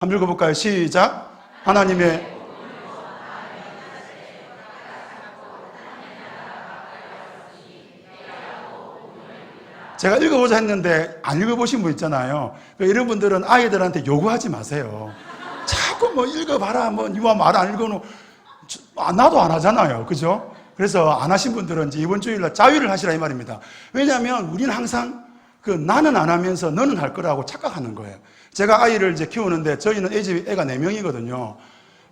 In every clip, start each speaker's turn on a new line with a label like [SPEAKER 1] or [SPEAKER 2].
[SPEAKER 1] 한번 읽어볼까요? 시작. 하나님의 제가 읽어보자 했는데 안 읽어보신 분 있잖아요. 이런 분들은 아이들한테 요구하지 마세요. 자꾸 뭐 읽어봐라, 뭐 니와 말 안 읽어놓, 나도 안 하잖아요. 그죠? 그래서 안 하신 분들은 이제 이번 주일날 자유를 하시라 이 말입니다. 왜냐하면 우리는 항상 나는 안 하면서 너는 할 거라고 착각하는 거예요. 제가 아이를 이제 키우는데 저희는 애가 4명이거든요.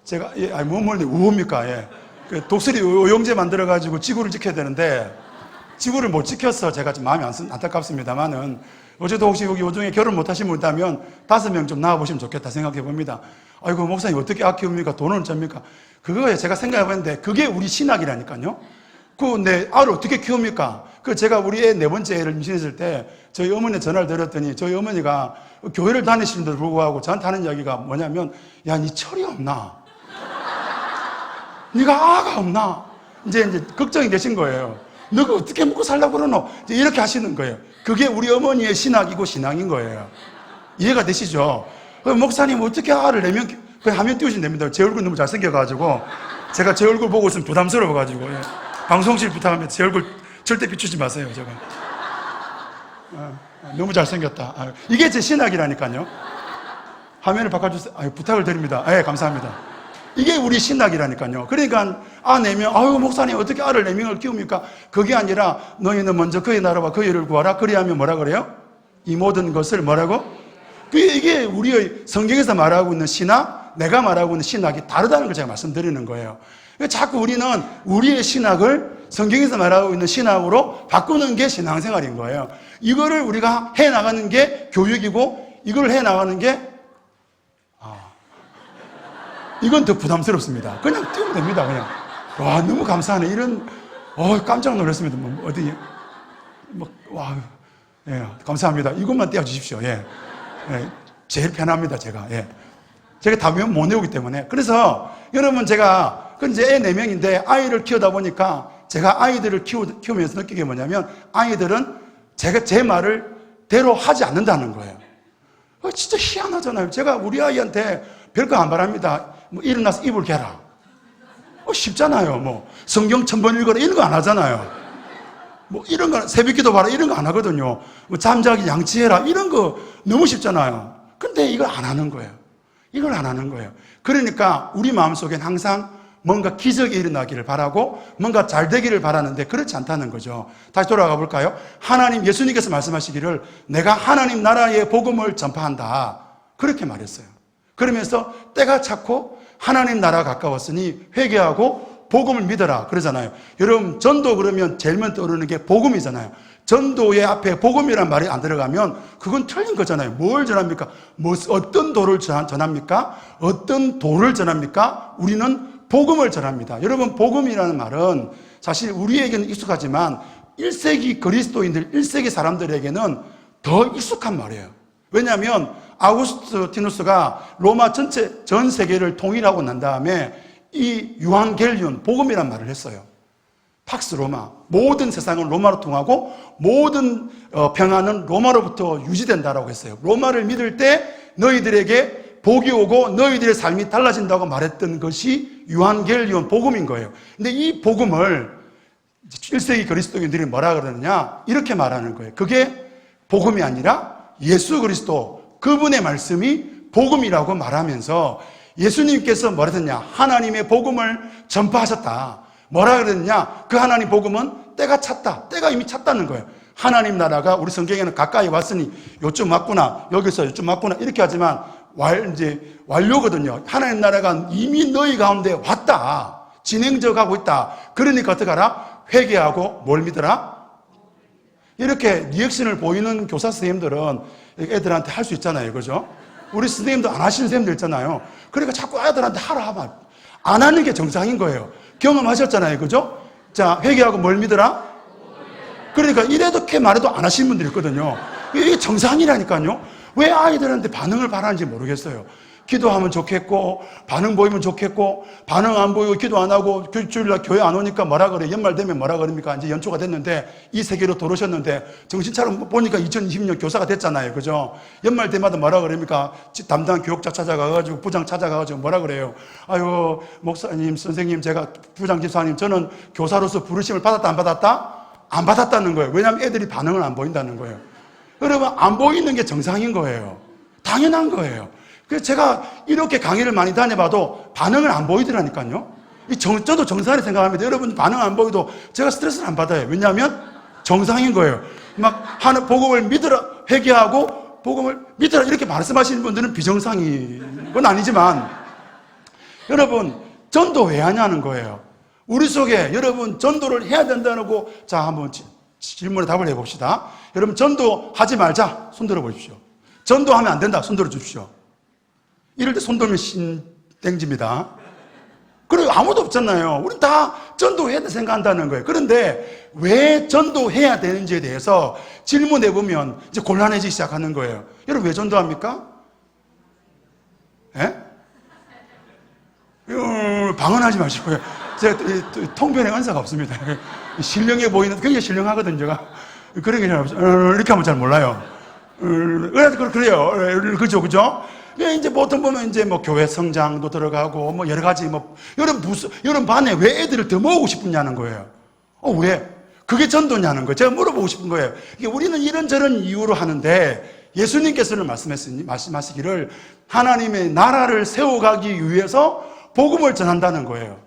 [SPEAKER 1] 제가, 뭘 우호입니까? 예. 독수리 오용제 만들어가지고 지구를 지켜야 되는데 지구를 못 지켜서 제가 좀 마음이 안타깝습니다만은 어제도 혹시 여기 오중에 결혼 못 하신 분 있다면 5명 좀 낳아보시면 좋겠다 생각해 봅니다. 아이고, 목사님 어떻게 키웁니까? 돈은 접니까? 그거에 제가 생각해 봤는데 그게 우리 신학이라니까요. 내 아를 어떻게 키웁니까? 제가 우리 애 4번째 애를 임신했을 때 저희 어머니에 전화를 드렸더니 저희 어머니가 교회를 다니시는데도 불구하고 저한테 하는 이야기가 뭐냐면, 야, 니 철이 없나? 니가 아가 없나? 이제 걱정이 되신 거예요. 너가 어떻게 먹고 살려고 그러노? 이렇게 하시는 거예요. 그게 우리 어머니의 신학이고 신앙인 거예요. 이해가 되시죠? 목사님 어떻게 알을 내면, 그냥 화면 띄우시면 됩니다. 제 얼굴 너무 잘생겨가지고 제가 제 얼굴 보고 있으면 부담스러워가지고, 예. 방송실 부탁합니다. 제 얼굴 절대 비추지 마세요. 제가 너무 잘생겼다. 이게 제 신학이라니까요. 화면을 바꿔주세요. 부탁을 드립니다. 예, 감사합니다. 이게 우리 신학이라니까요. 그러니까 내면, 아유, 목사님 어떻게 알을 4명을 키웁니까? 그게 아니라 너희는 먼저 그의 나라와 그의 의를 구하라. 그리하면 뭐라 그래요? 이 모든 것을 뭐라고? 이게 우리의 성경에서 말하고 있는 신학, 내가 말하고 있는 신학이 다르다는 걸 제가 말씀드리는 거예요. 자꾸 우리는 우리의 신학을 성경에서 말하고 있는 신학으로 바꾸는 게 신앙생활인 거예요. 이거를 우리가 해나가는 게 교육이고, 이걸 해나가는 게 이건 더 부담스럽습니다. 그냥 띄우면 됩니다. 그냥. 와, 너무 감사하네. 이런, 깜짝 놀랐습니다. 예, 감사합니다. 이것만 떼어주십시오. 예. 예, 제일 편합니다, 제가. 예. 제가 다 못 내오기 때문에. 그래서, 여러분, 제가, 이제 애 4명인데, 아이를 키우다 보니까, 제가 아이들을 키우면서 느끼게 뭐냐면, 아이들은 제 말을 대로 하지 않는다는 거예요. 진짜 희한하잖아요. 제가 우리 아이한테 별거 안 바랍니다. 일어나서 이불 개라. 쉽잖아요. 성경 1000번 읽어라. 이런 거 안 하잖아요. 이런 거, 새벽 기도 봐라. 이런 거 안 하거든요. 잠자기 양치해라. 이런 거 너무 쉽잖아요. 근데 이걸 안 하는 거예요. 이걸 안 하는 거예요. 그러니까 우리 마음속엔 항상 뭔가 기적이 일어나기를 바라고 뭔가 잘 되기를 바라는데 그렇지 않다는 거죠. 다시 돌아가 볼까요? 예수님께서 말씀하시기를 내가 하나님 나라의 복음을 전파한다. 그렇게 말했어요. 그러면서 때가 찼고 하나님 나라가 가까웠으니 회개하고 복음을 믿어라 그러잖아요. 여러분, 전도 그러면 제일 먼저 떠오르는 게 복음이잖아요. 전도의 앞에 복음이라는 말이 안 들어가면 그건 틀린 거잖아요. 뭘 전합니까? 어떤 도를 전합니까? 어떤 도를 전합니까? 우리는 복음을 전합니다. 여러분, 복음이라는 말은 사실 우리에게는 익숙하지만 1세기 그리스도인들, 1세기 사람들에게는 더 익숙한 말이에요. 왜냐하면 아우구스티누스가 로마 전 세계를 통일하고 난 다음에 이 유한겔리온, 복음이란 말을 했어요. 팍스 로마, 모든 세상은 로마로 통하고 모든 평화는 로마로부터 유지된다라고 했어요. 로마를 믿을 때 너희들에게 복이 오고 너희들의 삶이 달라진다고 말했던 것이 유한겔리온 복음인 거예요. 근데 이 복음을 1세기 그리스도인들이 뭐라 그러느냐? 이렇게 말하는 거예요. 그게 복음이 아니라 예수 그리스도, 그분의 말씀이 복음이라고 말하면서 예수님께서 뭐라 했느냐? 하나님의 복음을 전파하셨다. 뭐라 그랬느냐? 그 하나님 복음은 때가 찼다. 때가 이미 찼다는 거예요. 하나님 나라가 우리 성경에는 가까이 왔으니 요쯤 왔구나. 여기서 요쯤 왔구나. 이렇게 하지만 이제 완료거든요. 하나님 나라가 이미 너희 가운데 왔다. 진행져 가고 있다. 그러니까 어떻게 하라? 회개하고 뭘 믿어라? 이렇게 리액션을 보이는 교사 선생님들은 애들한테 할 수 있잖아요. 그죠? 우리 선생님도 안 하시는 선생님들 있잖아요. 그러니까 자꾸 아이들한테 하라 하면 안 하는 게 정상인 거예요. 경험하셨잖아요. 그죠? 자, 회개하고 뭘 믿어라? 그러니까 이렇게 말해도 안 하시는 분들이 있거든요. 이게 정상이라니까요. 왜 아이들한테 반응을 바라는지 모르겠어요. 기도하면 좋겠고, 반응 보이면 좋겠고, 반응 안 보이고 기도 안 하고 주일날 교회 안 오니까 뭐라 그래? 연말 되면 뭐라 그럽니까? 이제 연초가 됐는데 이 세계로 들어오셨는데 정신 차려 보니까 2020년 교사가 됐잖아요. 그죠? 연말 때마다 뭐라 그럽니까? 담당 교육자 찾아가가지고 부장 찾아가가지고 뭐라 그래요? 아유, 목사님, 선생님, 제가 부장 집사님, 저는 교사로서 부르심을 받았다 안 받았다? 안 받았다는 거예요. 왜냐하면 애들이 반응을 안 보인다는 거예요. 여러분, 안 보이는 게 정상인 거예요. 당연한 거예요. 그래서 제가 이렇게 강의를 많이 다녀봐도 반응을 안 보이더라니까요. 저도 정상이라고 생각합니다. 여러분 반응 안 보이도 제가 스트레스를 안 받아요. 왜냐하면 정상인 거예요. 막 하는 복음을 믿으라, 회개하고 복음을 믿으라 이렇게 말씀하시는 분들은 비정상인 건 아니지만 여러분 전도 왜 하냐는 거예요. 우리 속에 여러분 전도를 해야 된다고 자 한번 질문에 답을 해봅시다. 여러분 전도하지 말자 손 들어 보십시오. 전도하면 안 된다 손 들어 주십시오. 이럴 때 손 들면 신땡집니다. 그리고 아무도 없잖아요. 우린 다 전도해야 돼 생각한다는 거예요. 그런데 왜 전도해야 되는지에 대해서 질문해보면 이제 곤란해지기 시작하는 거예요. 여러분 왜 전도합니까? 예? 방언하지 마시고요. 제가 통변의 은사가 없습니다. 신령해 보이는, 굉장히 신령하거든요, 제가. 그런 게 잘 없어요. 이렇게 하면 잘 몰라요. 그래요. 그죠, 그죠? 이제 보통 보면 이제 뭐 교회 성장도 들어가고 뭐 여러 가지 뭐 여러분 반에 왜 애들을 더 모으고 싶냐는 거예요. 왜? 그게 전도냐는 거예요. 제가 물어보고 싶은 거예요. 이게 우리는 이런저런 이유로 하는데 예수님께서는 말씀하시기를 하나님의 나라를 세워가기 위해서 복음을 전한다는 거예요.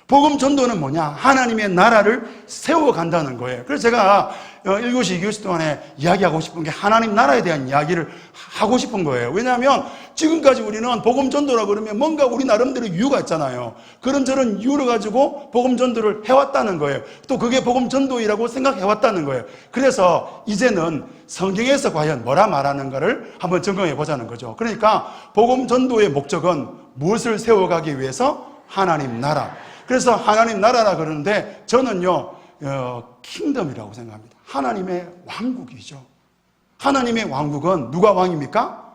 [SPEAKER 1] 복음 전도는 뭐냐? 하나님의 나라를 세워간다는 거예요. 그래서 제가 1교시, 2교시 동안에 이야기하고 싶은 게 하나님 나라에 대한 이야기를 하고 싶은 거예요. 왜냐하면 지금까지 우리는 복음 전도라 그러면 뭔가 우리 나름대로 이유가 있잖아요. 그런저런 이유를 가지고 복음 전도를 해왔다는 거예요. 또 그게 복음 전도이라고 생각해왔다는 거예요. 그래서 이제는 성경에서 과연 뭐라 말하는가를 한번 점검해 보자는 거죠. 그러니까 복음 전도의 목적은 무엇을 세워가기 위해서? 하나님 나라. 그래서 하나님 나라라 그러는데 저는요 킹덤이라고 생각합니다. 하나님의 왕국이죠. 하나님의 왕국은 누가 왕입니까?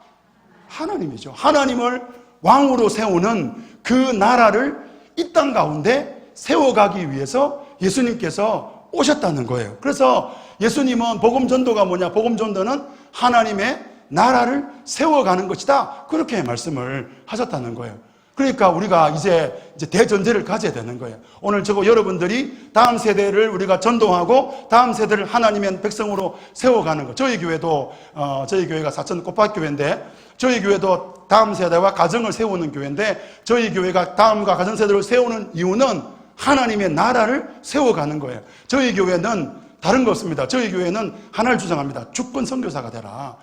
[SPEAKER 1] 하나님이죠. 하나님을 왕으로 세우는 그 나라를 이 땅 가운데 세워가기 위해서 예수님께서 오셨다는 거예요. 그래서 예수님은 복음 전도가 뭐냐? 복음 전도는 하나님의 나라를 세워가는 것이다. 그렇게 말씀을 하셨다는 거예요. 그러니까 우리가 이제 대전제를 가져야 되는 거예요. 오늘 여러분들이 다음 세대를 우리가 전도하고 다음 세대를 하나님의 백성으로 세워가는 것. 저희 교회가 사천 꽃밭교회인데 저희 교회도 다음 세대와 가정을 세우는 교회인데 저희 교회가 다음과 가정 세대를 세우는 이유는 하나님의 나라를 세워가는 거예요. 저희 교회는 다른 거 없습니다. 저희 교회는 하나를 주장합니다. 주권 선교사가 되라.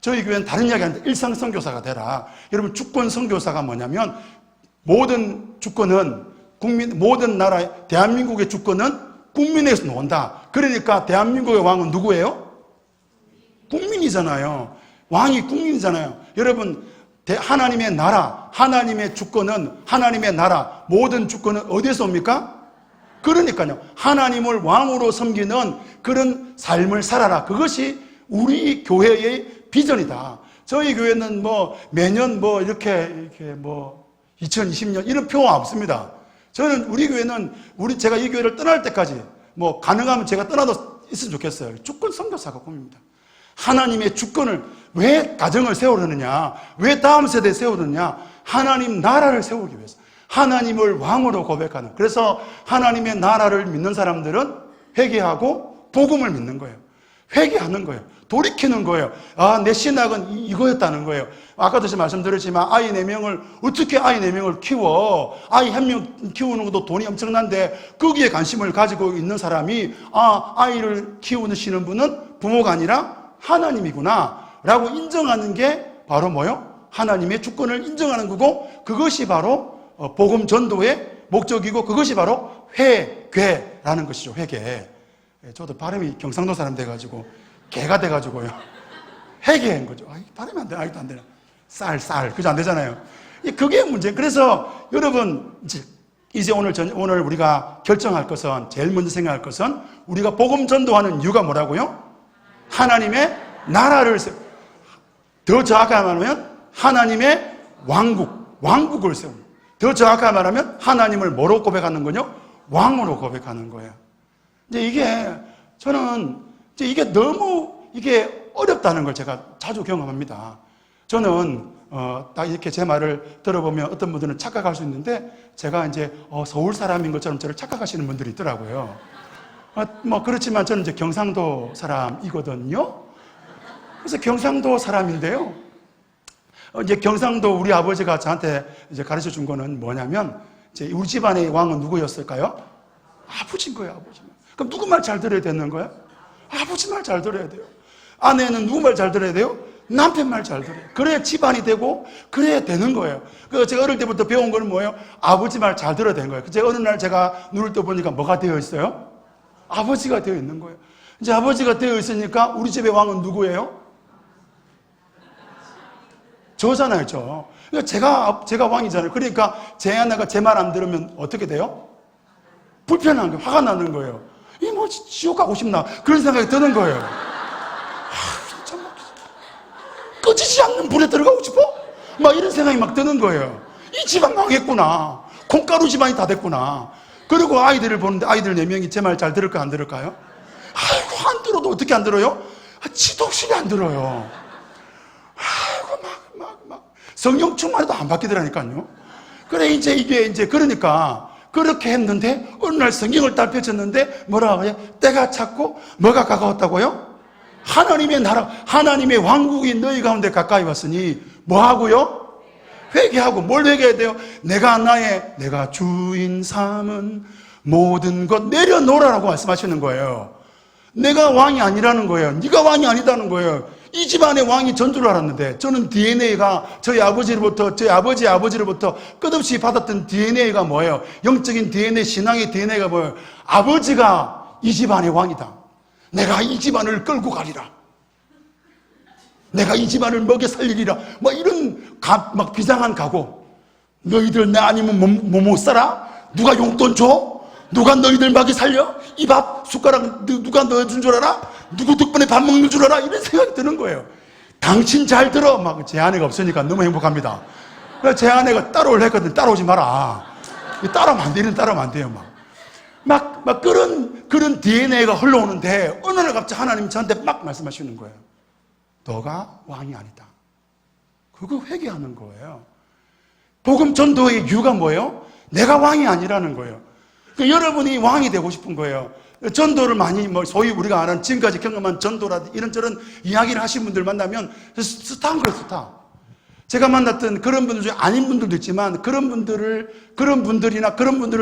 [SPEAKER 1] 저희 교회는 다른 이야기 하는데 일상 선교사가 되라. 여러분 주권 선교사가 뭐냐면 모든 주권은 모든 나라 대한민국의 주권은 국민에서 나온다. 그러니까 대한민국의 왕은 누구예요? 국민이잖아요. 왕이 국민이잖아요. 여러분 하나님의 나라, 하나님의 주권은 하나님의 나라 모든 주권은 어디에서 옵니까? 그러니까요. 하나님을 왕으로 섬기는 그런 삶을 살아라. 그것이 우리 교회의 비전이다. 저희 교회는 매년 이렇게 2020년 이런 표가 없습니다. 저는 우리 교회는 제가 이 교회를 떠날 때까지 가능하면 제가 떠나도 있으면 좋겠어요. 주권 선교사가 꿈입니다. 하나님의 주권을 왜 가정을 세우려느냐? 왜 다음 세대에 세우느냐? 하나님 나라를 세우기 위해서. 하나님을 왕으로 고백하는. 그래서 하나님의 나라를 믿는 사람들은 회개하고 복음을 믿는 거예요. 회개하는 거예요. 돌이키는 거예요. 내 신학은 이거였다는 거예요. 아까도 제가 말씀드렸지만 아이 4명을 어떻게 아이 4명을 키워? 아이 1명 키우는 것도 돈이 엄청난데 거기에 관심을 가지고 있는 사람이 아이를 키우시는 분은 부모가 아니라 하나님이구나 라고 인정하는 게 바로 뭐요? 하나님의 주권을 인정하는 거고 그것이 바로 복음 전도의 목적이고 그것이 바로 회개라는 것이죠. 회개. 저도 발음이 경상도 사람 돼가지고 개가 돼가지고요. 회개한 거죠. 발음이 안 돼. 아직도 안 되나. 쌀. 그죠? 안 되잖아요. 그게 문제. 그래서 여러분, 이제 오늘 우리가 결정할 것은, 제일 먼저 생각할 것은, 우리가 복음 전도하는 이유가 뭐라고요? 하나님의 나라를, 더 정확하게 말하면, 하나님의 왕국을 세웁니다. 더 정확하게 말하면 하나님을 뭐로 고백하는 거요? 왕으로 고백하는 거예요. 이제 이게 저는 이제 이게 너무 이게 어렵다는 걸 제가 자주 경험합니다. 저는 딱 이렇게 제 말을 들어보면 어떤 분들은 착각할 수 있는데 제가 이제 서울 사람인 것처럼 저를 착각하시는 분들이 있더라고요. 뭐 그렇지만 저는 이제 경상도 사람이거든요. 그래서 경상도 사람인데요. 이제 경상도 우리 아버지가 저한테 이제 가르쳐 준 거는 뭐냐면 이제 우리 집안의 왕은 누구였을까요? 아버지인 거예요, 아버지만. 그럼 누구 말 잘 들어야 되는 거예요? 아버지 말 잘 들어야 돼요. 아내는 누구 말 잘 들어야 돼요? 남편 말 잘 들어요. 그래야 집안이 되고 그래야 되는 거예요. 그래서 제가 어릴 때부터 배운 거는 뭐예요? 아버지 말 잘 들어야 되는 거예요. 제가 어느 날 제가 눈을 떠보니까 뭐가 되어 있어요? 아버지가 되어 있는 거예요. 이제 아버지가 되어 있으니까 우리 집의 왕은 누구예요? 저잖아요, 저. 그러니까 제가 왕이잖아요. 그러니까 제 아내가 제 말 안 들으면 어떻게 돼요? 불편한 거예요. 화가 나는 거예요. 이 뭐 지옥 가고 싶나? 그런 생각이 드는 거예요. 진짜 막 꺼지지 않는 불에 들어가고 싶어? 막 이런 생각이 막 드는 거예요. 이 집안 망했구나. 콩가루 집안이 다 됐구나. 그리고 아이들을 보는데 아이들 4명이 제 말 잘 들을까 안 들을까요? 아이고 안 들어도 어떻게 안 들어요? 지도 없이 안 들어요. 아이고 막 성령 충만해도 안 바뀌더라니까요. 그래 이게 그러니까 그렇게 했는데 어느 날 성경을 딱 펼쳤는데 뭐라고 해요? 때가 찼고 뭐가 가까웠다고요? 하나님의 나라, 하나님의 왕국이 너희 가운데 가까이 왔으니 뭐 하고요? 회개하고. 뭘 회개해야 돼요? 내가 주인 삼은 모든 것 내려놓으라고 말씀하시는 거예요. 내가 왕이 아니라는 거예요. 네가 왕이 아니다는 거예요. 이 집안의 왕이 전 줄 알았는데 저는 DNA가 저희 아버지로부터 저희 아버지의 아버지로부터 끝없이 받았던 DNA가 뭐예요? 영적인 DNA, 신앙의 DNA가 뭐예요? 아버지가 이 집안의 왕이다. 내가 이 집안을 끌고 가리라. 내가 이 집안을 먹여 살리리라. 막 이런 막 비장한 각오. 너희들 내 아니면 못 살아? 누가 용돈 줘? 누가 너희들 먹여 살려? 이 밥 숟가락 누가 넣어준 줄 알아? 누구 덕분에 밥 먹는 줄 알아? 이런 생각이 드는 거예요. 당신 잘 들어. 막 제 아내가 없으니까 너무 행복합니다. 그래서 제 아내가 따라오려 했거든. 따라오지 마라. 따라오면 안 되는 따라오면 안 돼요. 막 그런 DNA가 흘러오는데 어느 날 갑자기 하나님이 저한테 막 말씀하시는 거예요. 너가 왕이 아니다. 그거 회개하는 거예요. 복음 전도의 이유가 뭐예요? 내가 왕이 아니라는 거예요. 그러니까 여러분이 왕이 되고 싶은 거예요. 전도를 많이 소위 우리가 아는 지금까지 경험한 전도라든지 이런저런 이야기를 하신 분들 만나면 스타인 거예요, 스타. 제가 만났던 그런 분들 중에 아닌 분들도 있지만 그런 분들을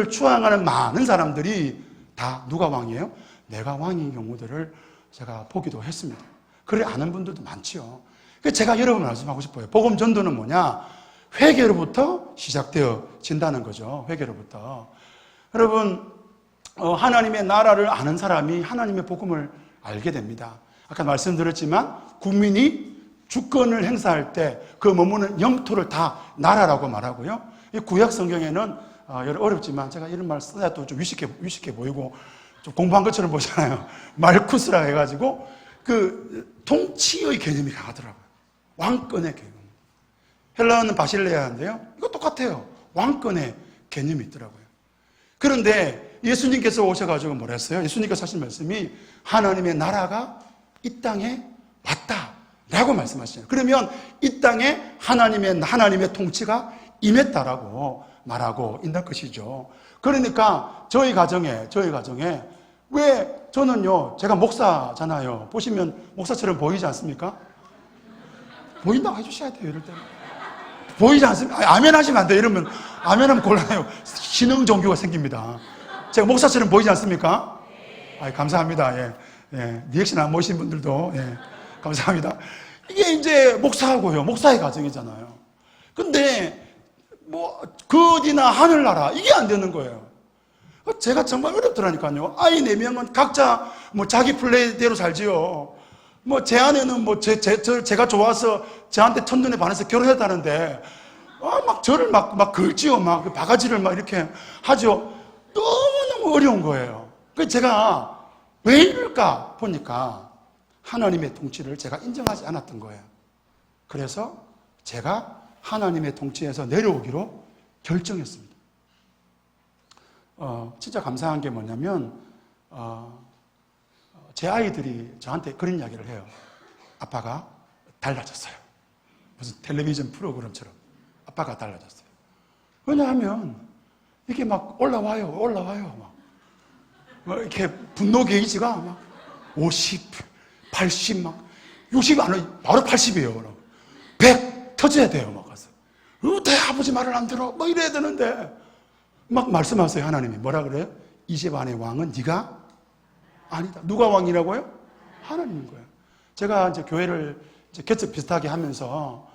[SPEAKER 1] 추앙하는 많은 사람들이 다 누가 왕이에요? 내가 왕인 경우들을 제가 보기도 했습니다. 그래 아는 분들도 많지요. 그래서 제가 여러분 말씀하고 싶어요. 복음 전도는 뭐냐? 회개로부터 시작되어진다는 거죠. 회개로부터. 여러분, 하나님의 나라를 아는 사람이 하나님의 복음을 알게 됩니다. 아까 말씀드렸지만 국민이 주권을 행사할 때 그 머무는 영토를 다 나라라고 말하고요. 이 구약 성경에는 어렵지만 제가 이런 말 써야 또 좀 위식해 보이고 좀 공부한 것처럼 보잖아요. 말쿠스라 해가지고 그 통치의 개념이 강하더라고요. 왕권의 개념. 헬라어는 바실레아인데요. 이거 똑같아요. 왕권의 개념이 있더라고요. 그런데 예수님께서 오셔가지고 뭐라 했어요? 예수님께서 하신 말씀이 하나님의 나라가 이 땅에 왔다 라고 말씀하시잖아요. 그러면 이 땅에 하나님의 통치가 임했다라고 말하고 있는 것이죠. 그러니까 저희 가정에 왜 저는요, 제가 목사잖아요. 보시면 목사처럼 보이지 않습니까? 보인다고 해주셔야 돼요, 이럴 때는. 보이지 않습니까? 아멘 하시면 안 돼요. 이러면 아멘하면 곤란해요. 신흥 종교가 생깁니다. 제가 목사처럼 보이지 않습니까? 감사합니다. 예. 리액션 안 모신 분들도, 감사합니다. 이게 이제 목사하고요. 목사의 가정이잖아요. 근데, 그 어디나 하늘나라, 이게 안 되는 거예요. 제가 정말 어렵더라니까요. 아이 4명은 각자 자기 플레이대로 살지요. 제 아내는 제가 좋아서 저한테 첫눈에 반해서 결혼했다는데, 막 저를 막 긁지요. 막 바가지를 막 이렇게 하죠. 너무너무 어려운 거예요. 그래서 제가 왜 이럴까 보니까 하나님의 통치를 제가 인정하지 않았던 거예요. 그래서 제가 하나님의 통치에서 내려오기로 결정했습니다. 진짜 감사한 게 뭐냐면 제 아이들이 저한테 그런 이야기를 해요. 아빠가 달라졌어요. 무슨 텔레비전 프로그램처럼 아빠가 달라졌어요. 왜냐하면 이게 막 올라와요. 막 이렇게 분노 게이지가 막 50, 80, 막 60 안 와, 바로 80이에요. 100 터져야 돼요. 막 가서. 내 아버지 말을 안 들어. 막 이래야 되는데 막 말씀하세요. 하나님이 뭐라 그래요? 이 집안의 왕은 네가 아니다. 누가 왕이라고요? 하나님인 거예요. 제가 이제 교회를 이제 개척 비슷하게 하면서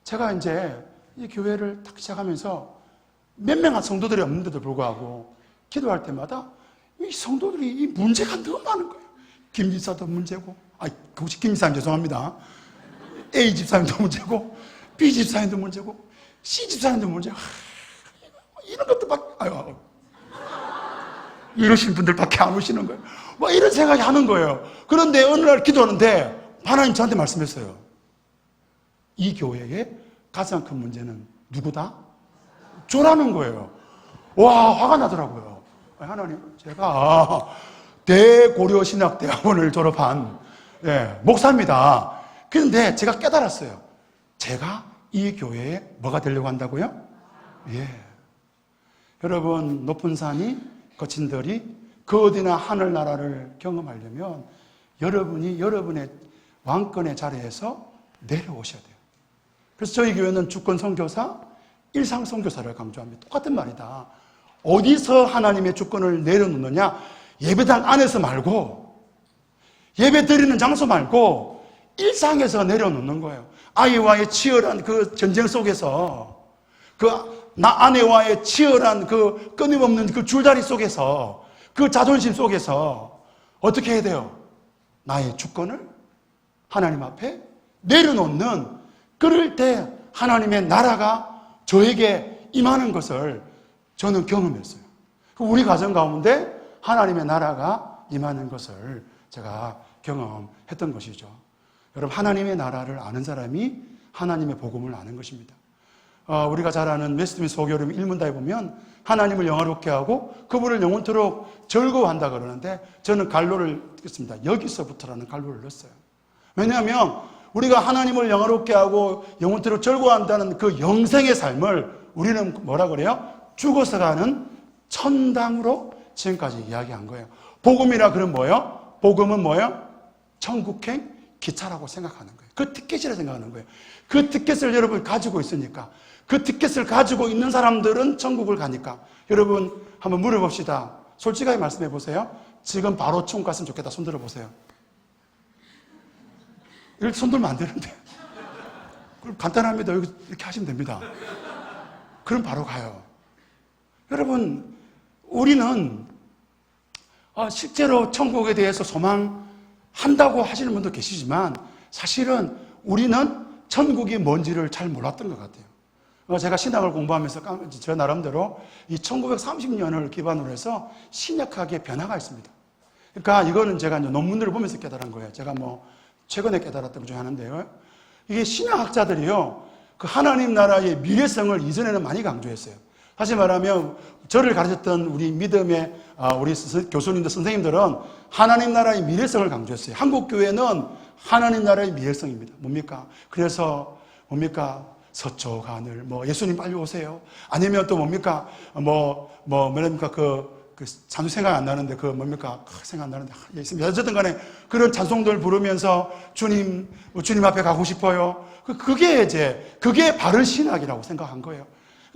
[SPEAKER 1] 제가 이제 이 교회를 딱 시작하면서 몇 명의 성도들이 없는데도 불구하고 기도할 때마다 이 성도들이 이 문제가 너무 많은 거예요. 김 집사도 문제고, 혹시 김 집사님 죄송합니다. A 집사님도 문제고, B 집사님도 문제고, C 집사님도 문제고, 이런 것도 이러신 분들밖에 안 오시는 거예요. 막 이런 생각이 하는 거예요. 그런데 어느 날 기도하는데 하나님 저한테 말씀했어요. 이 교회의 가장 큰 문제는 누구다? 저라는 거예요. 와, 화가 나더라고요. 하나님, 제가 대고려신학대학원을 졸업한 목사입니다. 그런데 제가 깨달았어요. 제가 이 교회에 뭐가 되려고 한다고요? 예. 여러분, 높은 산이 거친 들이 그 어디나 하늘나라를 경험하려면 여러분이 여러분의 왕권의 자리에서 내려오셔야 돼요. 그래서 저희 교회는 주권 선교사, 일상 선교사를 강조합니다. 똑같은 말이다. 어디서 하나님의 주권을 내려놓느냐? 예배당 안에서 말고, 예배 드리는 장소 말고 일상에서 내려놓는 거예요. 아이와의 치열한 그 전쟁 속에서, 나 아내와의 치열한 그 끊임없는 그 줄다리 속에서, 그 자존심 속에서 어떻게 해야 돼요? 나의 주권을 하나님 앞에 내려놓는, 그럴 때 하나님의 나라가 저에게 임하는 것을 저는 경험했어요. 우리 가정 가운데 하나님의 나라가 임하는 것을 제가 경험했던 것이죠. 여러분, 하나님의 나라를 아는 사람이 하나님의 복음을 아는 것입니다. 우리가 잘 아는 웨스트민스터 소교름 1문다에 보면 하나님을 영화롭게 하고 그분을 영원토록 즐거워한다 그러는데, 저는 갈로를 듣겠습니다. 여기서부터라는 갈로를 넣었어요. 왜냐하면 우리가 하나님을 영화롭게 하고 영원토록 즐거워한다는 그 영생의 삶을 우리는 뭐라 그래요? 죽어서 가는 천당으로 지금까지 이야기한 거예요. 복음이라 그러면 뭐예요? 복음은 뭐예요? 천국행 기차라고 생각하는 거예요. 그 티켓이라 생각하는 거예요. 그 티켓을 여러분 가지고 있으니까, 그 티켓을 가지고 있는 사람들은 천국을 가니까. 여러분 한번 물어봅시다. 솔직하게 말씀해 보세요. 지금 바로 천국 갔으면 좋겠다. 손 들어보세요. 이렇게 손 들면 안 되는데. 간단합니다. 이렇게 하시면 됩니다. 그럼 바로 가요. 여러분, 우리는 실제로 천국에 대해서 소망한다고 하시는 분도 계시지만 사실은 우리는 천국이 뭔지를 잘 몰랐던 것 같아요. 제가 신학을 공부하면서 저 나름대로 이 1930년을 기반으로 해서 신약학의 변화가 있습니다. 그러니까 이거는 제가 이제 논문들을 보면서 깨달은 거예요. 제가 최근에 깨달았던 것 중에 하나인데요. 이게 신학학자들이요, 그 하나님 나라의 미래성을 이전에는 많이 강조했어요. 다시 말하면 저를 가르쳤던 우리 믿음의 우리 교수님들, 선생님들은 하나님 나라의 미래성을 강조했어요. 한국 교회는 하나님 나라의 미래성입니다. 뭡니까? 그래서 뭡니까? 서쪽 하늘, 예수님 빨리 오세요. 아니면 또 뭡니까? 뭐랍니까? 그 찬송 생각 안 나는데 생각 안 나는데 있습니다. 어쨌든 간에 그런 찬송들 부르면서 주님 앞에 가고 싶어요. 그게 바른 신학이라고 생각한 거예요.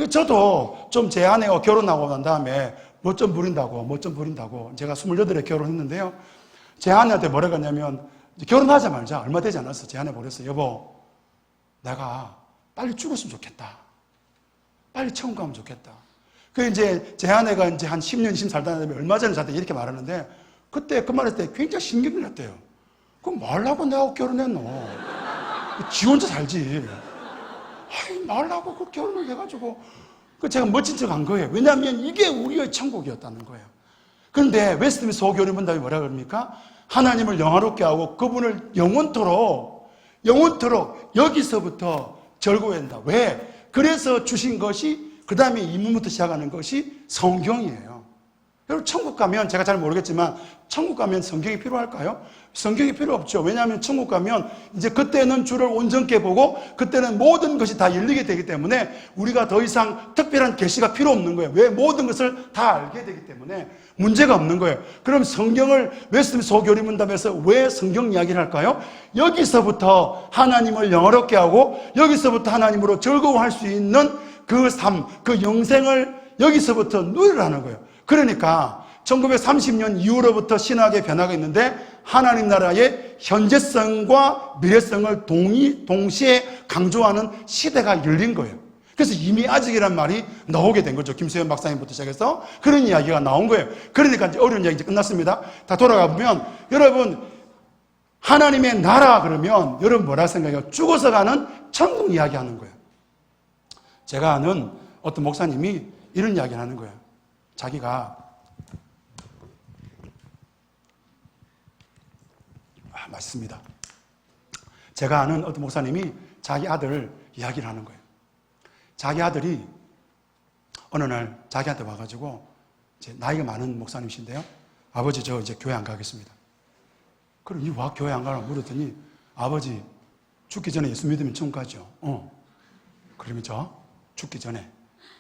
[SPEAKER 1] 저도 좀 제 아내와 결혼하고 난 다음에 뭐 좀 부린다고 제가 28에 결혼했는데요. 제 아내한테 뭐라고 했냐면, 결혼하자마자 얼마 되지 않았어. 제 아내 보냈어요. 여보, 내가 빨리 죽었으면 좋겠다. 빨리 천국 가면 좋겠다. 이제 제 아내가 이제 한 10년, 20년 살다 보면 얼마 전에 저한테 이렇게 말하는데, 그때 그 말했을 때 굉장히 신경이 났대요. 그럼 말라고 내가 결혼했노? 지 혼자 살지. 말라고 그 결혼을 해가지고. 제가 멋진 척 한 거예요. 왜냐하면 이게 우리의 천국이었다는 거예요. 그런데 웨스트민스터 소교리 문답이 뭐라 그럽니까? 하나님을 영화롭게 하고 그분을 영원토록 여기서부터 절구해야 된다. 왜? 그래서 주신 것이, 그 다음에 이문부터 시작하는 것이 성경이에요. 여러분, 천국 가면, 제가 잘 모르겠지만 천국 가면 성경이 필요할까요? 성경이 필요 없죠. 왜냐하면 천국 가면 이제 그때는 주를 온전케 보고 그때는 모든 것이 다 열리게 되기 때문에 우리가 더 이상 특별한 계시가 필요 없는 거예요. 왜? 모든 것을 다 알게 되기 때문에 문제가 없는 거예요. 그럼 성경을 웨스트민스터 소교리문답에서 왜 성경 이야기를 할까요? 여기서부터 하나님을 영화롭게 하고 여기서부터 하나님으로 즐거워할 수 있는 그 삶, 그 영생을 여기서부터 누리라는 거예요. 그러니까 1930년 이후로부터 신학의 변화가 있는데 하나님 나라의 현재성과 미래성을 동시에 강조하는 시대가 열린 거예요. 그래서 이미 아직이란 말이 나오게 된 거죠. 김수현 박사님부터 시작해서 그런 이야기가 나온 거예요. 그러니까 이제 어려운 이야기 이제 끝났습니다. 다 돌아가 보면 여러분, 하나님의 나라 그러면 여러분 뭐라 생각해요? 죽어서 가는 천국 이야기 하는 거예요. 제가 아는 어떤 목사님이 이런 이야기를 하는 거예요. 자기가 맛있습니다. 제가 아는 어떤 목사님이 자기 아들 이야기를 하는 거예요. 자기 아들이 어느 날 자기한테 와가지고, 이제 나이가 많은 목사님이신데요. 아버지, 저 이제 교회 안 가겠습니다. 그럼 이 와 교회 안 가라고 물었더니, 아버지 죽기 전에 예수 믿으면 천국 가죠. 그러면 저 죽기 전에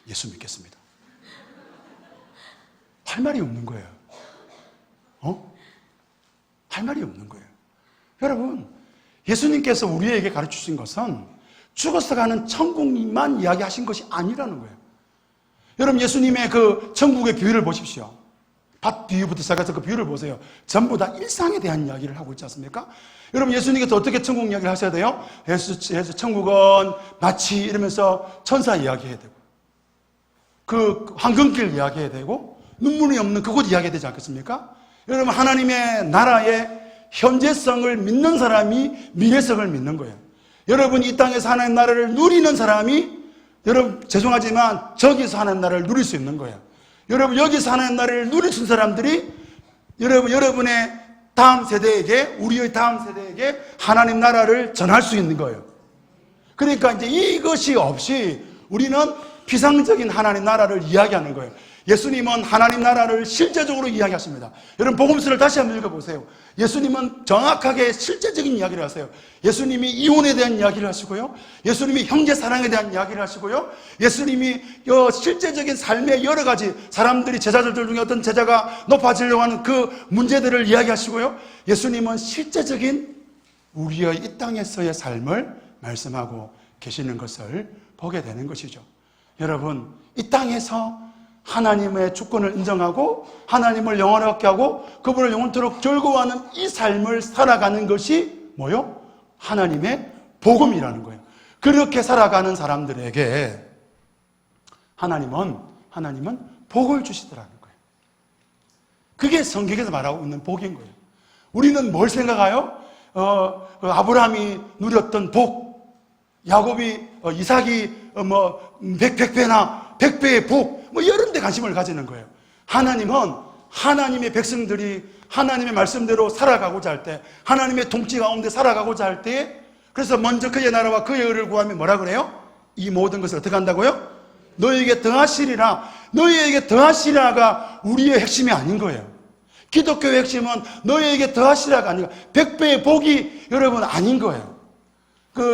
[SPEAKER 1] 예수 믿겠습니다. 할 말이 없는 거예요. 할 말이 없는 거예요. 여러분, 예수님께서 우리에게 가르치신 것은 죽어서 가는 천국만 이야기하신 것이 아니라는 거예요. 여러분, 예수님의 그 천국의 비유를 보십시오. 밭 비유부터 시작해서 그 비유를 보세요. 전부 다 일상에 대한 이야기를 하고 있지 않습니까? 여러분, 예수님께서 어떻게 천국 이야기를 하셔야 돼요? 예수 천국은 마치 이러면서 천사 이야기해야 되고, 그 황금길 이야기해야 되고, 눈물이 없는 그곳 이야기해야 되지 않겠습니까? 여러분, 하나님의 나라의 현재성을 믿는 사람이 미래성을 믿는 거예요. 여러분, 이 땅에서 하나님 나라를 누리는 사람이, 여러분 죄송하지만 저기서 하나님 나라를 누릴 수 있는 거예요. 여러분, 여기서 하나님 나라를 누릴 수 있는 사람들이 여러분의 다음 세대에게, 우리의 다음 세대에게 하나님 나라를 전할 수 있는 거예요. 그러니까 이제 이것이 없이 우리는 피상적인 하나님 나라를 이야기하는 거예요. 예수님은 하나님 나라를 실제적으로 이야기하십니다. 여러분, 복음서를 다시 한번 읽어보세요. 예수님은 정확하게 실제적인 이야기를 하세요. 예수님이 이혼에 대한 이야기를 하시고요. 예수님이 형제 사랑에 대한 이야기를 하시고요. 예수님이 실제적인 삶의 여러 가지, 사람들이 제자들 중에 어떤 제자가 높아지려고 하는 그 문제들을 이야기하시고요. 예수님은 실제적인 우리의 이 땅에서의 삶을 말씀하고 계시는 것을 보게 되는 것이죠. 여러분, 이 땅에서 하나님의 주권을 인정하고 하나님을 영원하게 하고 그분을 영원토록 즐거워하는 이 삶을 살아가는 것이 뭐요? 하나님의 복음이라는 거예요. 그렇게 살아가는 사람들에게 하나님은 복을 주시더라는 거예요. 그게 성경에서 말하고 있는 복인 거예요. 우리는 뭘 생각해요? 아브라함이 누렸던 복, 야곱이, 이삭이 100배나 100배의 복, 이런 데 관심을 가지는 거예요. 하나님은 하나님의 백성들이 하나님의 말씀대로 살아가고자 할 때, 하나님의 통치 가운데 살아가고자 할 때, 그래서 먼저 그의 나라와 그의 의를 구하면 뭐라 그래요? 이 모든 것을 어떻게 한다고요? 너희에게 더하시리라. 너희에게 더하시리라가 우리의 핵심이 아닌 거예요. 기독교의 핵심은 너희에게 더하시리라가 아니고 100배의 복이 여러분 아닌 거예요.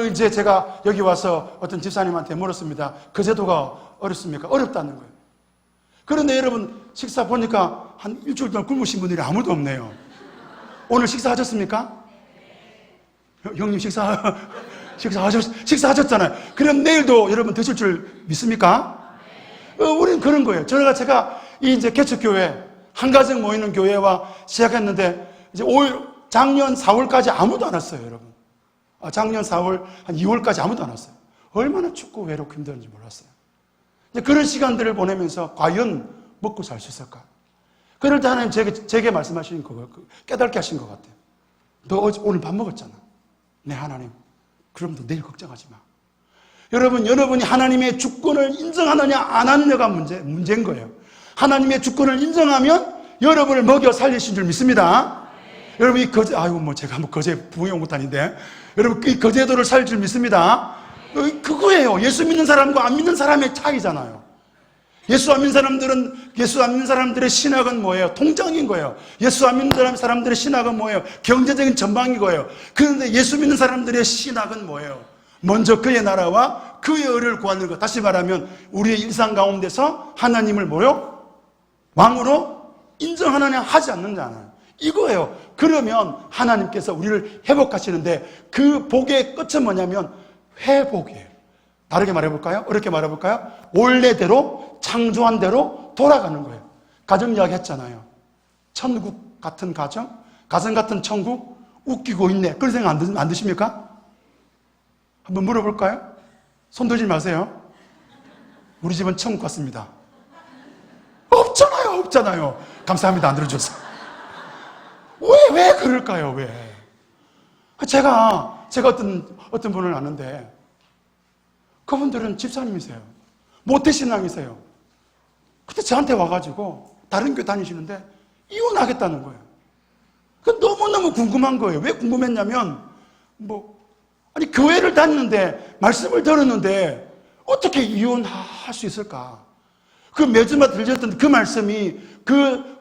[SPEAKER 1] 이제 제가 여기 와서 어떤 집사님한테 물었습니다. 그 제도가 어렵습니까? 어렵다는 거예요. 그런데 여러분, 식사 보니까 한 일주일 동안 굶으신 분들이 아무도 없네요. 오늘 식사하셨습니까? 형님 식사하셨잖아요. 그럼 내일도 여러분 드실 줄 믿습니까? 우리는 그런 거예요. 제가 이제 개척교회, 한가정 모이는 교회와 시작했는데, 이제 작년 4월까지 아무도 안 왔어요, 여러분. 작년 4월, 한 2월까지 아무도 안 왔어요. 얼마나 춥고 외롭고 힘들었는지 몰랐어요. 그런 시간들을 보내면서 과연 먹고 살 수 있을까? 그럴 때 하나님 제게 말씀하시는 거, 깨닫게 하신 것 같아요. 너 오늘 밥 먹었잖아. 네, 하나님. 그럼 너 내일 걱정하지 마. 여러분이 하나님의 주권을 인정하느냐 안 하느냐가 문제인 거예요. 하나님의 주권을 인정하면 여러분을 먹여 살리신 줄 믿습니다. 여러분, 제가 거제 부흥회 온 것도 아닌데, 여러분, 이 거제도를 살 줄 믿습니다. 그거예요. 예수 믿는 사람과 안 믿는 사람의 차이잖아요. 예수 안 믿는 사람들의 신학은 뭐예요? 통장인 거예요. 예수 안 믿는 사람들의 신학은 뭐예요? 경제적인 전망인 거예요. 그런데 예수 믿는 사람들의 신학은 뭐예요? 먼저 그의 나라와 그의 의를 구하는 것. 다시 말하면 우리의 일상 가운데서 하나님을 뭐요? 왕으로 인정하느냐 하지 않느냐는 이거예요. 그러면 하나님께서 우리를 회복하시는데 그 복의 끝은 뭐냐면 회복이에요. 다르게 말해볼까요? 어렵게 말해볼까요? 원래대로 창조한 대로 돌아가는 거예요. 가정 이야기 했잖아요. 천국 같은 가정 같은 천국 웃기고 있네. 그런 생각 안 드십니까? 한번 물어볼까요? 손 들지 마세요. 우리 집은 천국 같습니다. 없잖아요. 감사합니다. 안 들어줘서. 왜 그럴까요? 왜? 제가 어떤 분을 아는데 그분들은 집사님이세요. 모태신앙이세요. 그때 저한테 와가지고 다른 교회 다니시는데 이혼하겠다는 거예요. 그 너무너무 궁금한 거예요. 왜 궁금했냐면 아니 교회를 다니는데 말씀을 들었는데 어떻게 이혼할 수 있을까? 그 매주마다 들렸던 그 말씀이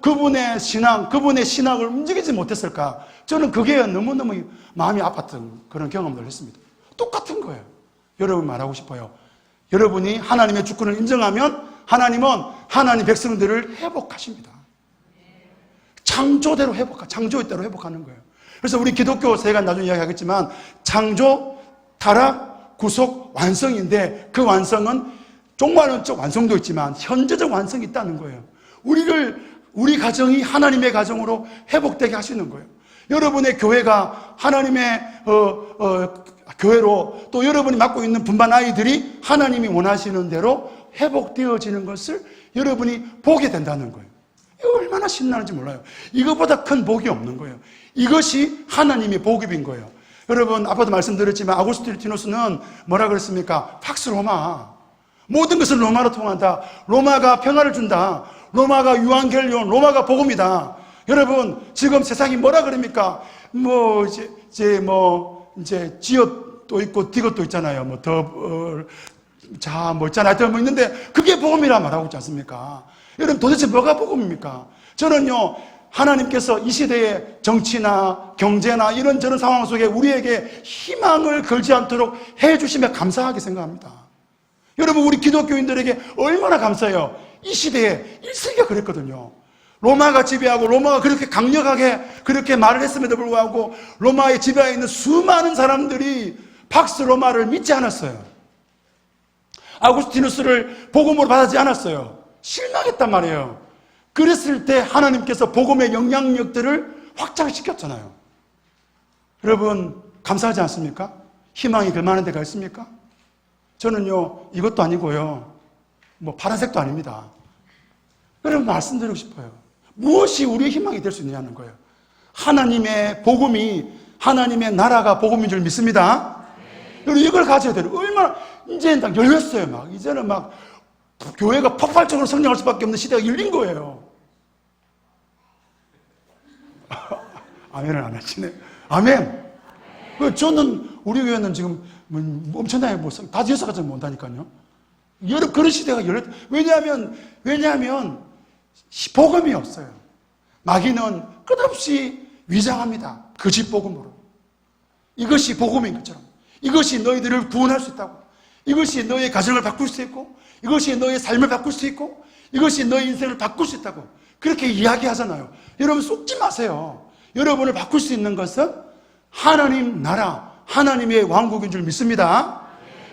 [SPEAKER 1] 그분의 신앙을 움직이지 못했을까? 저는 그게 너무너무 마음이 아팠던 그런 경험을 했습니다. 똑같은 거예요. 여러분 말하고 싶어요. 여러분이 하나님의 주권을 인정하면 하나님은 하나님 백성들을 회복하십니다. 창조대로 회복하는 거예요. 그래서 우리 기독교 세가 나중에 이야기하겠지만 창조, 타락, 구속, 완성인데 그 완성은 종말론적 완성도 있지만 현재적 완성이 있다는 거예요. 우리 가정이 하나님의 가정으로 회복되게 하시는 거예요. 여러분의 교회가 하나님의 교회로 또 여러분이 맡고 있는 분반 아이들이 하나님이 원하시는 대로 회복되어지는 것을 여러분이 보게 된다는 거예요. 이거 얼마나 신나는지 몰라요. 이거보다 큰 복이 없는 거예요. 이것이 하나님의 복입인 거예요. 여러분 아까도 말씀드렸지만 아구스티누스는 뭐라 그랬습니까? 팍스 로마. 모든 것은 로마로 통한다. 로마가 평화를 준다. 로마가 유앙겔리온, 로마가 복음이다. 여러분 지금 세상이 뭐라 그럽니까? 이제 지엇도 있고 디귿도 있잖아요. 있잖아요. 있는데 그게 복음이라 말하고 있지 않습니까? 여러분 도대체 뭐가 복음입니까? 저는요 하나님께서 이 시대의 정치나 경제나 이런저런 상황 속에 우리에게 희망을 걸지 않도록 해주시며 감사하게 생각합니다. 여러분 우리 기독교인들에게 얼마나 감사해요. 이 시대에 1세기가 그랬거든요. 로마가 지배하고 로마가 그렇게 강력하게 그렇게 말을 했음에도 불구하고 로마의 지배하에 있는 수많은 사람들이 팍스 로마를 믿지 않았어요. 아구스티누스를 복음으로 받아지 않았어요. 실망했단 말이에요. 그랬을 때 하나님께서 복음의 영향력들을 확장시켰잖아요. 여러분 감사하지 않습니까? 희망이 그만한 데가 있습니까? 저는요 이것도 아니고요 파란색도 아닙니다. 여러분 말씀드리고 싶어요. 무엇이 우리의 희망이 될 수 있느냐는 거예요. 하나님의 복음이 하나님의 나라가 복음인 줄 믿습니다. 여러분 이걸 가져야 돼요. 얼마나 이제는 딱 열렸어요. 이제는 교회가 폭발적으로 성장할 수밖에 없는 시대가 열린 거예요. 아멘을 안 하시네. 아멘. 저는 우리 교회는 지금 엄청나게 다 지어서 가지 못하니까요. 그런 시대가 열렸. 왜냐하면 복음이 없어요. 마귀는 끝없이 위장합니다. 거짓 복음으로. 이것이 복음인 것처럼. 이것이 너희들을 구원할 수 있다고. 이것이 너의 가정을 바꿀 수 있고, 이것이 너의 삶을 바꿀 수 있고, 이것이 너의 인생을 바꿀 수 있다고. 그렇게 이야기하잖아요. 여러분 속지 마세요. 여러분을 바꿀 수 있는 것은 하나님 나라, 하나님의 왕국인 줄 믿습니다.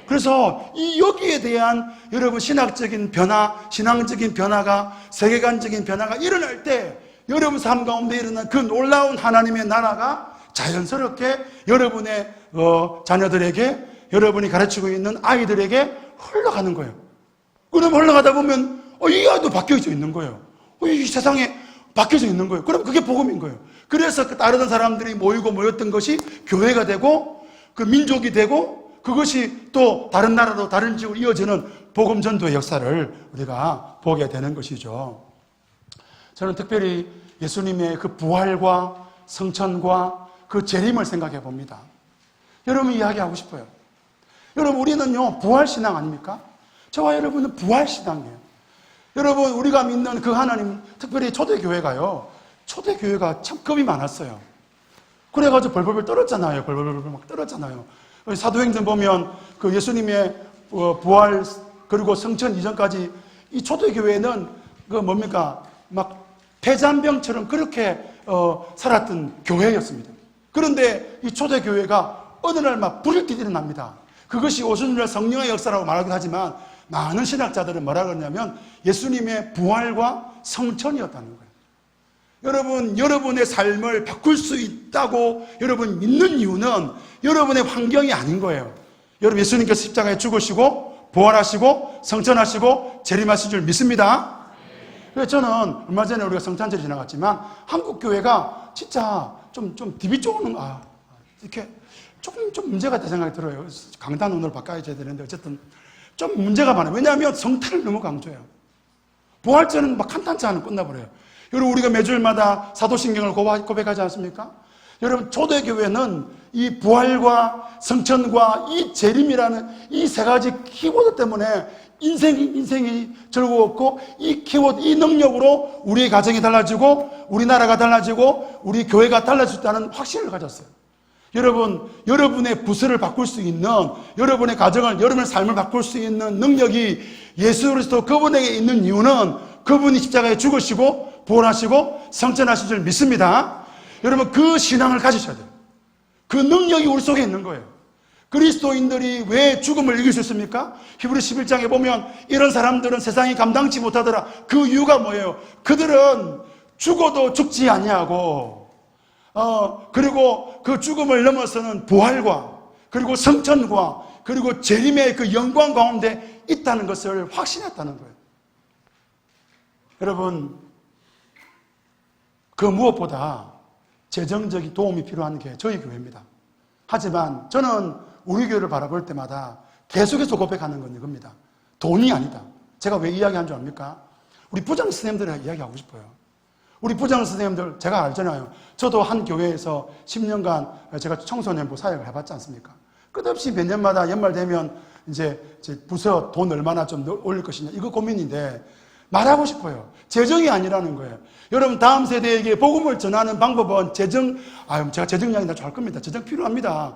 [SPEAKER 1] 그래서 여기에 대한 여러분 신학적인 변화, 신앙적인 변화가, 세계관적인 변화가 일어날 때 여러분 삶 가운데 일어난 그 놀라운 하나님의 나라가 자연스럽게 여러분의 자녀들에게, 여러분이 가르치고 있는 아이들에게 흘러가는 거예요. 그럼 흘러가다 보면 이 아이도 바뀌어져 있는 거예요. 이 세상에 바뀌어져 있는 거예요. 그럼 그게 복음인 거예요. 그래서 따르던 사람들이 모였던 것이 교회가 되고 그 민족이 되고 그것이 또 다른 나라로 다른 지역으로 이어지는 복음 전도의 역사를 우리가 보게 되는 것이죠. 저는 특별히 예수님의 그 부활과 성천과 그 재림을 생각해 봅니다. 여러분 이야기하고 싶어요. 여러분, 우리는요, 부활신앙 아닙니까? 저와 여러분은 부활신앙이에요. 여러분, 우리가 믿는 그 하나님, 특별히 초대교회가요, 초대교회가 참 겁이 많았어요. 그래가지고 벌벌벌 떨었잖아요. 벌벌벌 막 떨었잖아요. 사도행전 보면 그 예수님의 부활, 그리고 성천 이전까지 이 초대교회는 그 뭡니까? 막 폐잔병처럼 그렇게 살았던 교회였습니다. 그런데 이 초대교회가 어느 날 막 불을 일어납니다. 그것이 오순절 성령의 역사라고 말하기도 하지만 많은 신학자들은 뭐라 그러냐면 예수님의 부활과 성천이었다는 거예요. 여러분, 여러분의 삶을 바꿀 수 있다고 여러분 믿는 이유는 여러분의 환경이 아닌 거예요. 여러분, 예수님께서 십자가에 죽으시고 부활하시고 성천하시고 재림하실 줄 믿습니다. 그래서 저는 얼마 전에 우리가 성탄절 지나갔지만 한국 교회가 진짜 좀 디비 쪽은 이렇게 좀 문제가 있다 생각이 들어요. 강단 오늘 바꿔야 되는데 어쨌든 좀 문제가 많아요. 왜냐하면 성탄을 너무 강조해요. 부활절은 막 한탄치 않으면 끝나버려요. 여러분, 우리가 매주일마다 사도신경을 고백하지 않습니까? 여러분, 초대교회는 이 부활과 성천과 이 재림이라는 이 세 가지 키워드 때문에 인생이 즐거웠고, 이 키워드, 이 능력으로 우리의 가정이 달라지고 우리나라가 달라지고 우리 교회가 달라질 수 있다는 확신을 가졌어요. 여러분, 여러분의 부서를 바꿀 수 있는, 여러분의 가정을, 여러분의 삶을 바꿀 수 있는 능력이 예수 그리스도 그분에게 있는 이유는 그분이 십자가에 죽으시고 부활하시고 성천하신 줄 믿습니다. 여러분, 그 신앙을 가지셔야 돼요. 그 능력이 우리 속에 있는 거예요. 그리스도인들이 왜 죽음을 이길 수 있습니까? 히브리 11장에 보면 이런 사람들은 세상이 감당치 못하더라. 그 이유가 뭐예요? 그들은 죽어도 죽지 아니하고 그리고 그 죽음을 넘어서는 부활과 그리고 성천과 그리고 재림의 그 영광 가운데 있다는 것을 확신했다는 거예요. 여러분, 그 무엇보다 재정적인 도움이 필요한 게 저희 교회입니다. 하지만 저는 우리 교회를 바라볼 때마다 계속해서 고백하는 건 이겁니다. 돈이 아니다. 제가 왜 이야기한 줄 압니까? 우리 부장 선생님들이랑 이야기하고 싶어요. 우리 부장 선생님들, 제가 알잖아요. 저도 한 교회에서 10년간 제가 청소년부 사역을 해봤지 않습니까? 끝없이 몇 년마다 연말 되면 이제 부서 돈 얼마나 좀 올릴 것이냐, 이거 고민인데 말하고 싶어요. 재정이 아니라는 거예요. 여러분, 다음 세대에게 복음을 전하는 방법은 제가 재정 이야기 나중에 할 겁니다. 재정 필요합니다.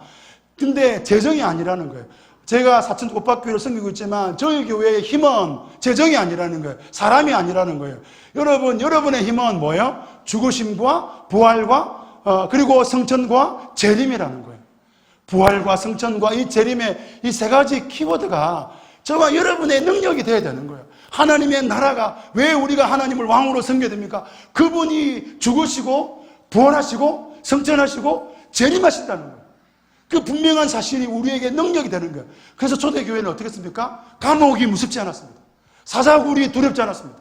[SPEAKER 1] 근데 재정이 아니라는 거예요. 제가 사천 오빠교회를 섬기고 있지만 저희 교회의 힘은 재정이 아니라는 거예요. 사람이 아니라는 거예요. 여러분, 여러분의 힘은 뭐예요? 죽으심과 부활과 그리고 성천과 재림이라는 거예요. 부활과 성천과 이 재림의 이 세 가지 키워드가 저와 여러분의 능력이 되어야 되는 거예요. 하나님의 나라가 왜 우리가 하나님을 왕으로 섬겨야 됩니까? 그분이 죽으시고 부활하시고 성천하시고 재림하신다는 거예요. 그 분명한 사실이 우리에게 능력이 되는 거예요. 그래서 초대교회는 어떻게 했습니까? 감옥이 무섭지 않았습니다. 사자굴이 두렵지 않았습니다.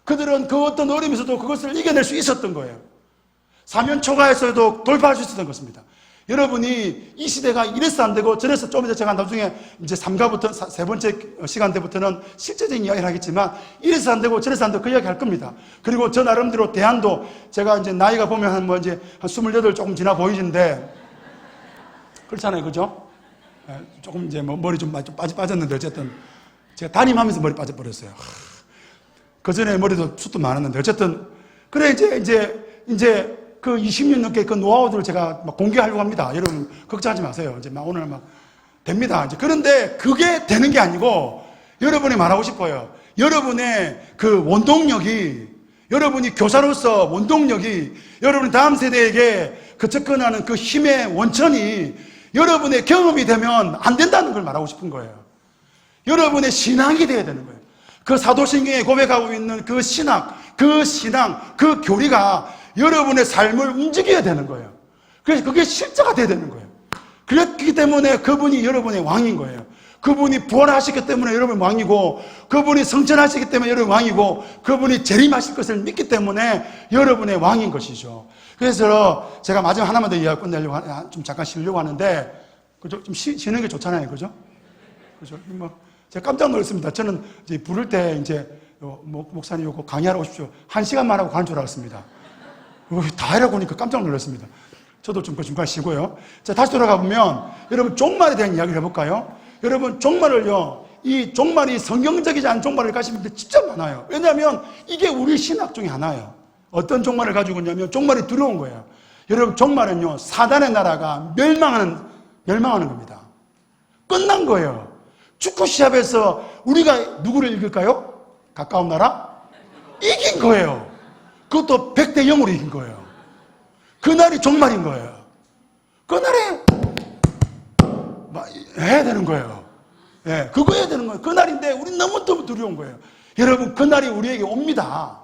[SPEAKER 1] 그들은 그 어떤 어려움에서도 그것을 이겨낼 수 있었던 거예요. 사면 초과에서도 돌파할 수 있었던 것입니다. 여러분이 이 시대가 이래서 안 되고 저래서 좀 이따 제가 나중에 이제 3가부터 세 번째 시간 때부터는 실제적인 이야기를 하겠지만 이래서 안 되고 저래서 안 되고 그 이야기 할 겁니다. 그리고 저 나름대로 대안도 제가 이제 나이가 보면 한 28 조금 지나 보이는데 그렇잖아요. 그죠? 조금 이제 머리 좀 빠졌는데 어쨌든 제가 담임하면서 머리 빠져버렸어요. 그 전에 머리도 숱도 많았는데 어쨌든 그래 이제 그 20년 넘게 그 노하우들을 제가 막 공개하려고 합니다. 여러분 걱정하지 마세요. 이제 막 오늘 막 됩니다. 이제 그런데 그게 되는 게 아니고 여러분이 말하고 싶어요. 여러분의 그 원동력이 여러분이 교사로서 원동력이 여러분이 다음 세대에게 그 접근하는 그 힘의 원천이 여러분의 경험이 되면 안 된다는 걸 말하고 싶은 거예요. 여러분의 신앙이 돼야 되는 거예요. 그 사도신경에 고백하고 있는 그 신앙, 그 교리가 여러분의 삶을 움직여야 되는 거예요. 그래서 그게 실제가 돼야 되는 거예요. 그렇기 때문에 그분이 여러분의 왕인 거예요. 그분이 부활하셨기 때문에 여러분 왕이고, 그분이 성천하시기 때문에 여러분 왕이고, 그분이 재림하실 것을 믿기 때문에 여러분의 왕인 것이죠. 그래서 제가 마지막 하나만 더 이야기 끝내려고, 좀 잠깐 쉬려고 하는데, 그죠? 좀 쉬는 게 좋잖아요. 그죠? 그죠? 제가 깜짝 놀랐습니다. 저는 이제 부를 때 이제, 목사님 오고 강의하러 오십시오. 1시간만 하고 가는 줄 알았습니다. 다 하려고 하니까 깜짝 놀랐습니다. 저도 좀 그 중간 쉬고요. 자, 다시 돌아가 보면, 여러분, 종말에 대한 이야기를 해볼까요? 여러분, 종말을요, 이 종말이 성경적이지 않은 종말을 가시는 분들 진짜 많아요. 왜냐하면 이게 우리 신학 중에 하나예요. 어떤 종말을 가지고 있냐면 종말이 두려운 거예요. 여러분, 종말은요, 사단의 나라가 멸망하는 겁니다. 끝난 거예요. 축구 시합에서 우리가 누구를 이길까요? 가까운 나라? 이긴 거예요. 그것도 100대 0으로 이긴 거예요. 그날이 종말인 거예요. 그날에 해야 되는 거예요. 예, 그거 해야 되는 거예요. 그날인데 우리 너무 두려운 거예요. 여러분, 그날이 우리에게 옵니다.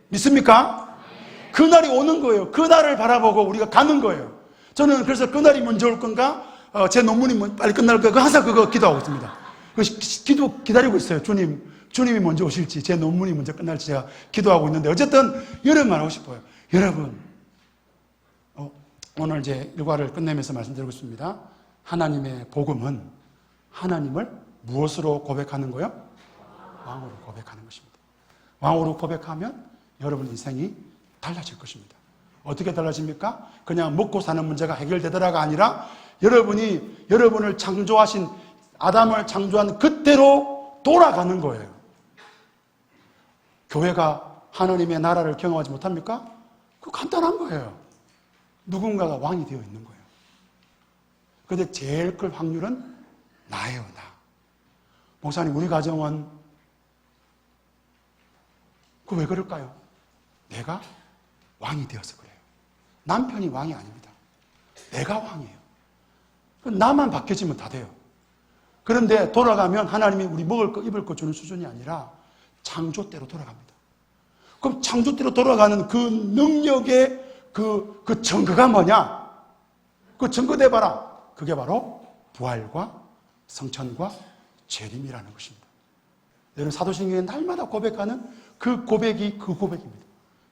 [SPEAKER 1] 믿습니까? 그날이 오는 거예요. 그날을 바라보고 우리가 가는 거예요. 저는 그래서 그날이 먼저 올 건가? 제 논문이 빨리 끝날 건가? 항상 그거 기도하고 있습니다. 기도 기다리고 있어요. 주님이 먼저 오실지, 제 논문이 먼저 끝날지 제가 기도하고 있는데, 어쨌든 여러분 말하고 싶어요. 여러분, 오늘 이제 일과를 끝내면서 말씀드리고 있습니다. 하나님의 복음은 하나님을 무엇으로 고백하는 거요? 왕으로 고백하는 것입니다. 왕으로 고백하면 여러분 인생이 달라질 것입니다. 어떻게 달라집니까? 그냥 먹고 사는 문제가 해결되더라가 아니라 여러분이 여러분을 창조하신, 아담을 창조한 그때로 돌아가는 거예요. 교회가 하나님의 나라를 경험하지 못합니까? 그거 간단한 거예요. 누군가가 왕이 되어 있는 거예요. 그런데 제일 큰 확률은 나예요, 나. 목사님, 우리 가정은 그 왜 그럴까요? 내가 왕이 되어서 그래요. 남편이 왕이 아닙니다. 내가 왕이에요. 나만 바뀌어지면 다 돼요. 그런데 돌아가면 하나님이 우리 먹을 거, 입을 거 주는 수준이 아니라 창조대로 돌아갑니다. 그럼 창조대로 돌아가는 그 능력의 그 증거가 뭐냐? 그 증거 대봐라. 그게 바로 부활과 성천과 재림이라는 것입니다. 여러분, 사도신경에 날마다 고백하는 그 고백이 그 고백입니다.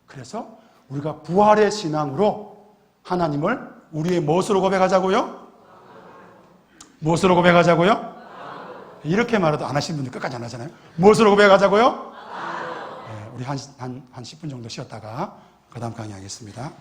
[SPEAKER 1] 그래서 우리가 부활의 신앙으로 하나님을 우리의 무엇으로 고백하자고요? 무엇으로 고백하자고요? 이렇게 말해도 안 하시는 분들 끝까지 안 하잖아요. 무엇으로 고백하자고요? 네, 우리 한 10분 정도 쉬었다가 그 다음 강의하겠습니다.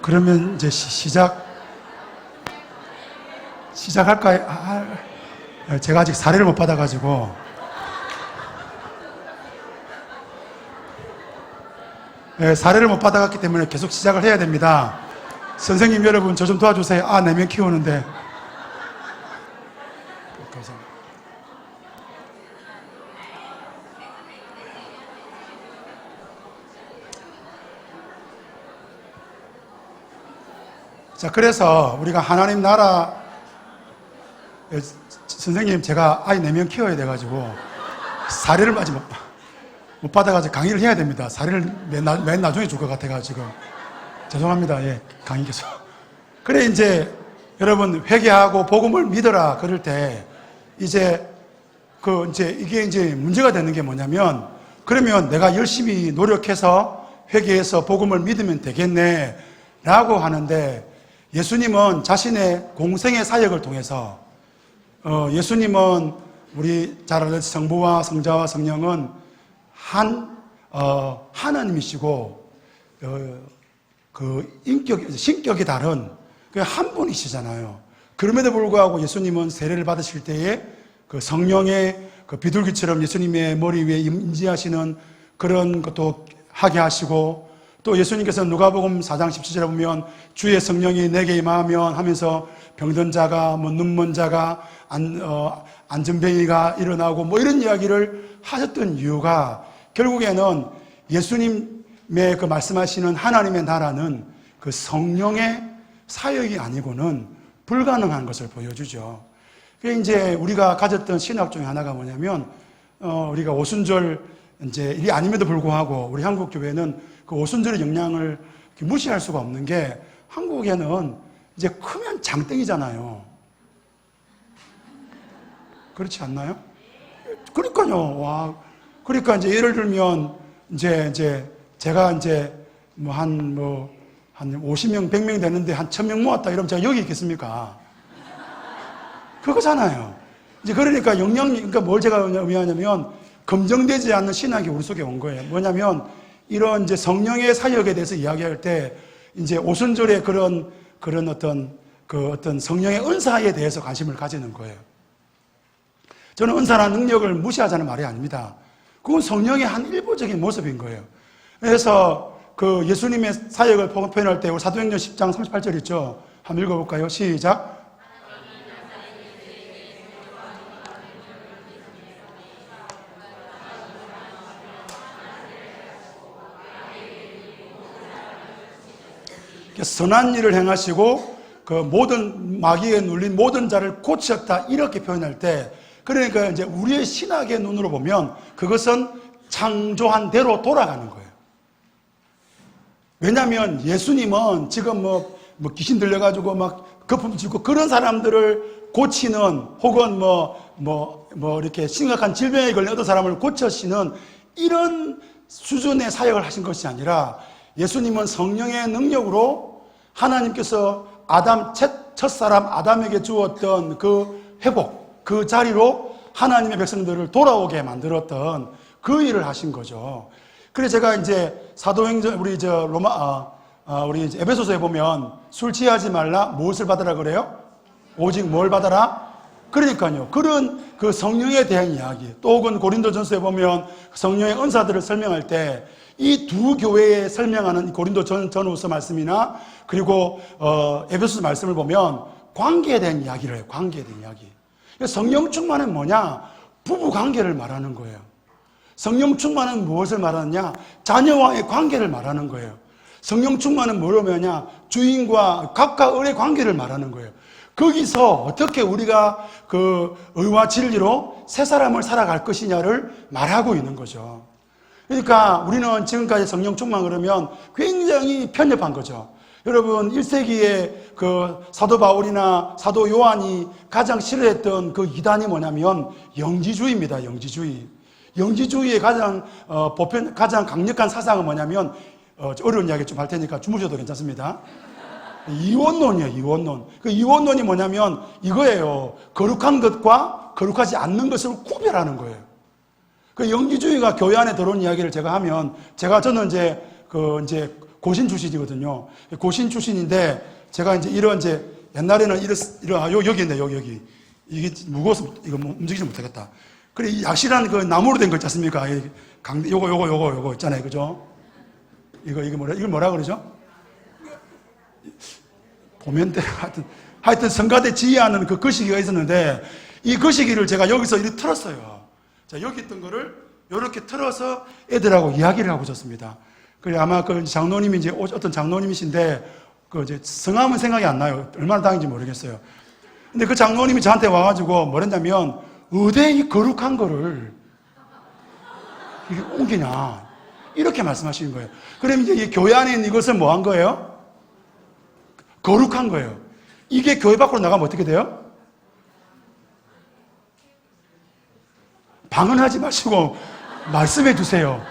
[SPEAKER 1] 그러면 이제 시작할까요? 제가 아직 사례를 못 받아가지고. 사례를 못 받아갔기 때문에 계속 시작을 해야 됩니다. 선생님 여러분, 저 좀 도와주세요. 4명 키우는데. 자, 그래서 우리가 하나님 나라, 선생님 제가 아이 4명 키워야 돼가지고 사례를 아직 못 받아가지고 강의를 해야 됩니다. 사례를 맨 나중에 줄 것 같아가지고 죄송합니다. 예, 강의 교수. 그래 이제 여러분 회개하고 복음을 믿어라 그럴 때 이제 이게 이제 문제가 되는 게 뭐냐면, 그러면 내가 열심히 노력해서 회개해서 복음을 믿으면 되겠네 라고 하는데, 예수님은 자신의 공생의 사역을 통해서 예수님은 우리 잘 알듯이 성부와 성자와 성령은 하나님이시고 신격이 다른 한 분이시잖아요. 그럼에도 불구하고 예수님은 세례를 받으실 때에 그 성령의 그 비둘기처럼 예수님의 머리 위에 임재하시는 그런 것도 하게 하시고, 또 예수님께서 누가복음 4장 17절에 보면 주의 성령이 내게 임하면 하면서 병든 자가 눈먼 자가 안전뱅이가 일어나고 이런 이야기를 하셨던 이유가, 결국에는 예수님의 그 말씀하시는 하나님의 나라는 그 성령의 사역이 아니고는 불가능한 것을 보여주죠. 그게 이제 우리가 가졌던 신학 중에 하나가 뭐냐면, 우리가 오순절 이제 일이 아님에도 불구하고 우리 한국 교회는 그 오순절의 영향을 무시할 수가 없는 게, 한국에는 이제 크면 장땡이잖아요. 그렇지 않나요? 그러니까요. 그러니까 이제 예를 들면 이제 제가 이제 한 50명, 100명 되는데 한 1000명 모았다 이러면 제가 여기 있겠습니까? 그거잖아요. 이제 그러니까 그러니까 뭘 제가 의미하냐면, 검증되지 않는 신학이 우리 속에 온 거예요. 뭐냐면, 이런 이제 성령의 사역에 대해서 이야기할 때 이제 오순절의 그런 어떤 성령의 은사에 대해서 관심을 가지는 거예요. 저는 은사라는 능력을 무시하자는 말이 아닙니다. 그건 성령의 한 일부적인 모습인 거예요. 그래서 그 예수님의 사역을 표현할 때 우리 사도행전 10장 38절 있죠. 한번 읽어볼까요? 시작. 선한 일을 행하시고 그 모든 마귀에 눌린 모든 자를 고쳤다, 이렇게 표현할 때, 그러니까 이제 우리의 신학의 눈으로 보면 그것은 창조한 대로 돌아가는 거예요. 왜냐하면 예수님은 지금 귀신 들려가지고 막 거품 짓고 그런 사람들을 고치는, 혹은 이렇게 심각한 질병에 걸린 어떤 사람을 고쳐시는 이런 수준의 사역을 하신 것이 아니라, 예수님은 성령의 능력으로 하나님께서 첫사람 아담에게 주었던 그 회복, 그 자리로 하나님의 백성들을 돌아오게 만들었던 그 일을 하신 거죠. 그래서 제가 이제 사도행전, 우리 에베소서에 보면 술 취하지 말라, 무엇을 받으라 그래요? 오직 뭘 받아라? 그러니까요. 그런 그 성령에 대한 이야기, 또 혹은 고린도전서에 보면 성령의 은사들을 설명할 때 이 두 교회에 설명하는 고린도 전후서 말씀이나 그리고 에베소서 말씀을 보면 관계에 대한 이야기를 해요. 관계에 대한 이야기. 성령 충만은 뭐냐? 부부 관계를 말하는 거예요. 성령 충만은 무엇을 말하느냐? 자녀와의 관계를 말하는 거예요. 성령 충만은 뭐로 말하냐? 주인과 각각 을의 관계를 말하는 거예요. 거기서 어떻게 우리가 그 의와 진리로 새 사람을 살아갈 것이냐를 말하고 있는 거죠. 그러니까 우리는 지금까지 성령 충만 그러면 굉장히 편협한 거죠. 여러분, 1세기에 그 사도 바울이나 사도 요한이 가장 싫어했던 그 이단이 뭐냐면 영지주의입니다. 영지주의. 영지주의의 가장 강력한 사상은 뭐냐면, 어려운 이야기 좀 할 테니까 주무셔도 괜찮습니다. 이원론이에요. 이원론. 그 이원론이 뭐냐면 이거예요. 거룩한 것과 거룩하지 않는 것을 구별하는 거예요. 그 영지주의가 교회 안에 들어온 이야기를 제가 하면, 저는 이제 고신 출신이거든요. 고신 출신인데 제가 이제 옛날에는 여기 있네, 여기. 이게 무거워서 이거 움직이지 못하겠다. 그래, 이 약실한 그 나무로 된 거 있지 않습니까? 요거 있잖아요. 그죠? 이걸 뭐라 그러죠? 보면 돼. 하여튼 성가대 지휘하는 그 거시기가 있었는데, 이 거시기를 제가 여기서 이렇게 틀었어요. 자, 여기 있던 거를 이렇게 틀어서 애들하고 이야기를 하고 있었습니다. 그래, 아마 그 장로님인지 어떤 장로님이신데, 그 이제 성함은 생각이 안 나요. 얼마나 당인지 모르겠어요. 근데 그 장로님이 저한테 와가지고 뭐랬냐면, 어디 이 거룩한 거를 이렇게 옮기냐. 이렇게 말씀하시는 거예요. 그럼 이제 이 교회 안에 있는 이것은 뭐 한 거예요? 거룩한 거예요. 이게 교회 밖으로 나가면 어떻게 돼요? 방언하지 마시고 말씀해 주세요.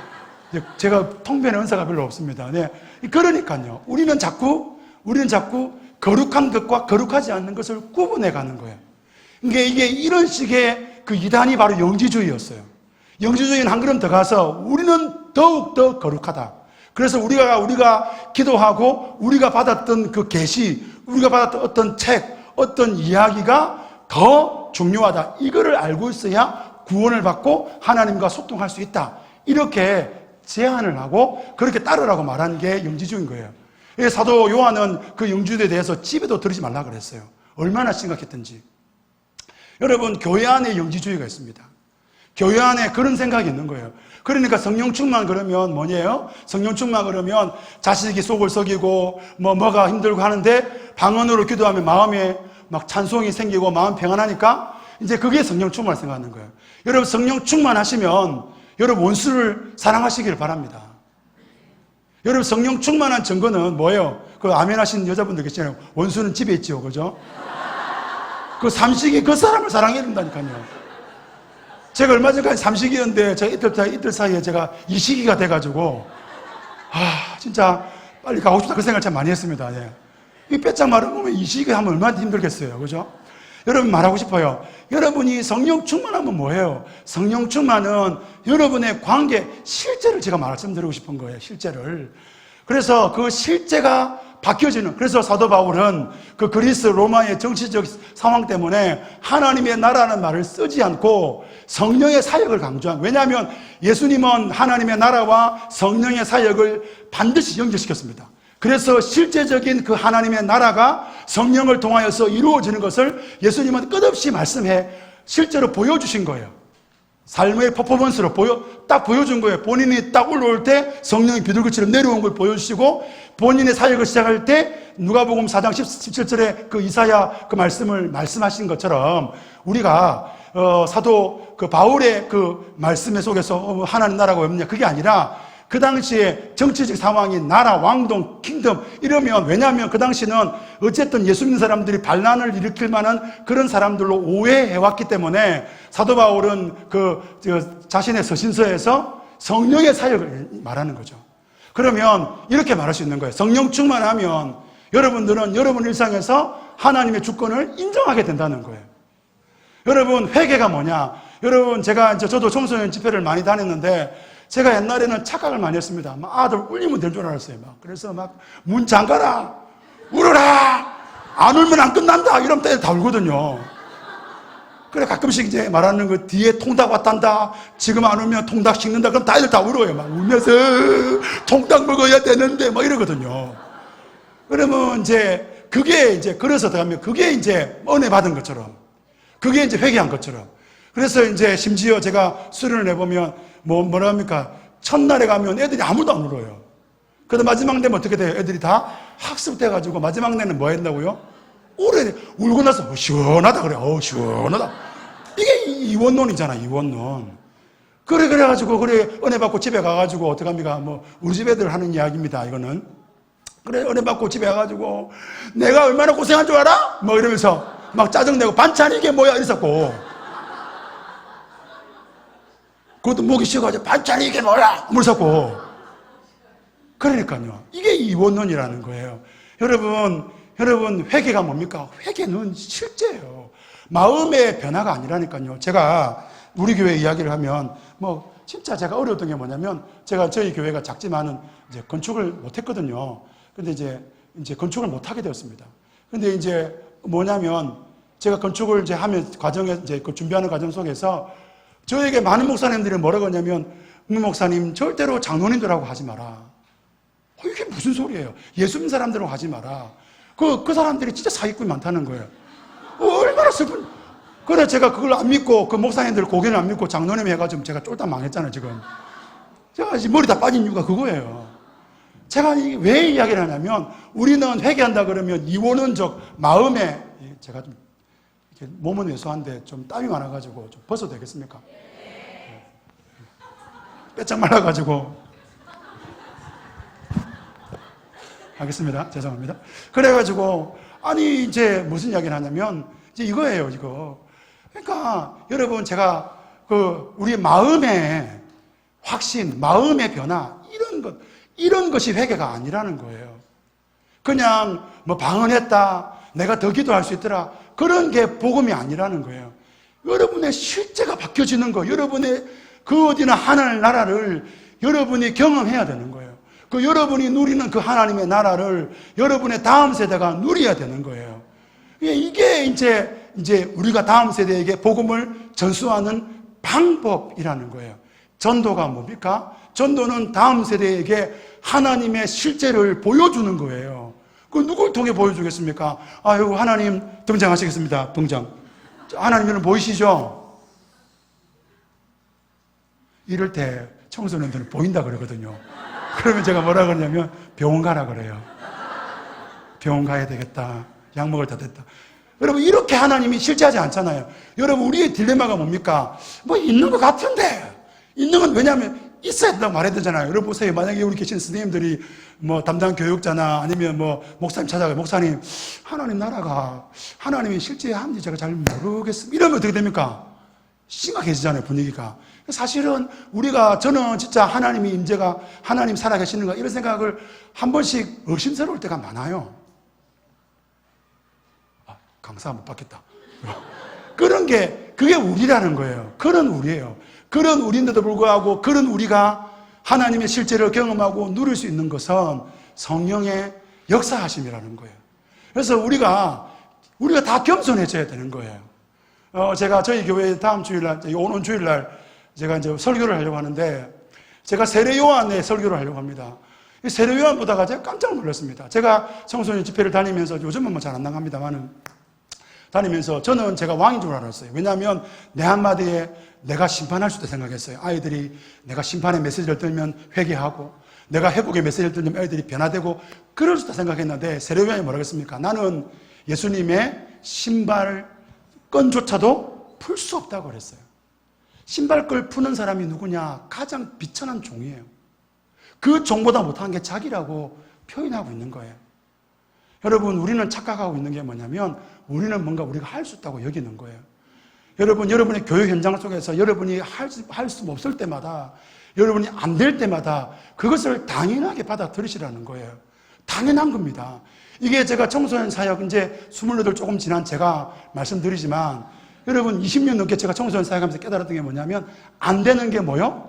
[SPEAKER 1] 제가 통변의 은사가 별로 없습니다. 네. 그러니까요. 우리는 자꾸 거룩한 것과 거룩하지 않는 것을 구분해 가는 거예요. 이게 이런 식의 그 이단이 바로 영지주의였어요. 영지주의는 한 걸음 더 가서 우리는 더욱더 거룩하다. 그래서 우리가 기도하고 우리가 받았던 그 계시, 우리가 받았던 어떤 책, 어떤 이야기가 더 중요하다. 이거를 알고 있어야 구원을 받고 하나님과 소통할 수 있다. 이렇게 제안을 하고 그렇게 따르라고 말한 게 영지주의인 거예요. 사도 요한은 그 영지주의에 대해서 집에도 들이지 말라 그랬어요. 얼마나 심각했던지. 여러분, 교회 안에 영지주의가 있습니다. 교회 안에 그런 생각이 있는 거예요. 그러니까 성령 충만 그러면 뭐냐요? 성령 충만 그러면 자식이 속을 썩이고 뭐가 힘들고 하는데 방언으로 기도하면 마음에 막 찬송이 생기고 마음 평안하니까 이제 그게 성령 충만을 생각하는 거예요. 여러분, 성령 충만하시면 여러분 원수를 사랑하시기를 바랍니다. 여러분, 성령 충만한 증거는 뭐예요? 그 아멘 하신 여자분들 계시잖아요. 원수는 집에 있지요. 그죠? 그 삼식이 그 사람을 사랑해야 된다니까요. 제가 얼마 전까지 삼식이었는데 제가 이틀 사이에 제가 이식이가 돼가지고 진짜 빨리 가고 싶다 그 생각을 참 많이 했습니다. 예. 이 빼짝 마른 몸에 이식이 하면 얼마나 힘들겠어요. 그죠? 여러분, 말하고 싶어요. 여러분이 성령 충만하면 뭐예요? 성령 충만은 여러분의 관계, 실제를 제가 말씀드리고 싶은 거예요. 실제를. 그래서 그 실제가 바뀌어지는, 그래서 사도 바울은 그 그리스 로마의 정치적 상황 때문에 하나님의 나라는 말을 쓰지 않고 성령의 사역을 강조한, 왜냐하면 예수님은 하나님의 나라와 성령의 사역을 반드시 연결시켰습니다. 그래서 실제적인 그 하나님의 나라가 성령을 통하여서 이루어지는 것을 예수님은 끝없이 말씀해 실제로 보여주신 거예요. 삶의 퍼포먼스로 딱 보여준 거예요. 본인이 딱 올라올 때 성령이 비둘기처럼 내려온 걸 보여주시고, 본인의 사역을 시작할 때 누가복음 4장 17절에 그 이사야 그 말씀을 말씀하신 것처럼 우리가 사도 그 바울의 그 말씀 속에서 하나님 나라가 없느냐, 그게 아니라 그 당시에 정치적 상황이 나라, 왕동, 킹덤 이러면, 왜냐하면 그 당시는 어쨌든 예수 믿는 사람들이 반란을 일으킬 만한 그런 사람들로 오해해왔기 때문에 사도 바울은 자신의 서신서에서 성령의 사역을 말하는 거죠. 그러면 이렇게 말할 수 있는 거예요. 성령 충만하면 여러분들은 여러분 일상에서 하나님의 주권을 인정하게 된다는 거예요. 여러분, 회개가 뭐냐? 여러분, 저도 청소년 집회를 많이 다녔는데 제가 옛날에는 착각을 많이 했습니다. 막 아들 울리면 될 줄 알았어요. 그래서 문 잠가라, 울어라, 안 울면 안 끝난다, 이러면 애들 다 울거든요. 그래, 가끔씩 이제 말하는 그 뒤에 통닭 왔단다, 지금 안 울면 통닭 식는다, 그럼 다들 다 울어요. 울면서 통닭 먹어야 되는데 이러거든요. 그러면 그래서 들어가면 그게 이제 은혜 받은 것처럼, 그게 이제 회개한 것처럼. 그래서 이제 심지어 제가 수련을 해보면 뭐라 합니까? 첫날에 가면 애들이 아무도 안 울어요. 그런데 마지막 되면 어떻게 돼요? 애들이 다 학습돼가지고 마지막 내는 뭐 했다고요? 울고 나서 시원하다 그래. 시원하다. 이게 이원론이잖아, 이원론. 그래가지고 은혜 받고 집에 가가지고 어떡합니까? 우리 집 애들 하는 이야기입니다, 이거는. 그래, 은혜 받고 집에 가가지고 내가 얼마나 고생한 줄 알아? 이러면서 막 짜증내고 반찬이 이게 뭐야? 이랬었고. 그것도 목이 쉬어가지고 반찬이 이게 뭐야? 물었고. 그러니까요. 이게 이원론이라는 거예요. 여러분, 회개가 뭡니까? 회개는 실제예요. 마음의 변화가 아니라니까요. 제가 우리 교회 이야기를 하면 진짜 제가 어려웠던 게 뭐냐면, 제가 저희 교회가 작지만은 이제 건축을 못했거든요. 근데 이제 건축을 못하게 되었습니다. 근데 이제 뭐냐면, 제가 건축을 이제 하면 과정에 이제 그 준비하는 과정 속에서 저에게 많은 목사님들이 뭐라고 하냐면, 목사님 절대로 장로님들하고 하지 마라. 이게 무슨 소리예요? 예수 믿는 사람들하고 하지 마라. 그 사람들이 진짜 사기꾼이 많다는 거예요. 얼마나 슬픈. 그래 제가 그걸 안 믿고 그 목사님들 고개를 안 믿고 장로님 해가지고 제가 쫄딱 망했잖아요 지금. 제가 지금 머리 다 빠진 이유가 그거예요. 제가 왜 이야기를 하냐면, 우리는 회개한다 그러면 이원론적 마음에, 제가 좀 이렇게 몸은 왜소한데 좀 땀이 많아가지고 좀 벗어도 되겠습니까? 빼짝 말라가지고. 알겠습니다. 죄송합니다. 그래가지고, 아니, 이제 무슨 이야기를 하냐면, 이제 이거예요, 이거. 그러니까, 여러분, 제가, 우리 마음의 확신, 마음의 변화, 이런 것이 회개가 아니라는 거예요. 그냥, 방언했다, 내가 더 기도할 수 있더라, 그런 게 복음이 아니라는 거예요. 여러분의 실제가 바뀌어지는 거, 여러분의 그 어디나 하늘 나라를 여러분이 경험해야 되는 거예요. 여러분이 누리는 그 하나님의 나라를 여러분의 다음 세대가 누려야 되는 거예요. 이게 이제 우리가 다음 세대에게 복음을 전수하는 방법이라는 거예요. 전도가 뭡니까? 전도는 다음 세대에게 하나님의 실제를 보여주는 거예요. 누굴 통해 보여주겠습니까? 아유, 하나님 등장하시겠습니다. 등장. 하나님은 보이시죠? 이럴 때 청소년들은 보인다 그러거든요. 그러면 제가 뭐라 그러냐면, 병원 가라 그래요. 병원 가야 되겠다. 약 먹을 때 됐다. 여러분, 이렇게 하나님이 실제하지 않잖아요. 여러분, 우리의 딜레마가 뭡니까? 있는 것 같은데. 있는 건 왜냐하면 있어야 된다고 말해야 되잖아요. 여러분 보세요. 만약에 우리 계신 선생님들이 담당 교육자나 아니면 목사님 찾아가요. 목사님, 하나님 나라가 하나님이 실제한지 제가 잘 모르겠습니다. 이러면 어떻게 됩니까? 심각해지잖아요, 분위기가. 사실은 저는 진짜 하나님이 임재가, 하나님 살아계시는가, 이런 생각을 한 번씩 의심스러울 때가 많아요. 강사 못 받겠다. 그게 우리라는 거예요. 그런 우리예요. 그런 우리인데도 불구하고 그런 우리가 하나님의 실제를 경험하고 누릴 수 있는 것은 성령의 역사하심이라는 거예요. 그래서 우리가 다 겸손해져야 되는 거예요. 제가 저희 교회 다음 주일날, 오는 주일날 제가 이제 설교를 하려고 하는데, 제가 세례 요한의 설교를 하려고 합니다. 세례 요한 보다가 제가 깜짝 놀랐습니다. 제가 청소년 집회를 다니면서, 요즘은 잘 안 나갑니다만은, 다니면서 저는 제가 왕인 줄 알았어요. 왜냐하면 내 한마디에 내가 심판할 수도 생각했어요. 아이들이 내가 심판의 메시지를 들으면 회개하고, 내가 회복의 메시지를 들으면 아이들이 변화되고, 그럴 수도 생각했는데, 세례 요한이 뭐라고 했습니까? 나는 예수님의 신발끈조차도 풀 수 없다고 그랬어요. 신발끈 푸는 사람이 누구냐? 가장 비천한 종이에요. 그 종보다 못한 게 자기라고 표현하고 있는 거예요. 여러분, 우리는 착각하고 있는 게 뭐냐면, 우리는 뭔가 우리가 할 수 있다고 여기는 거예요. 여러분의 교육 현장 속에서 여러분이 할 수 없을 때마다, 여러분이 안 될 때마다 그것을 당연하게 받아들이시라는 거예요. 당연한 겁니다. 이게 제가 청소년 사역 이제 28 조금 지난 제가 말씀드리지만, 여러분 20년 넘게 제가 청소년 사역하면서 깨달았던 게 뭐냐면, 안 되는 게 뭐요?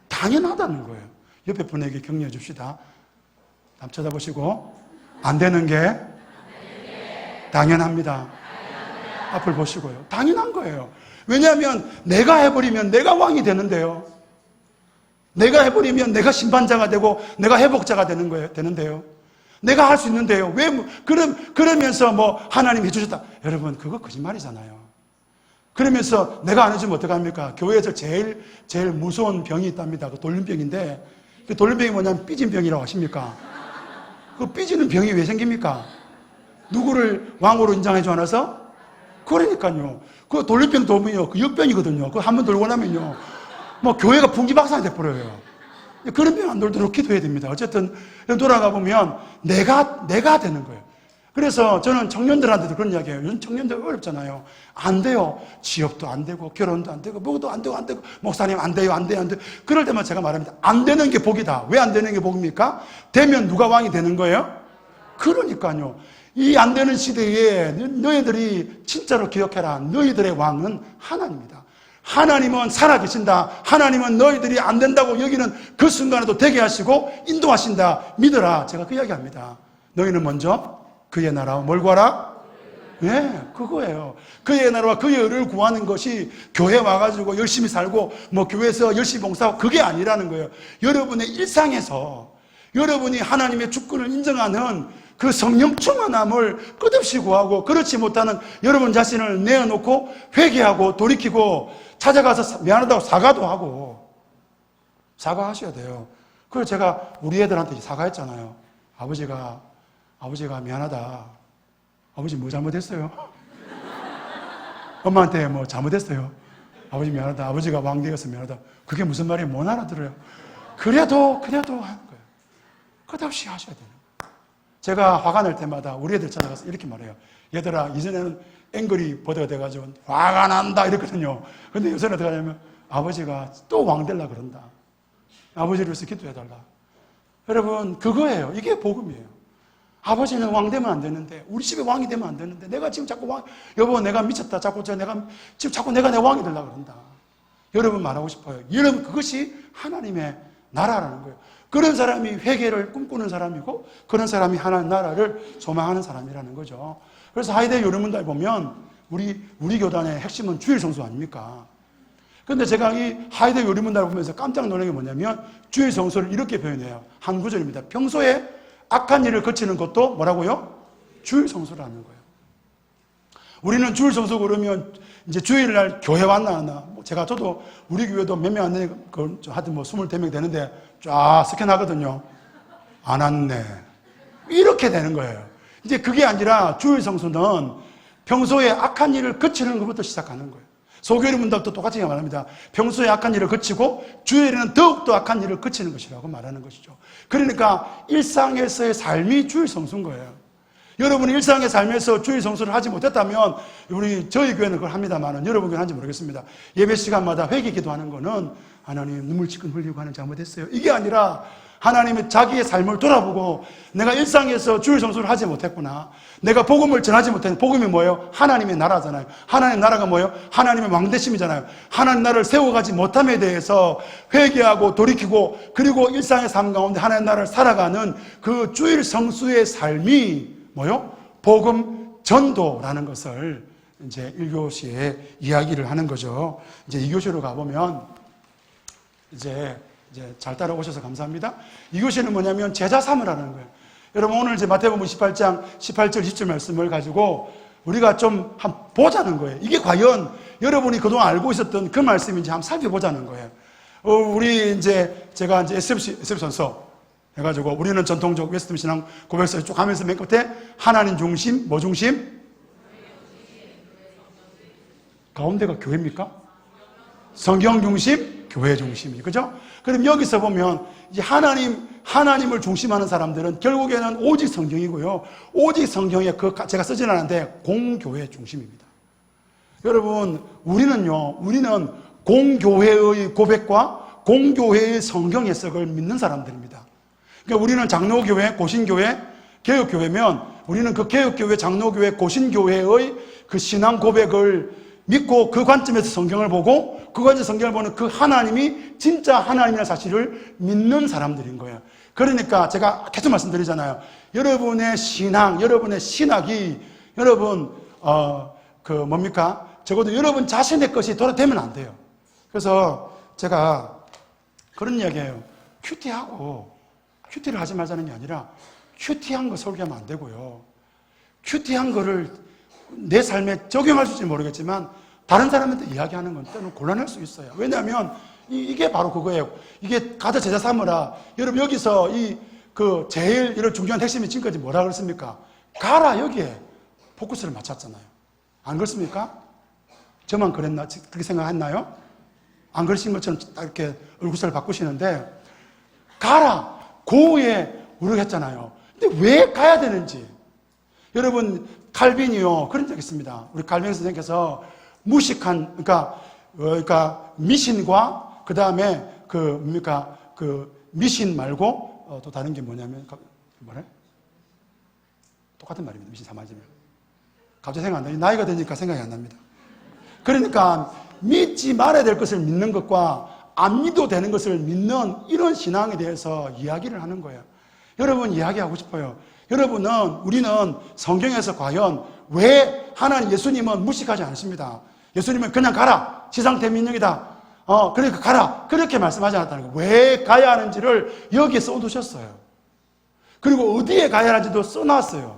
[SPEAKER 1] 당연하다는 거예요. 옆에 분에게 격려해 줍시다. 다음 쳐다보시고, 안 되는 게 당연합니다. 앞을 보시고요. 당연한 거예요. 왜냐하면 내가 해버리면 내가 왕이 되는데요. 내가 해버리면 내가 심판자가 되고 내가 회복자가 되는데요. 내가 할 수 있는데요. 그러면서 하나님이 해주셨다. 여러분, 그거 거짓말이잖아요. 그러면서 내가 안 해주면 어떡합니까? 교회에서 제일 무서운 병이 있답니다. 그 돌림병인데, 그 돌림병이 뭐냐면 삐진 병이라고 하십니까? 그 삐지는 병이 왜 생깁니까? 누구를 왕으로 인정해줘 않아서? 그러니까요. 그 돌림병 도면요, 그 역병이거든요. 그거 한번 돌고 나면요, 교회가 풍지박산이 돼버려요. 그런 병 안 돌도록 기도해야 됩니다. 어쨌든 돌아가 보면 내가 되는 거예요. 그래서 저는 청년들한테도 그런 이야기해요. 요즘 청년들 어렵잖아요. 안 돼요. 취업도 안 되고 결혼도 안 되고 뭐도 안 되고 목사님 안 돼요. 그럴 때만 제가 말합니다. 안 되는 게 복이다. 왜 안 되는 게 복입니까? 되면 누가 왕이 되는 거예요? 그러니까요. 이 안 되는 시대에 너희들이 진짜로 기억해라. 너희들의 왕은 하나님이다. 하나님은 살아계신다. 하나님은 너희들이 안 된다고 여기는 그 순간에도 되게 하시고 인도하신다. 믿어라. 제가 그 이야기합니다. 너희는 먼저 그의 나라와 뭘 구하라? 네, 그거예요. 그의 나라와 그의 의를 구하는 것이 교회 와가지고 열심히 살고 뭐 교회에서 열심히 봉사하고 그게 아니라는 거예요. 여러분의 일상에서 여러분이 하나님의 주권을 인정하는 그 성령 충만함을 끝없이 구하고 그렇지 못하는 여러분 자신을 내어놓고 회개하고 돌이키고 찾아가서 미안하다고 사과도 하고 사과하셔야 돼요. 그래서 제가 우리 애들한테 사과했잖아요. 아버지가 미안하다. 아버지 뭐 잘못했어요? 엄마한테 뭐 잘못했어요? 아버지 미안하다. 아버지가 왕되어서 미안하다. 그게 무슨 말이에요? 못 알아들어요. 그래도 하는 거예요. 끝없이 하셔야 돼요. 제가 화가 날 때마다 우리 애들 찾아가서 이렇게 말해요. 얘들아, 이전에는 앵그리 버드가 돼가지고 화가 난다 이랬거든요. 근데 요새는 어떻게 하냐면 아버지가 또 왕 되려고 그런다. 아버지를 위해서 기도해달라. 여러분, 그거예요. 이게 복음이에요. 아버지는 왕 되면 안 되는데, 우리 집에 왕이 되면 안 되는데, 내가 지금 자꾸 여보, 내가 미쳤다. 자꾸 내가 내 왕이 되려고 그런다. 여러분 말하고 싶어요. 여러분, 그것이 하나님의 나라라는 거예요. 그런 사람이 회개를 꿈꾸는 사람이고, 그런 사람이 하나님 나라를 소망하는 사람이라는 거죠. 그래서 하이데 요르문달 보면, 우리 교단의 핵심은 주일 성수 아닙니까? 근데 제가 이 하이데 요르문달 보면서 깜짝 놀란 게 뭐냐면, 주일 성수를 이렇게 표현해요. 한 구절입니다. 평소에 악한 일을 거치는 것도 뭐라고요? 주일 성수라는 거예요. 우리는 주일 성수 그러면 이제 주일날 교회 왔나 안 왔나? 저도 우리 교회도 몇 명 안 되니까 하여튼 뭐 20명 되는데 쫙 스캔하거든요. 안 왔네. 이렇게 되는 거예요. 이제 그게 아니라 주일 성수는 평소에 악한 일을 거치는 것부터 시작하는 거예요. 소교리 문답도 똑같이 말합니다. 평소에 악한 일을 거치고 주일에는 더욱더 악한 일을 거치는 것이라고 말하는 것이죠. 그러니까 일상에서의 삶이 주일 성수인 거예요. 여러분이 일상의 삶에서 주일 성수를 하지 못했다면 저희 교회는 그걸 합니다만 여러분 교회는 하는지 모르겠습니다. 예배 시간마다 회개 기도하는 거는 하나님 눈물 지금 흘리고 하는 잘못했어요. 이게 아니라 하나님의 자기의 삶을 돌아보고 내가 일상에서 주일 성수를 하지 못했구나. 내가 복음을 전하지 못했는 복음이 뭐예요? 하나님의 나라잖아요. 하나님의 나라가 뭐예요? 하나님의 왕대심이잖아요. 하나님 나라를 세워가지 못함에 대해서 회개하고 돌이키고 그리고 일상의 삶 가운데 하나님 나라를 살아가는 그 주일 성수의 삶이 뭐요? 복음 전도라는 것을 이제 1교시에 이야기를 하는 거죠. 이제 2교시로 가보면 이제 잘 따라오셔서 감사합니다. 2교시는 뭐냐면 제자 삼으라는 거예요. 여러분 오늘 이제 마태복음 18장 18절 20절 말씀을 가지고 우리가 좀 한번 보자는 거예요. 이게 과연 여러분이 그동안 알고 있었던 그 말씀인지 한번 살펴보자는 거예요. 제가 SF 선서 해가지고 우리는 전통적 웨스트 신앙 고백서를 쭉 하면서 맨 끝에 하나님 중심, 뭐 중심? 가운데가 교회입니까? 성경 중심, 교회 중심이 그죠? 그럼 여기서 보면 이제 하나님을 중심하는 사람들은 결국에는 오직 성경이고요. 오직 성경에 제가 쓰진 않았는데 공교회 중심입니다. 여러분 우리는 공교회의 고백과 공교회의 성경 해석을 믿는 사람들입니다. 그러니까 우리는 장로교회, 고신교회, 개혁교회면 우리는 그 개혁교회, 장로교회, 고신교회의 그 신앙 고백을 믿고 그 관점에서 성경을 보고 그 관점에서 성경을 보는 그 하나님이 진짜 하나님이라는 사실을 믿는 사람들인 거예요. 그러니까 제가 계속 말씀드리잖아요. 여러분의 신앙, 여러분의 신학이 여러분 적어도 여러분 자신의 것이 되면 안 돼요. 그래서 제가 그런 이야기예요. 큐티를 하지 말자는 게 아니라 큐티한 거 설교하면 안 되고요. 큐티한 거를 내 삶에 적용할 수 있을지 모르겠지만 다른 사람한테 이야기하는 건 때는 곤란할 수 있어요. 왜냐하면 이게 바로 그거예요. 이게 가자 제자 삼으라. 여러분 여기서 제일 이런 중요한 핵심이 지금까지 뭐라 그랬습니까? 가라 여기에 포커스를 맞췄잖아요. 안 그렇습니까? 저만 그렇게 생각했나요? 안 그러신 것처럼 딱 이렇게 얼굴살 바꾸시는데 가라 고에 우리가 했잖아요. 근데 왜 가야 되는지 여러분 칼빈이요 그런 적 있습니다. 우리 칼빈 선생님께서 무식한 그러니까 미신과 그 다음에 미신 말고 또 다른 게 뭐냐면 뭐래? 똑같은 말입니다. 미신 사마지면 갑자기 생각 안 나요. 나이가 되니까 생각이 안 납니다. 그러니까 믿지 말아야 될 것을 믿는 것과 안 믿어도 되는 것을 믿는 이런 신앙에 대해서 이야기를 하는 거예요. 여러분, 이야기하고 싶어요. 우리는 성경에서 과연 왜 하나님 예수님은 무식하지 않습니다. 예수님은 그냥 가라. 지상대민령이다. 그러니까 가라. 그렇게 말씀하지 않았다는 거예요. 왜 가야 하는지를 여기에 써두셨어요. 그리고 어디에 가야 하는지도 써놨어요.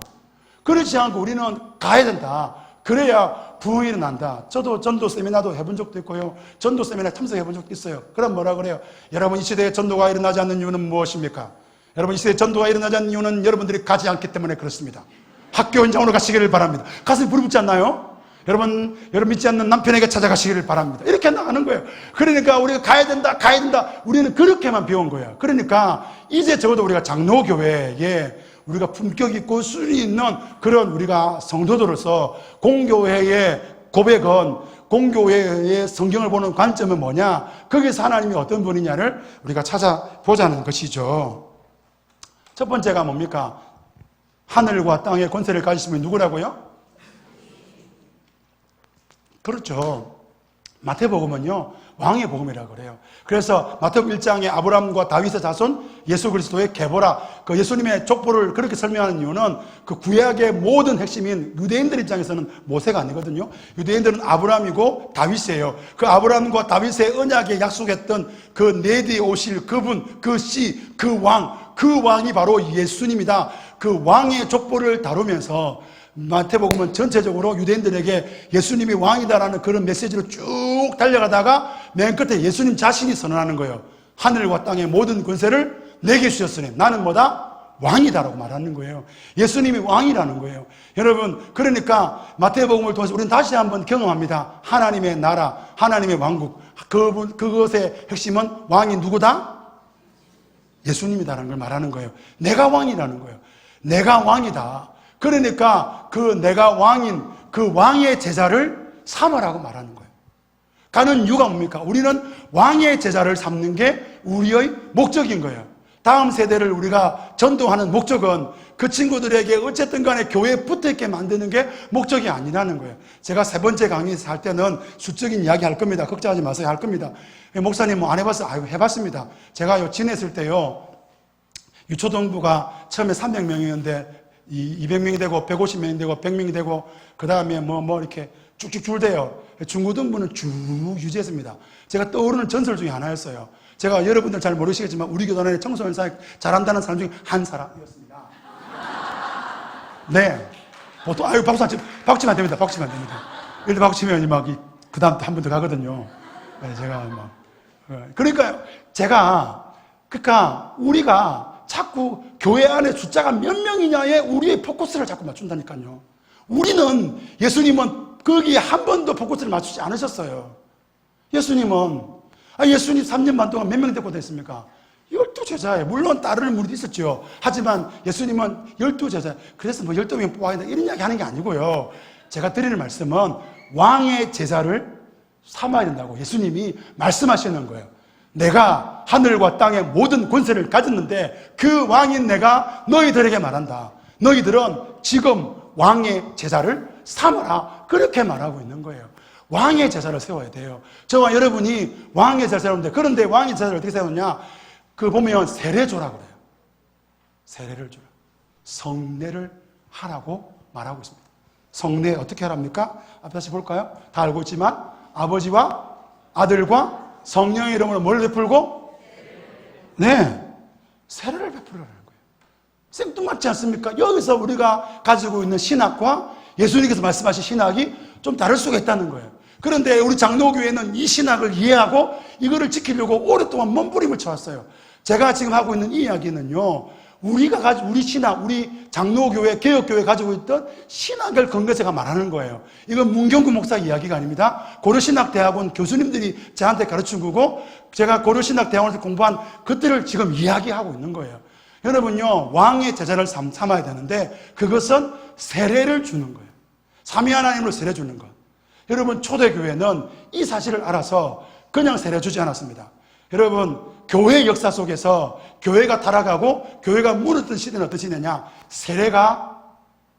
[SPEAKER 1] 그렇지 않고 우리는 가야 된다. 그래야 부흥이 일어난다. 저도 전도 세미나도 해본 적도 있고요. 전도 세미나 참석해 본 적도 있어요. 그럼 뭐라 그래요? 여러분, 이 시대에 전도가 일어나지 않는 이유는 무엇입니까? 여러분, 이 시대에 전도가 일어나지 않는 이유는 여러분들이 가지 않기 때문에 그렇습니다. 학교 현장으로 가시기를 바랍니다. 가슴이 부르붙지 않나요? 여러분 믿지 않는 남편에게 찾아가시기를 바랍니다. 이렇게 나가는 거예요. 그러니까 우리가 가야 된다. 우리는 그렇게만 배운 거예요. 그러니까 이제 적어도 우리가 장로교회에 우리가 품격 있고 수준이 있는 그런 우리가 성도들로서 공교회의 고백은, 공교회의 성경을 보는 관점은 뭐냐, 거기서 하나님이 어떤 분이냐를 우리가 찾아보자는 것이죠. 첫 번째가 뭡니까? 하늘과 땅의 권세를 가지신 분이 누구라고요? 그렇죠. 마태복음은요, 왕의 복음이라고 그래요. 그래서 마태복음 1장에 아브라함과 다윗의 자손 예수 그리스도의 계보라, 그 예수님의 족보를 그렇게 설명하는 이유는 그 구약의 모든 핵심인 유대인들 입장에서는 모세가 아니거든요. 유대인들은 아브라함이고 다윗이에요. 그 아브라함과 다윗의 언약에 약속했던 그 내 뒤에 오실 그분, 그 씨, 그 왕이 바로 예수님이다. 그 왕의 족보를 다루면서 마태복음은 전체적으로 유대인들에게 예수님이 왕이다라는 그런 메시지로 쭉 달려가다가 맨 끝에 예수님 자신이 선언하는 거예요. 하늘과 땅의 모든 권세를 내게 주셨으니 나는 뭐다? 왕이다라고 말하는 거예요. 예수님이 왕이라는 거예요. 여러분, 그러니까 마태복음을 통해서 우리는 다시 한번 경험합니다. 하나님의 나라, 하나님의 왕국, 그것의 핵심은 왕이 누구다? 예수님이다라는 걸 말하는 거예요. 내가 왕이라는 거예요. 내가 왕이다. 그러니까 그 내가 왕인 그 왕의 제자를 삼으라고 말하는 거예요. 가는 이유가 뭡니까? 우리는 왕의 제자를 삼는 게 우리의 목적인 거예요. 다음 세대를 우리가 전도하는 목적은 그 친구들에게 어쨌든 간에 교회에 붙어있게 만드는 게 목적이 아니라는 거예요. 제가 세 번째 강의에서 할 때는 수적인 이야기 할 겁니다. 걱정하지 마세요. 할 겁니다. 목사님 뭐 안 해봤어요? 아이고, 해봤습니다. 제가 지냈을 때요, 유초동부가 처음에 300명이었는데 200명이 되고 150명이 되고 100명이 되고 그 다음에 뭐 이렇게 쭉쭉 줄대요. 중고등부는 쭉 유지했습니다. 제가 떠오르는 전설 중에 하나였어요. 제가 여러분들 잘 모르시겠지만 우리 교단에 청소년 사역 잘한다는 사람 중에 한 사람이었습니다. 네. 보통 박수 치면 안 됩니다. 박수 치면 안 됩니다. 이럴 때 박수 치면 그 다음 한 번 더 가거든요. 네, 제가 그러니까 우리가 자꾸 교회 안에 숫자가 몇 명이냐에 우리의 포커스를 자꾸 맞춘다니까요. 우리는, 예수님은 거기에 한 번도 포커스를 맞추지 않으셨어요. 예수님 3년 반 동안 몇 명 데리고 다녔습니까? 12제자예요. 물론 따르는 무리도 있었죠. 하지만 예수님은 12제자. 그래서 12명 뽑아야 된다 이런 이야기 하는 게 아니고요. 제가 드리는 말씀은 왕의 제자를 삼아야 된다고 예수님이 말씀하시는 거예요. 내가 하늘과 땅의 모든 권세를 가졌는데 그 왕인 내가 너희들에게 말한다. 너희들은 지금 왕의 제자를 삼아라. 그렇게 말하고 있는 거예요. 왕의 제자를 세워야 돼요. 저와 여러분이 왕의 제자를 세우는데, 그런데 왕의 제자를 어떻게 세우느냐? 보면 세례 줘라고 그래요. 세례를 줘라. 성례를 하라고 말하고 있습니다. 성례 어떻게 하랍니까? 앞에 다시 볼까요? 다 알고 있지만 아버지와 아들과 성령의 이름으로 뭘 베풀고? 네, 세례를 베풀으라는 거예요. 생뚱맞지 않습니까? 여기서 우리가 가지고 있는 신학과 예수님께서 말씀하신 신학이 좀 다를 수가 있다는 거예요. 그런데 우리 장로교회는 이 신학을 이해하고 이거를 지키려고 오랫동안 몸부림을 쳐왔어요. 제가 지금 하고 있는 이 이야기는요, 우리 신학, 우리 장로교회, 개혁교회 가지고 있던 신학을 근거해서 제가 말하는 거예요. 이건 문경구 목사 이야기가 아닙니다. 고려신학대학원 교수님들이 저한테 가르친 거고, 제가 고려신학대학원에서 공부한 것들을 지금 이야기하고 있는 거예요. 여러분요, 왕의 제자를 삼아야 되는데 그것은 세례를 주는 거예요. 삼위 하나님으로 세례 주는 것. 여러분, 초대교회는 이 사실을 알아서 그냥 세례 주지 않았습니다. 여러분, 교회 역사 속에서 교회가 타락하고 교회가 무너졌던 시대는 어떤 시대냐? 세례가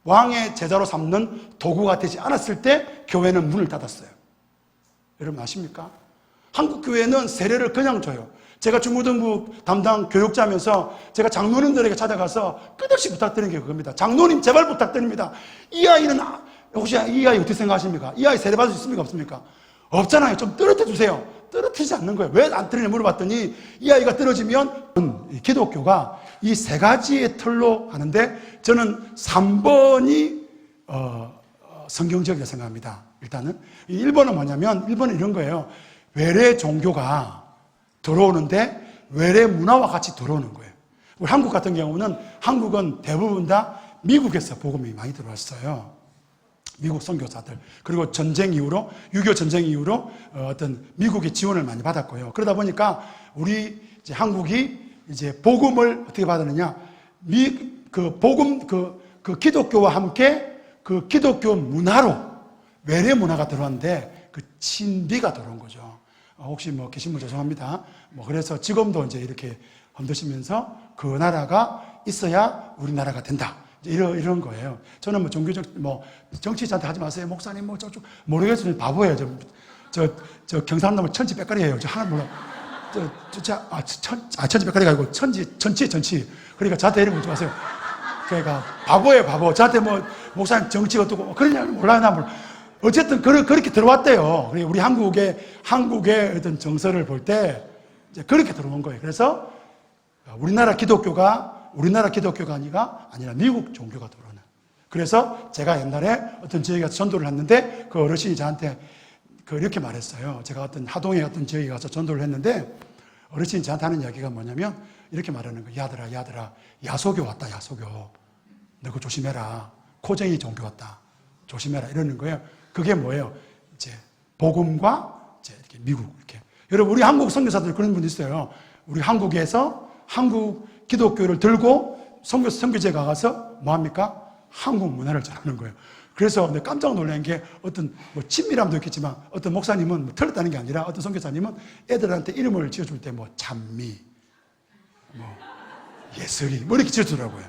[SPEAKER 1] 왕의 제자로 삼는 도구가 되지 않았을 때 교회는 문을 닫았어요. 여러분 아십니까? 한국 교회는 세례를 그냥 줘요. 제가 중고등부 담당 교육자면서 제가 장로님들에게 찾아가서 끝없이 부탁드리는 게 그겁니다. 장로님 제발 부탁드립니다. 이 아이는 혹시 이 아이 어떻게 생각하십니까? 이 아이 세례 받을 수 있습니까? 없습니까? 없잖아요. 좀 떨어뜨려 주세요. 떨어뜨리지 않는 거예요. 왜 안 떨어지냐 물어봤더니 이 아이가 떨어지면 기독교가 이 세 가지의 틀로 하는데 저는 3번이 성경적이라고 생각합니다. 일단은 1번은 뭐냐면 1번은 이런 거예요. 외래 종교가 들어오는데 외래 문화와 같이 들어오는 거예요. 우리 한국 같은 경우는 한국은 대부분 다 미국에서 복음이 많이 들어왔어요. 미국 선교사들. 그리고 전쟁 이후로 6.25 전쟁 이후로 어떤 미국의 지원을 많이 받았고요. 그러다 보니까 우리 이제 한국이 이제 복음을 어떻게 받았느냐? 그 기독교와 함께 그 기독교 문화로 외래 문화가 들어왔는데 그 친비가 들어온 거죠. 혹시 뭐 계신 분 죄송합니다. 뭐 그래서 지금도 이제 이렇게 흔드시면서 그 나라가 있어야 우리나라가 된다. 이런 거예요. 저는 뭐 종교적, 정치자한테 하지 마세요. 목사님, 저쪽, 모르겠어요. 바보예요. 저 경상남도 천지 빽가리예요. 저 하나 몰라. 천지 빽가리가 아니고 천치. 그러니까 저한테 이름 묻지 마세요. 그러니까 바보예요, 바보. 저한테 목사님 정치가 어떻고, 그러냐, 몰라요, 나 몰라. 어쨌든 그렇게 들어왔대요. 우리 한국의 어떤 정서를 볼 때 이제 그렇게 들어온 거예요. 그래서 우리나라 기독교가 아니라 미국 종교가 들어오는. 그래서 제가 옛날에 어떤 지역에 가서 전도를 했는데 그 어르신이 저한테 이렇게 말했어요. 제가 어떤 하동에 어떤 지역에 가서 전도를 했는데 어르신이 저한테 하는 이야기가 뭐냐면 이렇게 말하는 거예요. 야들아, 야소교 왔다, 야소교. 너 그거 조심해라. 코쟁이 종교 왔다. 조심해라. 이러는 거예요. 그게 뭐예요? 이제 복음과 이제 이렇게 미국 이렇게. 여러분 우리 한국 선교사들 그런 분 있어요. 우리 한국에서 한국 기독교를 들고 선교지에 가서 뭐 합니까? 한국 문화를 전하는 거예요. 그래서 깜짝 놀란 게 어떤 친밀함도 있겠지만 어떤 목사님은 틀렸다는 게 아니라 어떤 선교사님은 애들한테 이름을 지어줄 때 찬미, 예슬이 이렇게 지어주더라고요.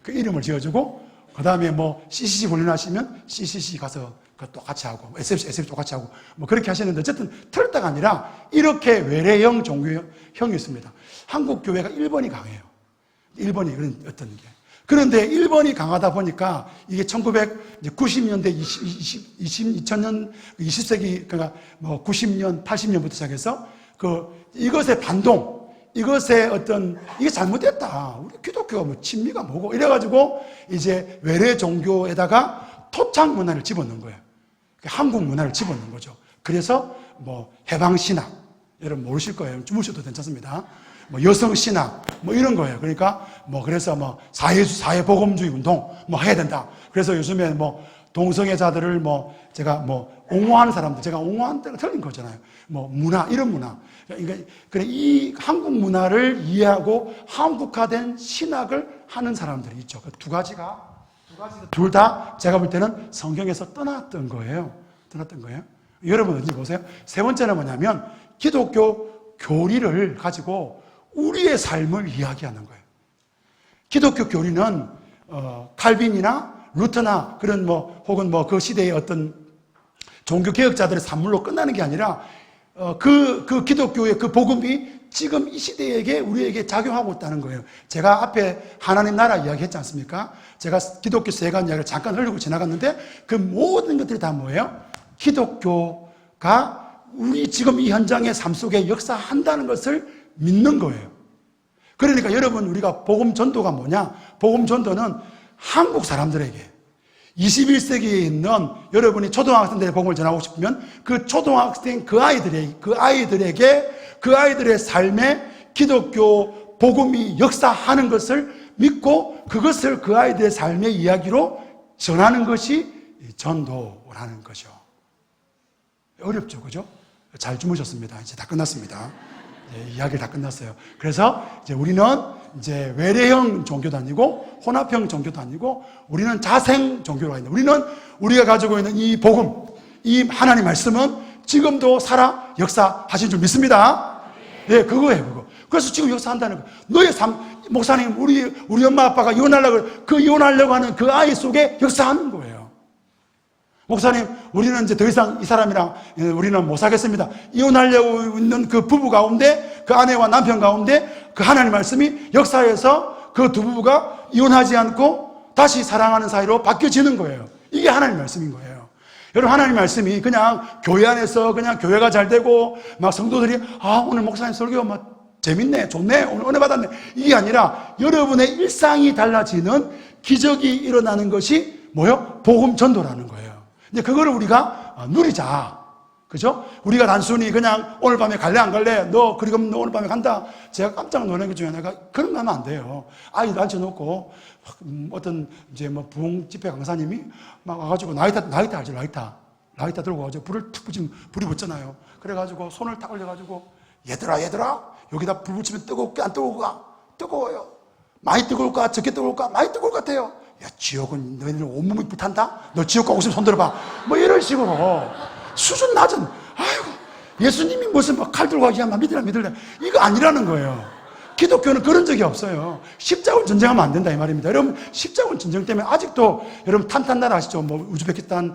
[SPEAKER 1] 그 이름을 지어주고 그 다음에 CCC 훈련하시면 CCC 가서 그것도 같이 하고 SF 똑같이 하고 그렇게 하시는데 어쨌든 틀렸다가 아니라 이렇게 외래형 종교형이 있습니다. 한국 교회가 1번이 강해요. 1번이 그런 어떤 게. 그런데 1번이 강하다 보니까 이게 1990년대 2000년 20세기 그러니까 90년 80년부터 시작해서 이것의 반동 이것의 이게 잘못됐다. 우리 기독교가 친미가 뭐고 이래가지고 이제 외래 종교에다가 토착 문화를 집어넣은 거예요. 한국 문화를 집어넣은 거죠. 그래서 해방신학 여러분 모르실 거예요. 주무셔도 괜찮습니다. 여성신학 이런 거예요. 그러니까 그래서 사회복음주의 운동 해야 된다. 그래서 요즘에 동성애자들을 제가 옹호하는 사람들 제가 옹호하는 때가 틀린 거잖아요. 문화 이런 문화. 그러니까 이 한국 문화를 이해하고 한국화된 신학을 하는 사람들이 있죠. 그 두 가지가 둘 다 제가 볼 때는 성경에서 떠났던 거예요. 여러분 어디 보세요. 세 번째는 뭐냐면 기독교 교리를 가지고 우리의 삶을 이야기하는 거예요. 기독교 교리는 칼빈이나 루터나 그런 혹은 그 시대의 어떤 종교 개혁자들의 산물로 끝나는 게 아니라 그 기독교의 그 복음이 지금 이 시대에게 우리에게 작용하고 있다는 거예요. 제가 앞에 하나님 나라 이야기 했지 않습니까? 제가 기독교 세관 이야기를 잠깐 흘리고 지나갔는데 그 모든 것들이 다 뭐예요? 기독교가 우리 지금 이 현장의 삶 속에 역사한다는 것을 믿는 거예요. 그러니까 여러분 우리가 복음 전도가 뭐냐? 복음 전도는 한국 사람들에게 21세기에 있는 여러분이 초등학생들의 복음을 전하고 싶으면 그 초등학생 그 아이들의 삶에 기독교 복음이 역사하는 것을 믿고 그것을 그 아이들의 삶의 이야기로 전하는 것이 전도라는 거죠. 어렵죠, 그죠? 잘 주무셨습니다. 이제 다 끝났습니다. 이야기를 다 끝났어요. 그래서 이제 우리는 이제 외래형 종교도 아니고 혼합형 종교도 아니고 우리는 자생 종교로 있는. 우리는 우리가 가지고 있는 이 복음, 이 하나님 말씀은 지금도 살아 역사하신 줄 믿습니다. 네, 그거예요, 그거. 그래서 지금 역사한다는 거. 너의 삶, 목사님, 우리 엄마 아빠가 이혼하려고 하는 그 아이 속에 역사하는 거예요. 목사님, 우리는 이제 더 이상 이 사람이랑 우리는 못 사겠습니다. 이혼하려고 있는 그 부부 가운데, 그 아내와 남편 가운데 그 하나님 말씀이 역사에서 그 두 부부가 이혼하지 않고 다시 사랑하는 사이로 바뀌어지는 거예요. 이게 하나님 말씀인 거예요. 여러분, 하나님 말씀이 그냥 교회 안에서 그냥 교회가 잘 되고 막 성도들이 오늘 목사님 설교 막 재밌네, 좋네, 오늘 은혜 받았네, 이게 아니라 여러분의 일상이 달라지는 기적이 일어나는 것이 뭐요? 복음 전도라는 거예요. 근데 그거를 우리가 누리자. 그죠? 우리가 단순히 그냥 오늘 밤에 갈래 안 갈래? 너 그리고 너 오늘 밤에 간다. 제가 깜짝 놀란 것 중에 하나가 그런 거 하면 안 돼요. 아이 앉혀놓고 어떤 이제 뭐 부흥 집회 강사님이 막 와가지고 라이터 알죠? 라이터 들고 와가지고 불을 툭 붙이면 불이 붙잖아요. 그래가지고 손을 딱 올려가지고 얘들아 여기다 불 붙이면 뜨겁게 안 뜨거울까? 뜨거워요. 많이 뜨거울까? 적게 뜨거울까? 많이 뜨거울 것 같아요. 야, 지옥은 너희들 온몸이 불탄다? 너 지옥 가고 싶으면 손 들어봐. 뭐 이런 식으로 수준 낮은, 아이고, 예수님이 무슨 막 칼 들고 가기야, 믿으라. 이거 아니라는 거예요. 기독교는 그런 적이 없어요. 십자군 전쟁하면 안 된다, 이 말입니다. 여러분, 십자군 전쟁 때문에 아직도, 여러분, 탄탄 나라 아시죠? 뭐, 우즈베키스탄,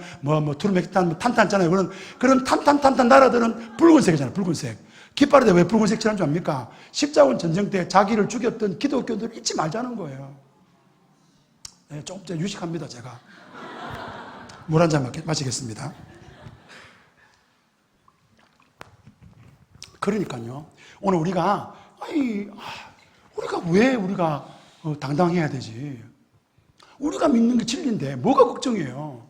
[SPEAKER 1] 투르메키스탄, 뭐, 탄탄 있잖아요. 그런 탄탄 나라들은 붉은색이잖아요, 붉은색. 깃발인데 왜 붉은색 칠한 줄 압니까? 십자군 전쟁 때 자기를 죽였던 기독교들을 잊지 말자는 거예요. 네, 조금 유식합니다, 제가. 물 한 잔 마시겠습니다. 그러니까요. 오늘 우리가 왜 당당해야 되지? 우리가 믿는 게 진리인데 뭐가 걱정이에요?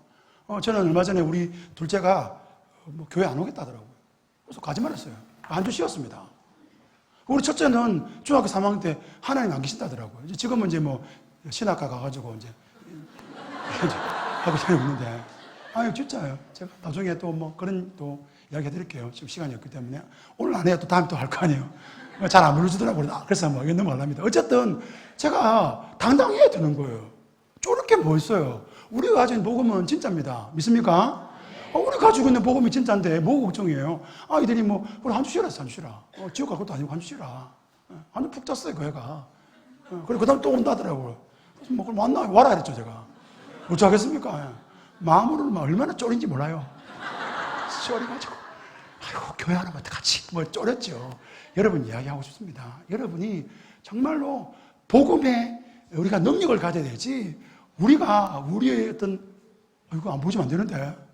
[SPEAKER 1] 저는 얼마 전에 우리 둘째가 교회 안 오겠다 하더라고요. 그래서 가지 말았어요. 한 주 쉬었습니다. 우리 첫째는 중학교 3학년 때 하나님 안 계신다더라고요. 지금은 이제 뭐 신학과 가가지고 이제 하고 다니고 있는데, 진짜요. 제가 나중에 또 뭐 그런 또 이야기 해드릴게요. 지금 시간이 없기 때문에. 오늘 안 해요. 또 다음에 또 할 거 아니에요. 잘 안 불러주더라고요. 그래서 뭐 넘어가랍니다. 어쨌든 제가 당당해야 되는 거예요. 쫄을 게 뭐 있어요. 우리가 가진 복음은 진짜입니다. 믿습니까? 우리 가지고 있는 복음이 진짜인데 뭐가 걱정이에요? 아이들이 뭐 우리 한 주 쉬라 했어. 한 주 쉬라. 지옥 갈 것도 아니고 한 주 쉬라. 한 주 푹 잤어요, 그 애가. 그리고 그 다음 또 온다더라고요. 그래서 뭐 그럼 와라 그랬죠, 제가. 어쩌겠습니까? 마음으로는 얼마나 쫄인지 몰라요. 쫄이가지고 교회 하나님한테 같이 뭐 쫄였죠. 여러분 이야기하고 싶습니다. 여러분이 정말로 복음에 우리가 능력을 가져야 되지, 우리의 어떤, 이거 안 보시면 안 되는데.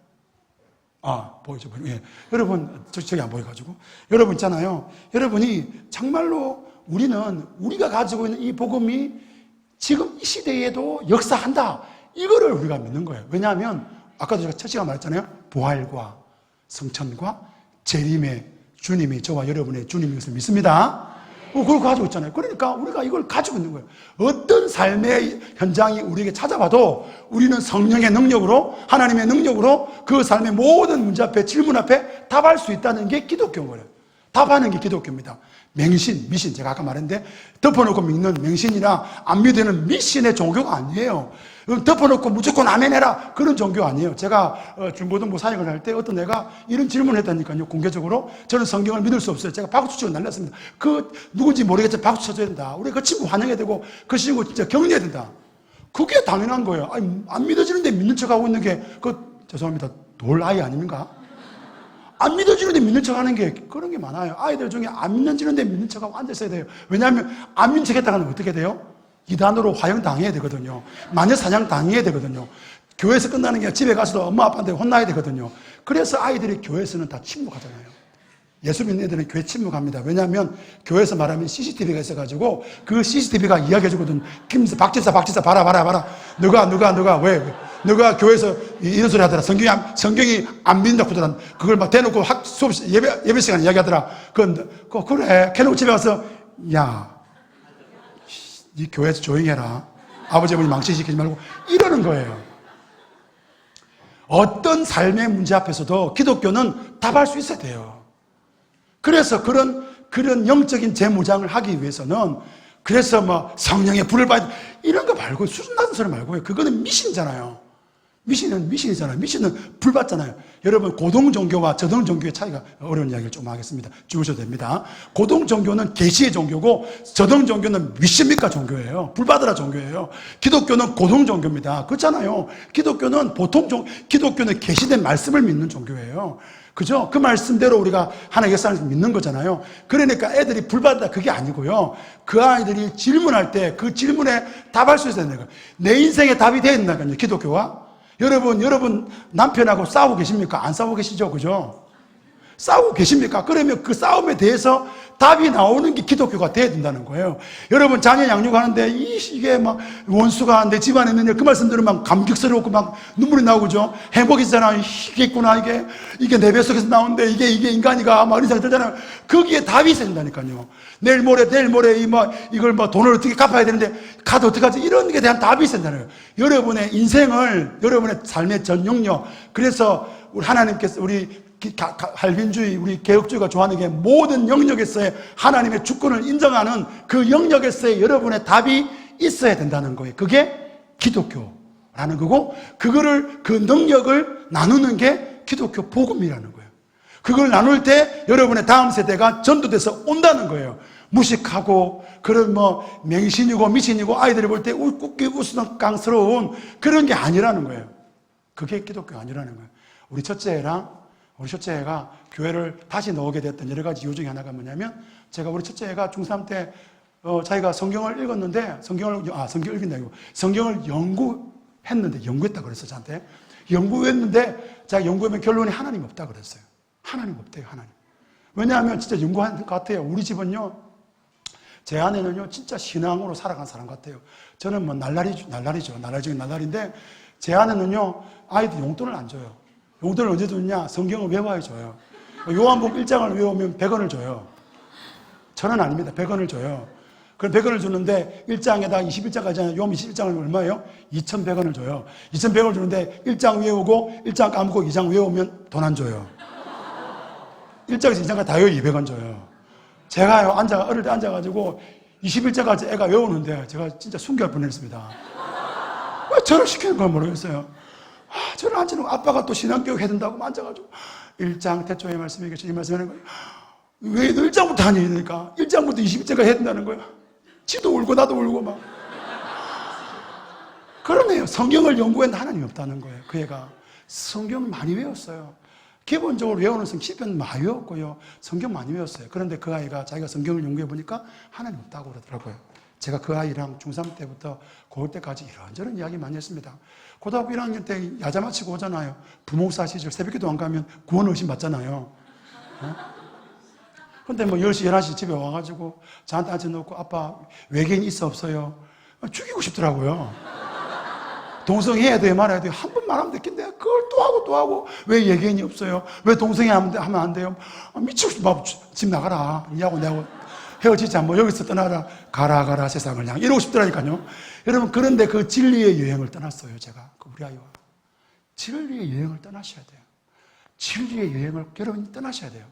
[SPEAKER 1] 보이죠. 예. 여러분, 저기 안 보여가지고. 여러분 있잖아요. 여러분이 정말로 우리가 가지고 있는 이 복음이 지금 이 시대에도 역사한다. 이거를 우리가 믿는 거예요. 왜냐하면, 아까도 제가 첫 시간 말했잖아요. 부활과 성천과 재림의 주님이 저와 여러분의 주님인 것을 믿습니다. 그걸 가지고 있잖아요. 그러니까 우리가 이걸 가지고 있는 거예요. 어떤 삶의 현장이 우리에게 찾아봐도 우리는 성령의 능력으로, 하나님의 능력으로 그 삶의 모든 문제 앞에, 질문 앞에 답할 수 있다는 게 기독교인 거예요. 답하는 게 기독교입니다. 맹신, 미신, 제가 아까 말했는데 덮어놓고 믿는 맹신이나 안 믿는 미신의 종교가 아니에요. 덮어놓고 무조건 아멘 해라, 그런 종교 아니에요. 제가 중고등부 사역을 할 때 어떤 애가 이런 질문을 했다니까요. 공개적으로 저는 성경을 믿을 수 없어요. 제가 박수 치고 날렸습니다. 누군지 모르겠지만 박수 쳐줘야 된다. 우리 그 친구 환영해야 되고 그 친구 진짜 격려해야 된다. 그게 당연한 거예요. 안 믿어지는데 믿는 척하고 있는 게 죄송합니다, 돌 아이 아닙니까? 안 믿어지는데 믿는 척 하는 게 그런 게 많아요. 아이들 중에 안 믿어지는데 믿는 척하고 앉아있어야 돼요. 왜냐하면 안 믿는 척 했다가 어떻게 돼요? 이단으로 화형당해야 되거든요. 마녀사냥 당해야 되거든요. 교회에서 끝나는 게 집에 가서도 엄마 아빠한테 혼나야 되거든요. 그래서 아이들이 교회에서는 다 침묵하잖아요. 예수 믿는 애들은 교회 침묵합니다. 왜냐하면 교회에서 말하면 CCTV가 있어가지고 그 CCTV가 이야기해주거든. 박집사 봐라. 누가 왜? 너가 교회에서 이런 소리 하더라. 성경이 안 믿는다고 하더라. 그걸 막 대놓고 수업 예배 시간 이야기하더라. 그래. 캐놓고 집에 가서 네 교회에서 조용히 해라. 아버지 어머니 망신시키지 말고 이러는 거예요. 어떤 삶의 문제 앞에서도 기독교는 답할 수 있어야 돼요. 그래서 그런 영적인 재무장을 하기 위해서는, 그래서 뭐 성령의 불을 받 이런 거 말고, 수준 낮은 소리 말고요. 그거는 미신이잖아요. 미신은 미신이잖아요. 미신은 불 받잖아요. 여러분, 고동 종교와 저동 종교의 차이가, 어려운 이야기를 좀 하겠습니다. 주무셔도 됩니다. 고동 종교는 계시의 종교고, 저동 종교는 미십니까 종교예요. 불 받으라 종교예요. 기독교는 고동 종교입니다. 그렇잖아요. 기독교는 기독교는 계시된 말씀을 믿는 종교예요. 그죠? 그 말씀대로 우리가 하나의 역사를 믿는 거잖아요. 그러니까 애들이 불 받다 그게 아니고요. 그 아이들이 질문할 때 그 질문에 답할 수 있어야 되는 거예요. 내 인생의 답이 되어야 된다니까요. 기독교가. 여러분 남편하고 싸우고 계십니까? 안 싸우고 계시죠? 그죠? 싸우고 계십니까? 그러면 그 싸움에 대해서 답이 나오는 게 기독교가 돼야 된다는 거예요. 여러분, 자녀 양육하는데 이게 막 원수가 내 집안에 있느냐 그 말씀 들으면 감격스럽고 막 눈물이 나오고, 그죠? 행복이잖아요. 이게 있구나. 이게 내 뱃속에서 나오는데 이게 인간이가 막 이런 생각이 들잖아요. 거기에 답이 있어야 된다니까요. 내일 모레 이걸 돈을 어떻게 갚아야 되는데 카드 어떻게 하지? 이런 게 대한 답이 있어야 된다는 거예요. 여러분의 인생을, 여러분의 삶의 전 영역. 그래서 우리 하나님께서 우리 할빈주의, 우리 개혁주의가 좋아하는 게 모든 영역에서의 하나님의 주권을 인정하는 그 영역에서의 여러분의 답이 있어야 된다는 거예요. 그게 기독교라는 거고, 그 능력을 나누는 게 기독교 복음이라는 거예요. 그걸 나눌 때 여러분의 다음 세대가 전도돼서 온다는 거예요. 무식하고, 그런 맹신이고 미신이고 아이들이 볼 때 웃기 우스꽝스러운 그런 게 아니라는 거예요. 그게 기독교가 아니라는 거예요. 우리 첫째가 교회를 다시 나오게 됐던 여러 가지 이유 중에 하나가 뭐냐면, 우리 첫째가 중3 때, 자기가 성경을 읽었는데, 성경을 읽는다고, 성경을 연구했다 그랬어요, 저한테. 연구했는데, 자기가 연구하면 결론이 하나님 없다 그랬어요. 하나님 없대요, 하나님. 왜냐하면 진짜 연구한 것 같아요. 우리 집은요, 제 아내는요, 진짜 신앙으로 살아간 사람 같아요. 저는 날라리죠. 날라리 중에 날라리인데, 제 아내는요, 아이들 용돈을 안 줘요. 용돈을 언제 주느냐? 성경을 외워야 줘요. 요한복음 1장을 외우면 100원을 줘요. 1000원 아닙니다. 100원을 줘요. 그럼 100원을 주는데 1장에다 21장까지 요한 21장을 얼마예요? 2100원을 줘요. 2100원을 주는데 1장 외우고 1장 까먹고 2장 외우면 돈 안 줘요. 1장에서 2장까지 다 외우면 200원 줘요. 제가요, 어릴 때 앉아가지고 21장까지 애가 외우는데 제가 진짜 순교할 뻔했습니다. 왜 저를 시키는 걸 모르겠어요. 저를 앉히는 아빠가 또 신앙교육 해야 된다고 앉아가지고 1장 태초의 말씀이 계시 이 말씀 하는 거예요. 왜 너 1장부터 하냐 이러니까 1장부터 20장까지 해야 된다는 거예요. 지도 울고 나도 울고 막. 그러네요. 성경을 연구했는데 하나님이 없다는 거예요. 그 애가 성경 많이 외웠어요. 기본적으로 외우는 시편 많이 외웠고요. 성경 많이 외웠어요. 그런데 그 아이가 자기가 성경을 연구해 보니까 하나님 없다고 그러더라고요. 제가 그 아이랑 중3 때부터 고1 때까지 이런저런 이야기 많이 했습니다. 고등학교 1학년 때 야자 마치고 오잖아요. 부목사 시절 새벽기도 안 가면 구원 의심 받잖아요. 근데 10시, 11시 집에 와가지고 저한테 앉혀놓고 아빠 외계인 있어 없어요? 죽이고 싶더라고요. 동성애해야 돼요? 말아야 돼요? 한 번 말하면 됐겠는데 그걸 또 하고 왜 외계인이 없어요? 왜 동성애 하면 안 돼요? 미치고 싶어. 집 나가라. 니하고 내하고 헤어지자. 여기서 떠나라. 가라 세상을 향해. 이러고 싶더라니까요. 여러분, 그런데 그 진리의 여행을 떠났어요, 제가. 우리 아이와. 진리의 여행을 떠나셔야 돼요. 진리의 여행을 여러분이 떠나셔야 돼요.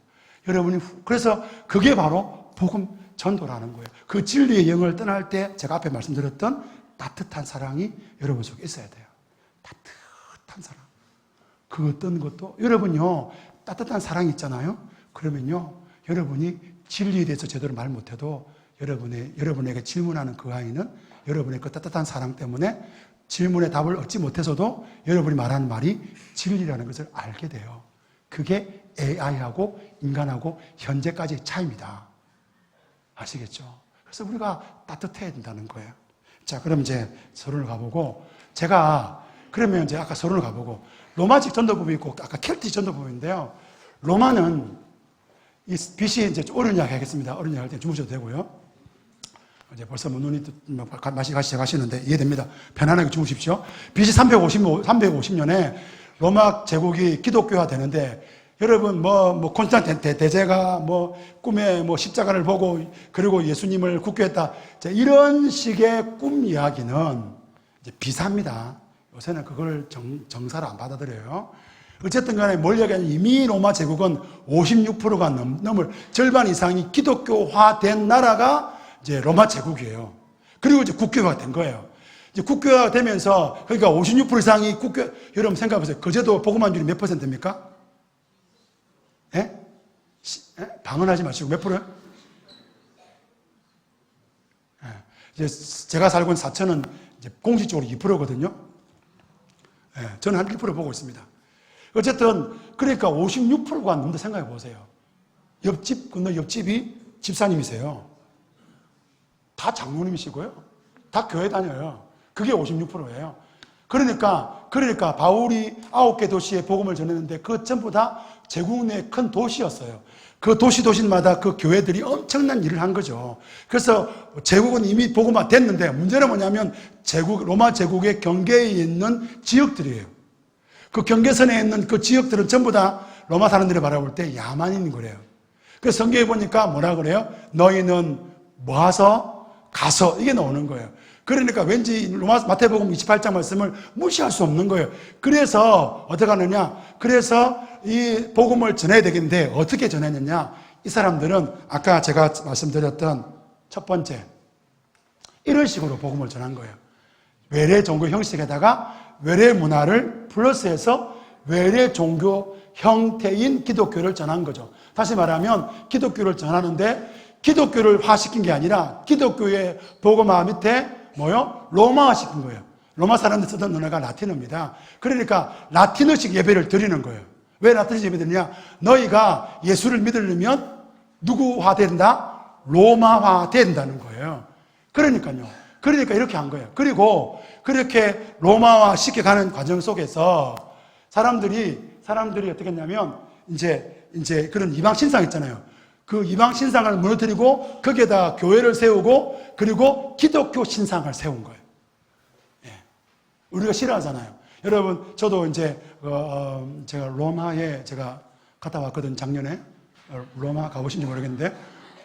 [SPEAKER 1] 여러분이, 그래서 그게 바로 복음 전도라는 거예요. 그 진리의 여행을 떠날 때 제가 앞에 말씀드렸던 따뜻한 사랑이 여러분 속에 있어야 돼요. 따뜻한 사랑. 그 어떤 것도, 여러분요, 따뜻한 사랑이 있잖아요. 그러면요, 여러분이 진리에 대해서 제대로 말 못해도 여러분에게 질문하는 그 아이는 여러분의 그 따뜻한 사랑 때문에 질문에 답을 얻지 못해서도 여러분이 말하는 말이 진리라는 것을 알게 돼요. 그게 AI하고 인간하고 현재까지의 차이입니다. 아시겠죠? 그래서 우리가 따뜻해야 된다는 거예요. 자, 그럼 이제 서론을 가보고, 그러면 이제 아까 서론을 가보고, 로마식 전도법이 있고, 아까 켈틱 전도법인데요. 로마는 이 BC 이제 어려운 이야기 하겠습니다. 어려운 이야기 할 때 주무셔도 되고요. 이제 벌써 눈이 맛이 가시 시작하시는데 이해됩니다. 편안하게 주무십시오. BC 350년에 로마 제국이 기독교화 되는데, 여러분, 콘스탄틴 대제가 꿈에 십자가를 보고, 그리고 예수님을 국교했다. 자, 이런 식의 꿈 이야기는 이제 비사입니다. 요새는 그걸 정사로 안 받아들여요. 어쨌든 간에 뭘 이야기하냐면 이미 로마 제국은 56%가 넘을 절반 이상이 기독교화된 나라가 이제 로마 제국이에요. 그리고 이제 국교화가 된 거예요. 이제 국교화 되면서, 그러니까 56% 이상이 국교, 여러분 생각해보세요. 거제도 복음환율이 몇 %입니까? 예? 방언하지 마시고 몇 프로요? 예. 이제 제가 살고 있는 사천은 이제 공식적으로 2%거든요. 예. 저는 한 1% 보고 있습니다. 어쨌든, 그러니까 56%가 넘는다 생각해 보세요. 옆집, 건너 옆집이 집사님이세요. 다 장로님이시고요. 다 교회 다녀요. 그게 56%예요. 그러니까 바울이 9개 도시에 복음을 전했는데 그 전부 다 제국 내 큰 도시였어요. 그 도시마다 그 교회들이 엄청난 일을 한 거죠. 그래서 제국은 이미 복음화 됐는데 문제는 뭐냐면 로마 제국의 경계에 있는 지역들이에요. 그 경계선에 있는 그 지역들은 전부 다 로마 사람들이 바라볼 때 야만인 거래요. 그래서 성경에 보니까 뭐라 그래요? 너희는 모아서 가서 이게 나오는 거예요. 그러니까 왠지 마태복음 28장 말씀을 무시할 수 없는 거예요. 그래서 어떻게 하느냐? 그래서 이 복음을 전해야 되겠는데 어떻게 전했느냐? 이 사람들은 아까 제가 말씀드렸던 첫 번째 이런 식으로 복음을 전한 거예요. 외래 종교 형식에다가 외래 문화를 플러스해서 외래 종교 형태인 기독교를 전한 거죠. 다시 말하면 기독교를 전하는데 기독교를 화시킨 게 아니라 기독교의 복음화 밑에 뭐요? 로마화 시킨 거예요. 로마 사람들 쓰던 언어가 라틴어입니다. 그러니까 라틴어식 예배를 드리는 거예요. 왜 라틴어식 예배 드리냐? 너희가 예수를 믿으려면 누구화 된다? 로마화 된다는 거예요. 그러니까 이렇게 한 거예요. 그리고 그렇게 로마화 시켜가는 과정 속에서 사람들이 어떻게 했냐면 이제 그런 이방 신상 있잖아요. 그 이방 신상을 무너뜨리고 거기에다 교회를 세우고 그리고 기독교 신상을 세운 거예요. 예. 우리가 싫어하잖아요. 여러분, 저도 이제 제가 로마에 제가 갔다 왔거든 작년에. 로마 가보신지 모르겠는데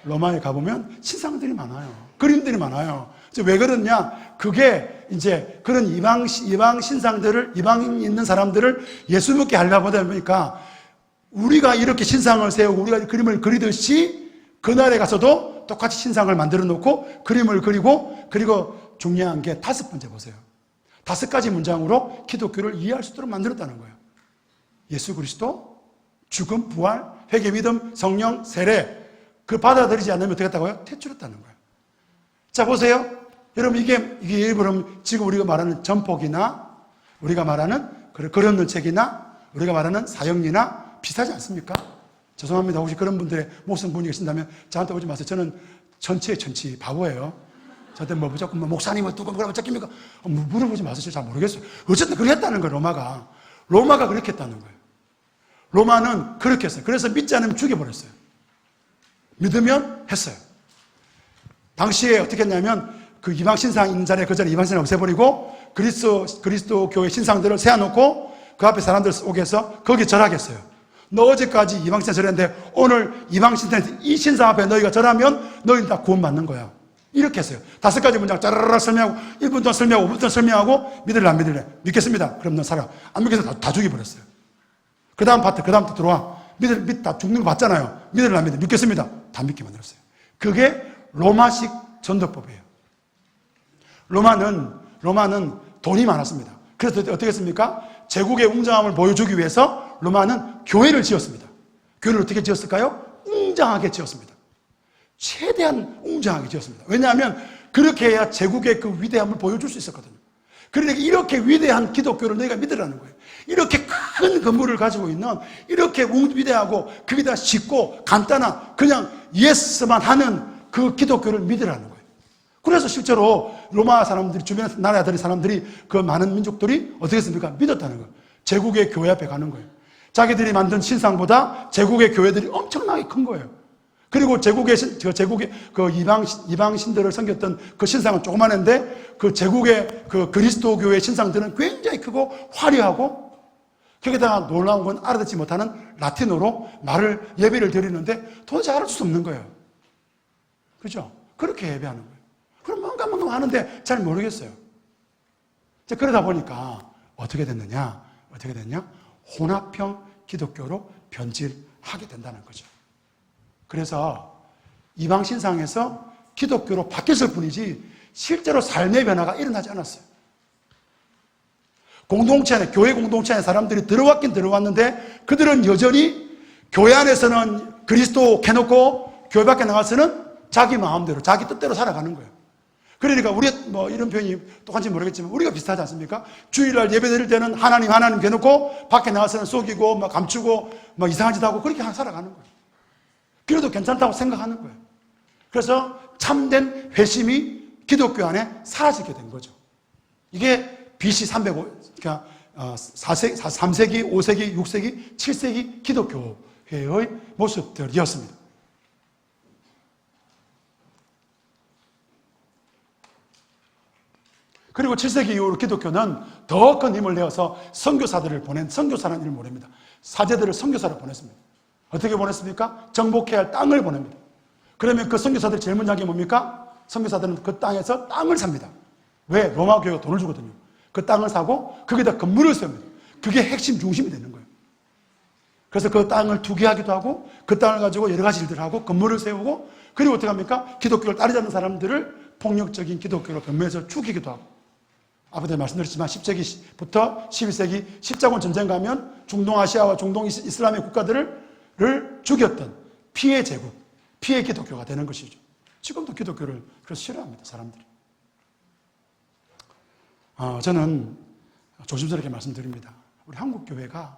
[SPEAKER 1] 로마에 가보면 신상들이 많아요. 그림들이 많아요. 왜 그러냐? 그게 이제 그런 이방 신상들을 이방인 있는 사람들을 예수 믿게 하려다 보니까 우리가 이렇게 신상을 세우고 우리가 그림을 그리듯이 그날에 가서도 똑같이 신상을 만들어 놓고 그림을 그리고 중요한 게 5번째 보세요. 5가지 문장으로 기독교를 이해할 수 있도록 만들었다는 거예요. 예수 그리스도, 죽음, 부활, 회개, 믿음, 성령, 세례. 그 받아들이지 않으면 어떻게 했다고요? 퇴출했다는 거예요. 자, 보세요. 여러분, 이게 일부러 지금 우리가 말하는 전폭이나 우리가 말하는 글 없는 책이나 우리가 말하는 사형리나 비슷하지 않습니까? 죄송합니다. 혹시 그런 분들의 목숨 분이 계신다면 저한테 오지 마세요. 저는 천치의 천치, 바보예요. 저한테 자꾸 목사님은 누가 뭐라고 짝깁니까? 물어보지 마세요. 잘 모르겠어요. 어쨌든 그렇게 했다는 거예요, 로마가 그렇게 했다는 거예요. 로마는 그렇게 했어요. 그래서 믿지 않으면 죽여버렸어요. 믿으면 했어요. 당시에 어떻게 했냐면 그 이방 신상 있는 자리에 그 자리에 이방 신상 없애버리고 그리스도 교회 신상들을 세워놓고 그 앞에 사람들 오게 해서 거기 절하게 했어요. 너 어제까지 이방 신상 절했는데 오늘 이방 신상 이 신상 앞에 너희가 절하면 너희는 다 구원받는 거야. 이렇게 했어요. 5가지 문장 짜라라락 설명하고 1분 동안 설명하고 5분 동안 설명하고 믿을래 안 믿을래? 믿겠습니다. 그럼 너 살아. 안 믿겠어 다 죽여버렸어요. 그 다음 파트 들어와. 다 죽는 거 봤잖아요. 믿을래 안 믿을래? 믿겠습니다. 다 믿게 만들었어요. 그게 로마식 전도법이에요. 로마는 돈이 많았습니다. 그래서 어떻게 했습니까? 제국의 웅장함을 보여주기 위해서 로마는 교회를 지었습니다. 교회를 어떻게 지었을까요? 웅장하게 지었습니다. 최대한 웅장하게 지었습니다. 왜냐하면 그렇게 해야 제국의 그 위대함을 보여줄 수 있었거든요. 그러니까 이렇게 위대한 기독교를 너희가 믿으라는 거예요. 이렇게 큰 건물을 가지고 있는 이렇게 위대하고 거기다 쉽고 간단한 그냥 예스만 하는 그 기독교를 믿으라는 거예요. 그래서 실제로 로마 사람들이 주변 나라들의 사람들이 그 많은 민족들이 어떻게 했습니까? 믿었다는 거예요. 제국의 교회 앞에 가는 거예요. 자기들이 만든 신상보다 제국의 교회들이 엄청나게 큰 거예요. 그리고 제국의 그 이방 신들을 섬겼던 그 신상은 조그만한데 그 제국의 그 그리스도 교회 신상들은 굉장히 크고 화려하고 거기다가 놀라운 건 알아듣지 못하는 라틴어로 예배를 드리는데 도대체 알아볼 수 없는 거예요. 그렇죠? 그렇게 예배하는 거예요. 그럼 뭔가 하는데 잘 모르겠어요. 그러다 보니까 어떻게 됐냐? 혼합형 기독교로 변질하게 된다는 거죠. 그래서 이방 신상에서 기독교로 바뀌었을 뿐이지 실제로 삶의 변화가 일어나지 않았어요. 공동체 안에, 교회 공동체 안에 사람들이 들어왔긴 들어왔는데 그들은 여전히 교회 안에서는 그리스도 캐놓고 교회 밖에 나가서는 자기 마음대로, 자기 뜻대로 살아가는 거예요. 그러니까 우리 뭐 이런 표현이 똑같이 모르겠지만 우리가 비슷하지 않습니까? 주일날 예배 드릴 때는 하나님 해놓고 밖에 나가서는 속이고 막 감추고 막 이상한 짓 하고 그렇게 살아가는 거예요. 그래도 괜찮다고 생각하는 거예요. 그래서 참된 회심이 기독교 안에 사라지게 된 거죠. 이게 BC 305, 그러니까 3세기, 5세기, 6세기, 7세기 기독교회의 모습들이었습니다. 그리고 7세기 이후로 기독교는 더 큰 힘을 내어서 선교사들을 보낸, 선교사라는 이름을 보냅니다. 사제들을 선교사로 보냈습니다. 어떻게 보냈습니까? 정복해야 할 땅을 보냅니다. 그러면 그 선교사들 제일 먼저 한 게 뭡니까? 선교사들은 그 땅에서 땅을 삽니다. 왜? 로마 교회가 돈을 주거든요. 그 땅을 사고 거기다 건물을 세웁니다. 그게 핵심 중심이 되는 거예요. 그래서 그 땅을 투기하기도 하고 그 땅을 가지고 여러 가지 일들을 하고 건물을 세우고 그리고 어떻게 합니까? 기독교를 따르지 않는 사람들을 폭력적인 기독교로 변모해서 죽이기도 하고 아버지 말씀드렸지만 10세기부터 11세기 십자군 전쟁 가면 중동아시아와 중동 이슬람의 국가들을 죽였던 피해 제국, 피해 기독교가 되는 것이죠. 지금도 기독교를 그래서 싫어합니다, 사람들이. 저는 조심스럽게 말씀드립니다. 우리 한국 교회가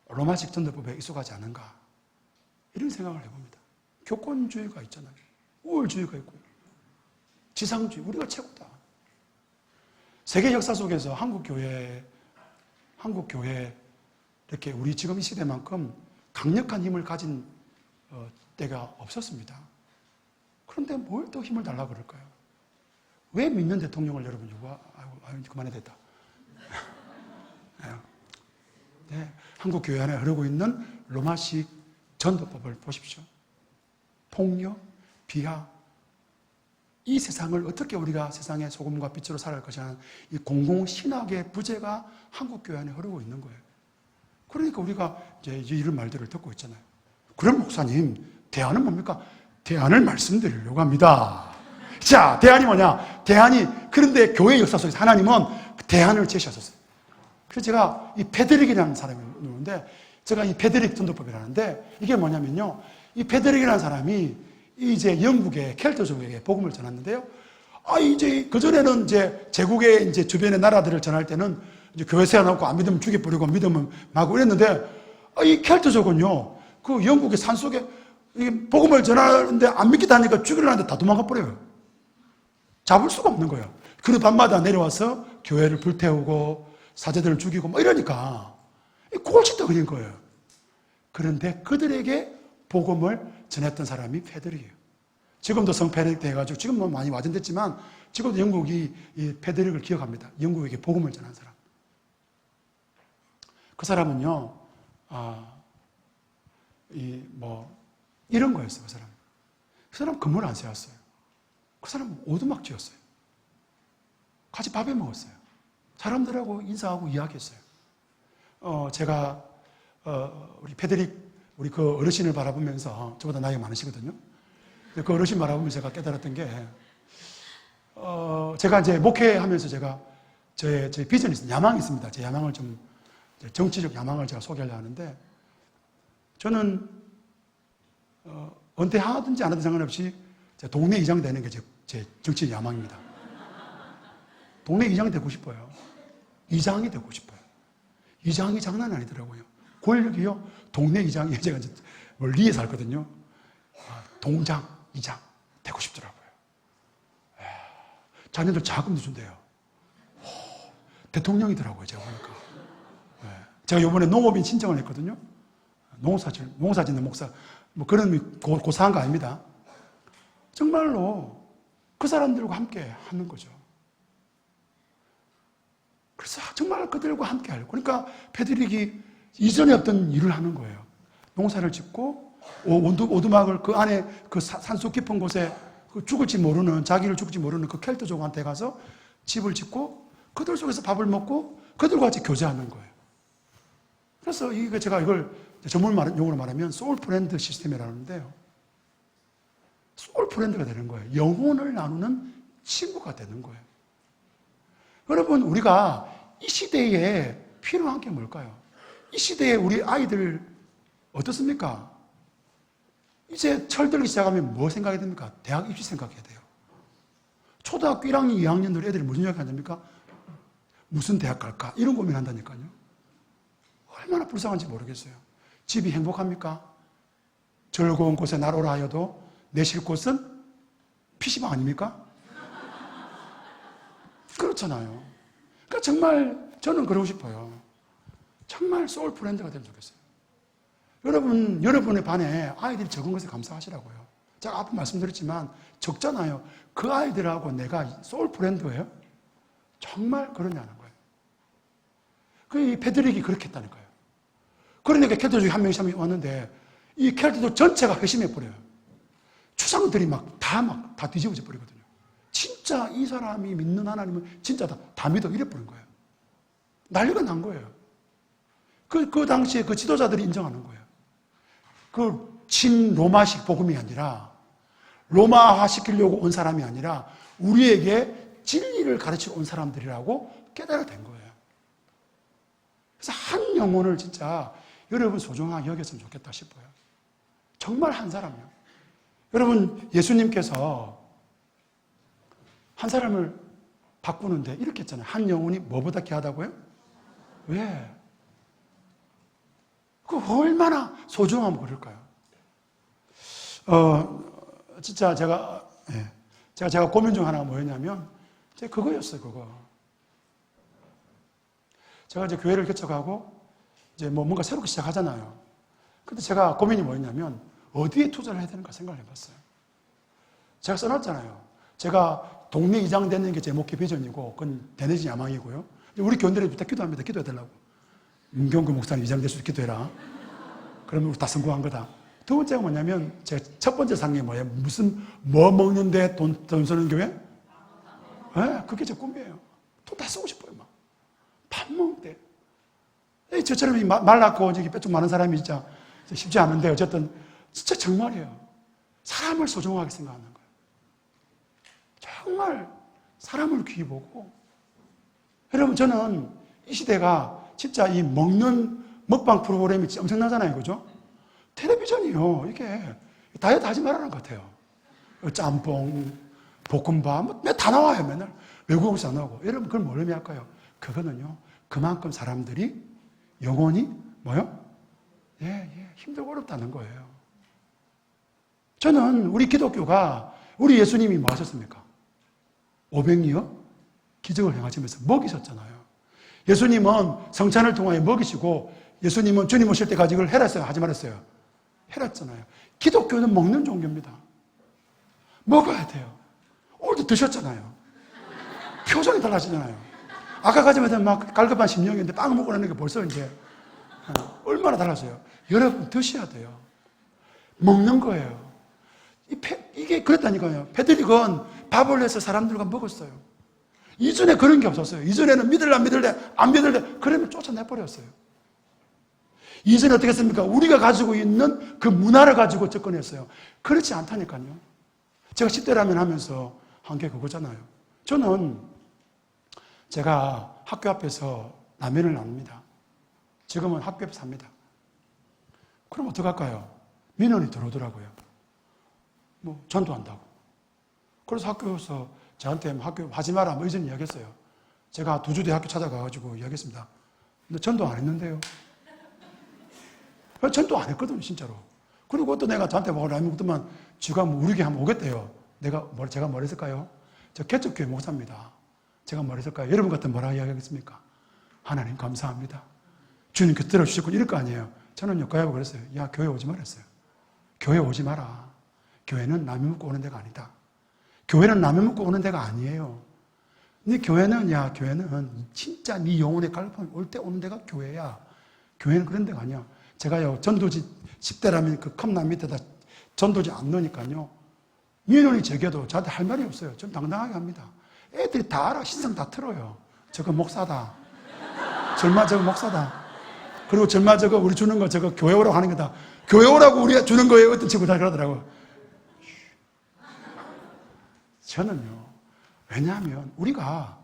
[SPEAKER 1] 로마식 전도법에 익숙하지 않은가 이런 생각을 해봅니다. 교권주의가 있잖아요. 우월주의가 있고요. 지상주의, 우리가 최고다. 세계 역사 속에서 한국 교회 이렇게 우리 지금 이 시대만큼 강력한 힘을 가진 때가 없었습니다. 그런데 뭘 또 힘을 달라고 그럴까요? 왜 믿는 대통령을 여러분 그만해 됐다. 네, 한국 교회 안에 흐르고 있는 로마식 전도법을 보십시오. 폭력, 비하, 이 세상을 어떻게 우리가 세상의 소금과 빛으로 살아갈 것이냐는 이 공공신학의 부재가 한국 교회 안에 흐르고 있는 거예요. 그러니까 우리가 이제 이런 말들을 듣고 있잖아요. 그럼 목사님, 대안은 뭡니까? 대안을 말씀드리려고 합니다. 자, 대안이 뭐냐? 그런데 교회 역사 속에서 하나님은 대안을 제시하셨어요. 그래서 제가 이 페드릭이라는 사람이 있는데, 제가 이 페드릭 전도법이라는데, 이게 뭐냐면요. 이 페드릭이라는 사람이 이제 영국의 켈트족에게 복음을 전했는데요. 이제 그전에는 이제 제국의 이제 주변의 나라들을 전할 때는 이제 교회 세워놓고 안 믿으면 죽여버리고 믿으면 막 그랬는데, 이 켈트족은요, 그 영국의 산속에 복음을 전하는데 안 믿겠다니까 죽이려는데 다 도망가 버려요. 잡을 수가 없는 거예요. 그런 밤마다 내려와서 교회를 불태우고 사제들을 죽이고 뭐 이러니까 골칫덩어리인 거예요. 그런데 그들에게 복음을 전했던 사람이 페드릭이에요. 지금도 성 페드릭 해가지고 지금은 많이 와전됐지만 지금도 영국이 이 페드릭을 기억합니다. 영국에게 복음을 전한 사람. 그 사람은요, 이런 거였어요. 그 사람 건물 안 세웠어요. 그 사람은 오두막지였어요. 같이 밥해 먹었어요. 사람들하고 인사하고 이야기했어요. 제가 우리 페드릭 우리 그 어르신을 바라보면서 저보다 나이가 많으시거든요. 그 어르신 바라보면서 제가 깨달았던 게 제가 이제 목회하면서 제가 제 비전이 있습니다. 야망이 있습니다. 제 야망을 좀 정치적 야망을 제가 소개하려고 하는데 저는 은퇴하든지 안 하든지 상관없이 동네 이장 되는 게 제 정치 야망입니다. 동네 이장이 되고 싶어요. 이장이 되고 싶어요. 이장이 장난 아니더라고요. 권력이요. 동네 이장이 제가 멀리에 살거든요. 동장, 이장 되고 싶더라고요. 자녀들 자금도 준대요. 대통령이더라고요. 제가 보니까. 제가 이번에 농업인 신청을 했거든요. 농사 짓는 목사. 뭐 그런 고사한 거 아닙니다. 정말로 그 사람들과 함께 하는 거죠. 그래서 정말 그들과 함께 하려고. 그러니까 페드릭이 이전에 없던 일을 하는 거예요. 농사를 짓고 오두막을 그 안에 그 산속 깊은 곳에 자기를 죽을지 모르는 그 켈트족한테 가서 집을 짓고 그들 속에서 밥을 먹고 그들과 같이 교제하는 거예요. 그래서 제가 이걸 전문 용어로 말하면 소울 프렌드 시스템이라는데요. 소울 프렌드가 되는 거예요. 영혼을 나누는 친구가 되는 거예요. 여러분, 우리가 이 시대에 필요한 게 뭘까요? 이 시대에 우리 아이들 어떻습니까? 이제 철들기 시작하면 뭐 생각이 듭니까? 대학 입시 생각해야 돼요. 초등학교 1학년, 2학년들 애들이 무슨 생각이 합니까? 무슨 대학 갈까? 이런 고민한다니까요. 얼마나 불쌍한지 모르겠어요. 집이 행복합니까? 즐거운 곳에 날오라 하여도 내실 곳은 PC방 아닙니까? 그렇잖아요. 그러니까 정말 저는 그러고 싶어요. 정말 소울 프렌드가 되면 좋겠어요. 여러분, 여러분의 반에 아이들이 적은 것에 감사하시라고요. 제가 앞에 말씀드렸지만 적잖아요. 그 아이들하고 내가 소울 프렌드예요? 정말 그러냐는 거예요. 그 패드릭이 그렇게 했다니까요. 그러니까 캐릭터 중에 한 명이 왔는데 이 캐릭터 전체가 회심해버려요. 추상들이 다 뒤집어져 버리거든요. 진짜 이 사람이 믿는 하나님은 진짜 다 믿어 이래버린 거예요. 난리가 난 거예요. 그 당시에 그 지도자들이 인정하는 거예요. 그 친로마식 복음이 아니라 로마화 시키려고 온 사람이 아니라 우리에게 진리를 가르치러 온 사람들이라고 깨달아 된 거예요. 그래서 한 영혼을 진짜 여러분 소중하게 여겼으면 좋겠다 싶어요. 정말 한 사람이요. 여러분, 예수님께서 한 사람을 바꾸는데 이렇게 했잖아요. 한 영혼이 뭐보다 귀하다고요? 왜? 그 얼마나 소중하면 그럴까요? 진짜 제가 고민 중 하나가 뭐였냐면, 그거였어요, 그거. 제가 이제 교회를 개척하고, 이제 뭔가 새롭게 시작하잖아요. 근데 제가 고민이 뭐였냐면, 어디에 투자를 해야 되는가 생각을 해봤어요. 제가 써놨잖아요. 제가 동네 이장 되는 게 제 목회 비전이고, 그건 대내진 야망이고요. 우리 교인들이 다 기도합니다. 기도해달라고. 문경구 목사님 이장 될 수 있게 기도해라. 그러면 우리 다 성공한 거다. 두 번째가 뭐냐면, 제 첫 번째 상이 뭐예요? 뭐 먹는데 돈 쓰는 교회? 네, 그게 제 꿈이에요. 돈 다 쓰고 싶어요, 막. 밥 먹을 때. 저처럼 말랐고, 뼈쪽 많은 사람이 진짜 쉽지 않은데, 어쨌든, 진짜 정말이에요. 사람을 소중하게 생각하는 거예요. 정말 사람을 귀히 보고. 여러분, 저는 이 시대가 진짜 이 먹는 먹방 프로그램이 엄청나잖아요, 그죠? 텔레비전이요. 이게 다이어트 하지 말라는 것 같아요. 짬뽕, 볶음밥, 다 나와요, 맨날. 외국에서 안 나오고. 여러분, 그걸 뭘 의미할까요? 그거는요, 그만큼 사람들이 영혼이 뭐요? 힘들고 어렵다는 거예요. 저는 우리 기독교가, 우리 예수님이 뭐 하셨습니까? 500리요? 기적을 행하시면서 먹이셨잖아요. 예수님은 성찬을 통하여 먹이시고, 예수님은 주님 오실 때까지 이걸 해랐어요? 하지 말았어요? 해랐잖아요. 기독교는 먹는 종교입니다. 먹어야 돼요. 오늘도 드셨잖아요. 표정이 달라지잖아요. 아까 가자마자 막 갈급한 심령인데 빵 먹고 나는 게 벌써 이제 얼마나 달라져요. 여러분 드셔야 돼요. 먹는 거예요. 이게 그랬다니까요. 패드릭은 밥을 내서 사람들과 먹었어요. 이전에 그런 게 없었어요. 이전에는 믿을래 안 믿을래 그러면 쫓아내버렸어요. 이전에 어떻게 했습니까? 우리가 가지고 있는 그 문화를 가지고 접근했어요. 그렇지 않다니까요. 제가 10대라면 하면서 한 게 그거잖아요. 저는 제가 학교 앞에서 라면을 나눕니다. 지금은 학교 앞에서 합니다. 그럼 어떡할까요? 민원이 들어오더라고요. 전도한다고. 그래서 학교에서 저한테 학교 하지 마라 뭐 이전 이야기했어요. 제가 2주 뒤에 학교 찾아가가지고 이야기했습니다. 근데 전도 안 했는데요. 전도 안 했거든요, 진짜로. 그리고 또 내가 저한테 라면 먹더만 쥐가 우리 교회 한번 오겠대요. 제가 뭘 했을까요? 저 개척교회 목사입니다. 제가 뭘 했을까요? 여러분 같은 뭐라 이야기하겠습니까? 하나님 감사합니다. 주님께서 들어주셨고 이럴 거 아니에요. 저는 욕하고 그랬어요. 야, 교회 오지 말았어요. 교회 오지 마라. 교회는 라면 먹고 오는 데가 아니다. 교회는 라면 먹고 오는 데가 아니에요. 근데 교회는 진짜 네 영혼의 갈팡이 올 때 오는 데가 교회야. 교회는 그런 데가 아니야. 제가요, 전도지 10대라면 그 컵라면 밑에다 전도지 안 넣으니까요. 민원이 적여도 저한테 할 말이 없어요. 좀 당당하게 합니다. 애들이 다 알아. 신상 다 틀어요. 저거 목사다. 절마 저거 목사다. 그리고 절마 저거 우리 주는 거 저거 교회 오라고 하는 거다. 교회 오라고 우리가 주는 거예요. 어떤 친구 다 그러더라고요. 저는요. 왜냐하면 우리가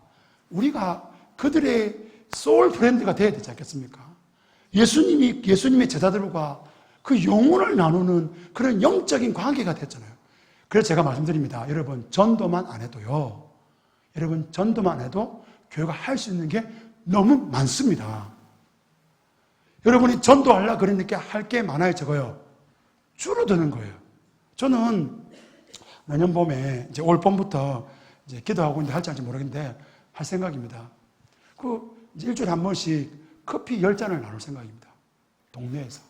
[SPEAKER 1] 그들의 소울 프렌드가 돼야 되지 않겠습니까? 예수님의 제자들과 그 영혼을 나누는 그런 영적인 관계가 됐잖아요. 그래서 제가 말씀드립니다. 여러분, 전도만 안 해도요. 여러분, 전도만 안 해도 교회가 할 수 있는 게 너무 많습니다. 여러분이 전도하려고 그러니까 할 게 많아요, 적어요? 줄어드는 거예요. 저는 내년 봄에, 이제 올 봄부터 이제 기도하고 있는데 할지 않을지 모르겠는데, 할 생각입니다. 이제 일주일에 한 번씩 커피 10잔을 나눌 생각입니다. 동네에서.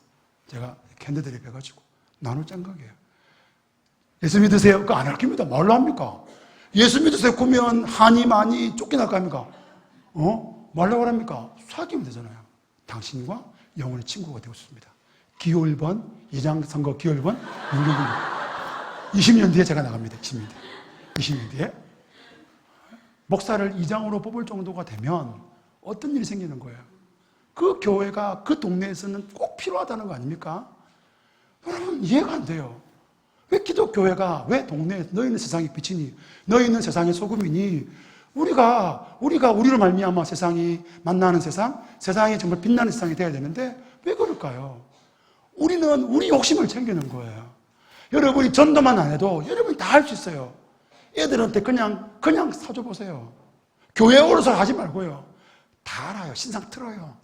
[SPEAKER 1] 제가 캔디드립 해가지고 나눌 생각이에요. 예수 믿으세요? 그거 안 할 겁니다. 뭘로 합니까? 예수 믿으세요? 그러면 한이 많이 쫓겨날까 합니까? 말라고 합니까? 사귀면 되잖아요. 당신과 영혼의 친구가 되고 싶습니다. 기호 1번, 이장 선거 기호 1번, 20년 뒤에 제가 나갑니다. 20년 뒤에. 목사를 이장으로 뽑을 정도가 되면 어떤 일이 생기는 거예요? 그 교회가 그 동네에서는 꼭 필요하다는 거 아닙니까? 여러분, 이해가 안 돼요. 왜 기독교회가, 왜 동네에, 너희는 세상의 빛이니, 너희는 세상의 소금이니, 우리가 우리로 말미암아 세상이 만나는 세상이 정말 빛나는 세상이 돼야 되는데 왜 그럴까요? 우리는 우리 욕심을 챙기는 거예요. 여러분이 전도만 안 해도 여러분이 다 할 수 있어요. 애들한테 그냥 사줘 보세요. 교회 오라서 하지 말고요. 다 알아요. 신상 틀어요.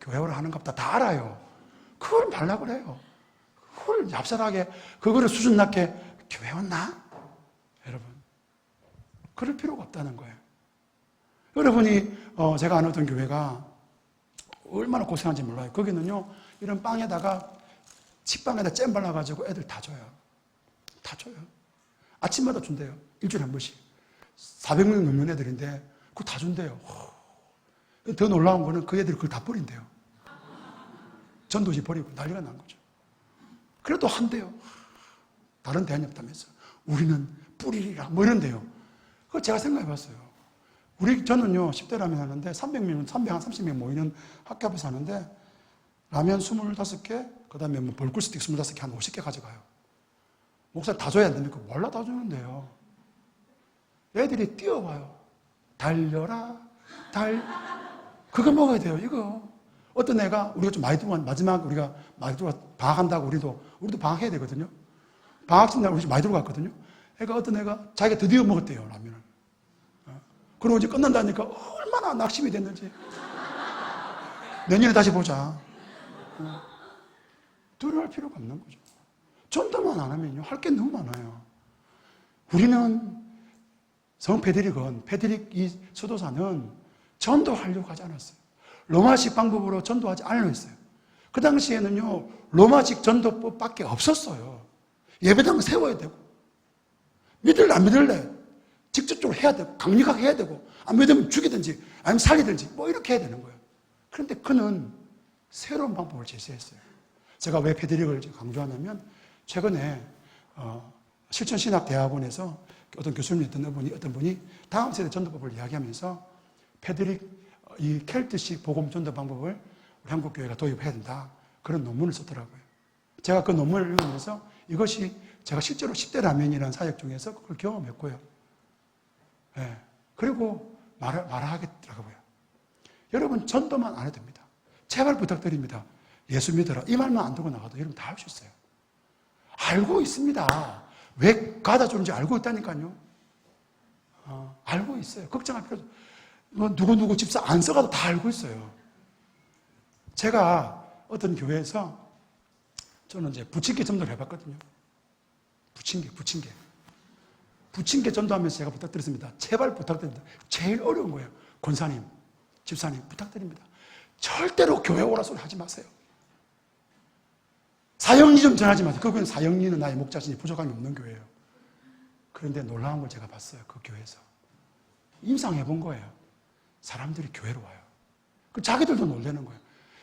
[SPEAKER 1] 교회 오라 하는 것보다 다 알아요. 그걸 말라 그래요. 그걸 얍삽하게, 그거를 수준 낮게 교회 왔나? 여러분, 그럴 필요가 없다는 거예요. 여러분이 제가 아는 어떤 교회가 얼마나 고생한지 몰라요. 거기는요, 이런 빵에다가 식빵에다 잼 발라가지고 애들 다 줘요. 다 줘요. 아침마다 준대요. 일주일에 한 번씩. 400명 넘는 애들인데 그거 다 준대요. 더 놀라운 거는 그 애들이 그걸 다 버린대요. 전도지 버리고 난리가 난 거죠. 그래도 한대요. 다른 대안이 없다면서. 우리는 뿌리리라 뭐 이런데요. 그걸 제가 생각해 봤어요. 저는요 10대 라면 하는데 330명 모이는 학교 앞에서 하는데 라면 25개, 그 다음에 뭐 벌꿀 스틱 25개, 한 50개 가져가요. 목사님 다 줘야 안 됩니까? 몰라 다 주는데요. 애들이 뛰어와요. 달려라, 그거 먹어야 돼요, 이거. 어떤 애가, 우리가 좀 많이 들어간, 마지막 우리가 많이 들어가, 방학한다고 우리도 방학해야 되거든요. 방학 날 우리 좀 많이 들어갔거든요. 어떤 애가 자기가 드디어 먹었대요, 라면을. 그리고 이제 끝난다니까 얼마나 낙심이 됐는지. 내년에 다시 보자. 두려워할 필요가 없는 거죠. 전도만 안 하면요, 할 게 너무 많아요. 우리는 성 페드릭 이 수도사는 전도하려고 하지 않았어요. 로마식 방법으로 전도하지 않으려고 했어요. 그 당시에는요, 로마식 전도법밖에 없었어요. 예배당 세워야 되고, 믿을래 안 믿을래 직접적으로 해야 되고, 강력하게 해야 되고, 안 믿으면 죽이든지 아니면 살리든지 뭐 이렇게 해야 되는 거예요. 그런데 그는 새로운 방법을 제시했어요. 제가 왜 페드릭을 강조하냐면, 최근에 실천신학대학원에서 어떤 교수님이었던 어떤 분이 다음 세대 전도법을 이야기하면서 페드릭 이 켈트식 복음 전도 방법을 우리 한국 교회가 도입해야 된다, 그런 논문을 썼더라고요. 제가 그 논문을 읽으면서 이것이 제가 실제로 10대 라면이라는 사역 중에서 그걸 경험했고요. 네. 그리고 말하겠더라고요. 여러분, 전도만 안 해도 됩니다. 제발 부탁드립니다. 예수 믿어라. 이 말만 안 두고 나가도 여러분 다 할 수 있어요. 알고 있습니다. 왜 가다 주는지 알고 있다니까요. 알고 있어요. 걱정할 필요 없어요. 누구 집사 안 써가도 다 알고 있어요. 제가 어떤 교회에서 저는 이제 부침개 전도를 해봤거든요. 부침개 전도하면서 제가 부탁드렸습니다. 제발 부탁드립니다. 제일 어려운 거예요. 권사님, 집사님 부탁드립니다. 절대로 교회 오라 소리 하지 마세요. 사형리 좀 전하지 마세요. 그건 사형리는 나의 목자신이 부족함이 없는 교회예요. 그런데 놀라운 걸 제가 봤어요. 그 교회에서. 임상해 본 거예요. 사람들이 교회로 와요. 자기들도 놀라는 거예요.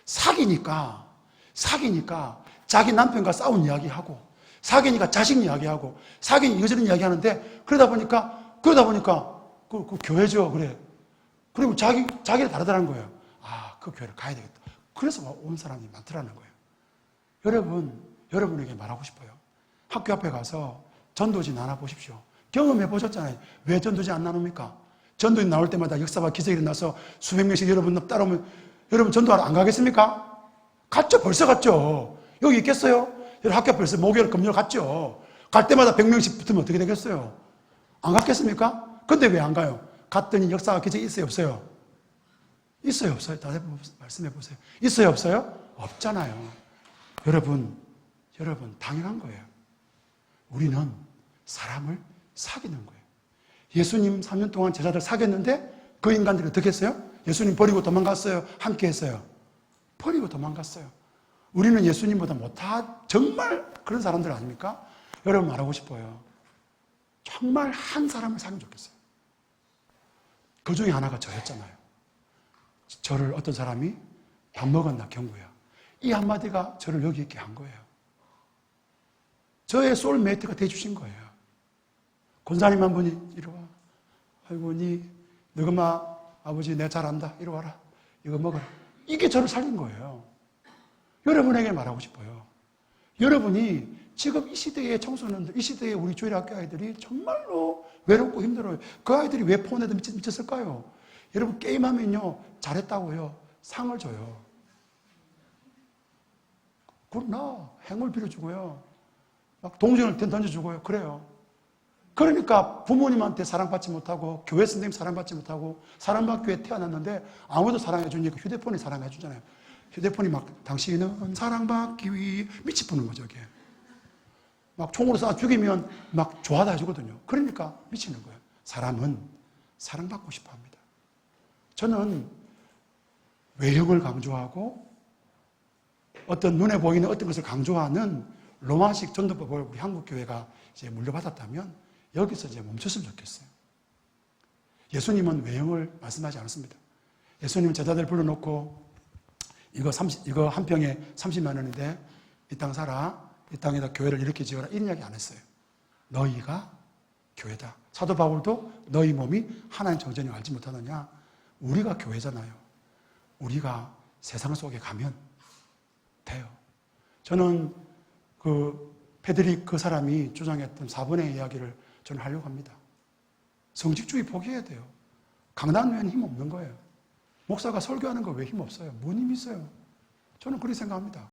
[SPEAKER 1] 사귀니까 자기 남편과 싸운 이야기하고, 사귀니까 자식 이야기하고, 사귀니 이거저런 이야기하는데, 그러다 보니까 그 교회죠, 그래. 그리고 자기를 다르다는 거예요. 그 교회를 가야 되겠다. 그래서 온 사람이 많더라는 거예요. 여러분에게 말하고 싶어요. 학교 앞에 가서 전도지 나눠 보십시오. 경험해 보셨잖아요. 왜 전도지 안 나눕니까? 전도인 나올 때마다 역사와 기적이 일어나서 수백 명씩 여러분 따라오면 여러분 전도하러 안 가겠습니까? 갔죠. 벌써 갔죠. 여기 있겠어요? 여러분 학교 벌써 목요일 금요일 갔죠. 갈 때마다 100명씩 붙으면 어떻게 되겠어요? 안 갔겠습니까? 근데 왜 안 가요? 갔더니 역사와 기적이 있어요, 없어요? 있어요, 없어요? 다시 말씀해 보세요. 있어요, 없어요? 없잖아요. 여러분 당연한 거예요. 우리는 사람을 사귀는 거예요. 예수님 3년 동안 제자들 사귀었는데 그 인간들이 어떻게 했어요? 예수님 버리고 도망갔어요? 함께 했어요? 버리고 도망갔어요. 우리는 예수님보다 못한 정말 그런 사람들 아닙니까? 여러분 말하고 싶어요. 정말 한 사람을 사귀면 좋겠어요. 그 중에 하나가 저였잖아요. 저를 어떤 사람이 밥 먹었나 경구야. 이 한마디가 저를 여기 있게 한 거예요. 저의 소울메이트가 돼주신 거예요. 권사님 한 분이 이리 와. 아이고 너가 마 아버지 내 잘한다. 이리 와라. 이거 먹어라. 이게 저를 살린 거예요. 여러분에게 말하고 싶어요. 여러분이 지금 이 시대의 청소년들, 이 시대의 우리 주일학교 아이들이 정말로 외롭고 힘들어요. 그 아이들이 왜 폰에도 미쳤을까요? 여러분 게임하면요 잘했다고요 상을 줘요. 그러나 행을 빌어주고요. 막 동전을 던져주고요. 그래요. 그러니까 부모님한테 사랑받지 못하고 교회 선생님 사랑받지 못하고 사랑받기 위해 태어났는데 아무도 사랑해 주니까 휴대폰이 사랑해 주잖아요. 휴대폰이 막 당신은 사랑받기 위해 미치부는 거죠. 이게. 막 총으로 쏴 죽이면 막 좋아다 해주거든요. 그러니까 미치는 거예요. 사람은 사랑받고 싶어 합니다. 저는 외형을 강조하고 어떤 눈에 보이는 어떤 것을 강조하는 로마식 전도법을 우리 한국교회가 이제 물려받았다면 여기서 이제 멈췄으면 좋겠어요. 예수님은 외형을 말씀하지 않았습니다. 예수님은 제자들 불러놓고 이거 한 평에 30만 원인데 이 땅 사라. 이 땅에다 교회를 이렇게 지어라. 이런 이야기 안 했어요. 너희가 교회다. 사도 바울도 너희 몸이 하나님 정전을 알지 못하느냐. 우리가 교회잖아요. 우리가 세상 속에 가면 돼요. 저는 페드릭 그 사람이 주장했던 4번의 이야기를 저는 하려고 합니다. 성직주의 포기해야 돼요. 강단 외에는 힘 없는 거예요. 목사가 설교하는 거 왜 힘 없어요? 뭔 힘이 있어요? 저는 그렇게 생각합니다.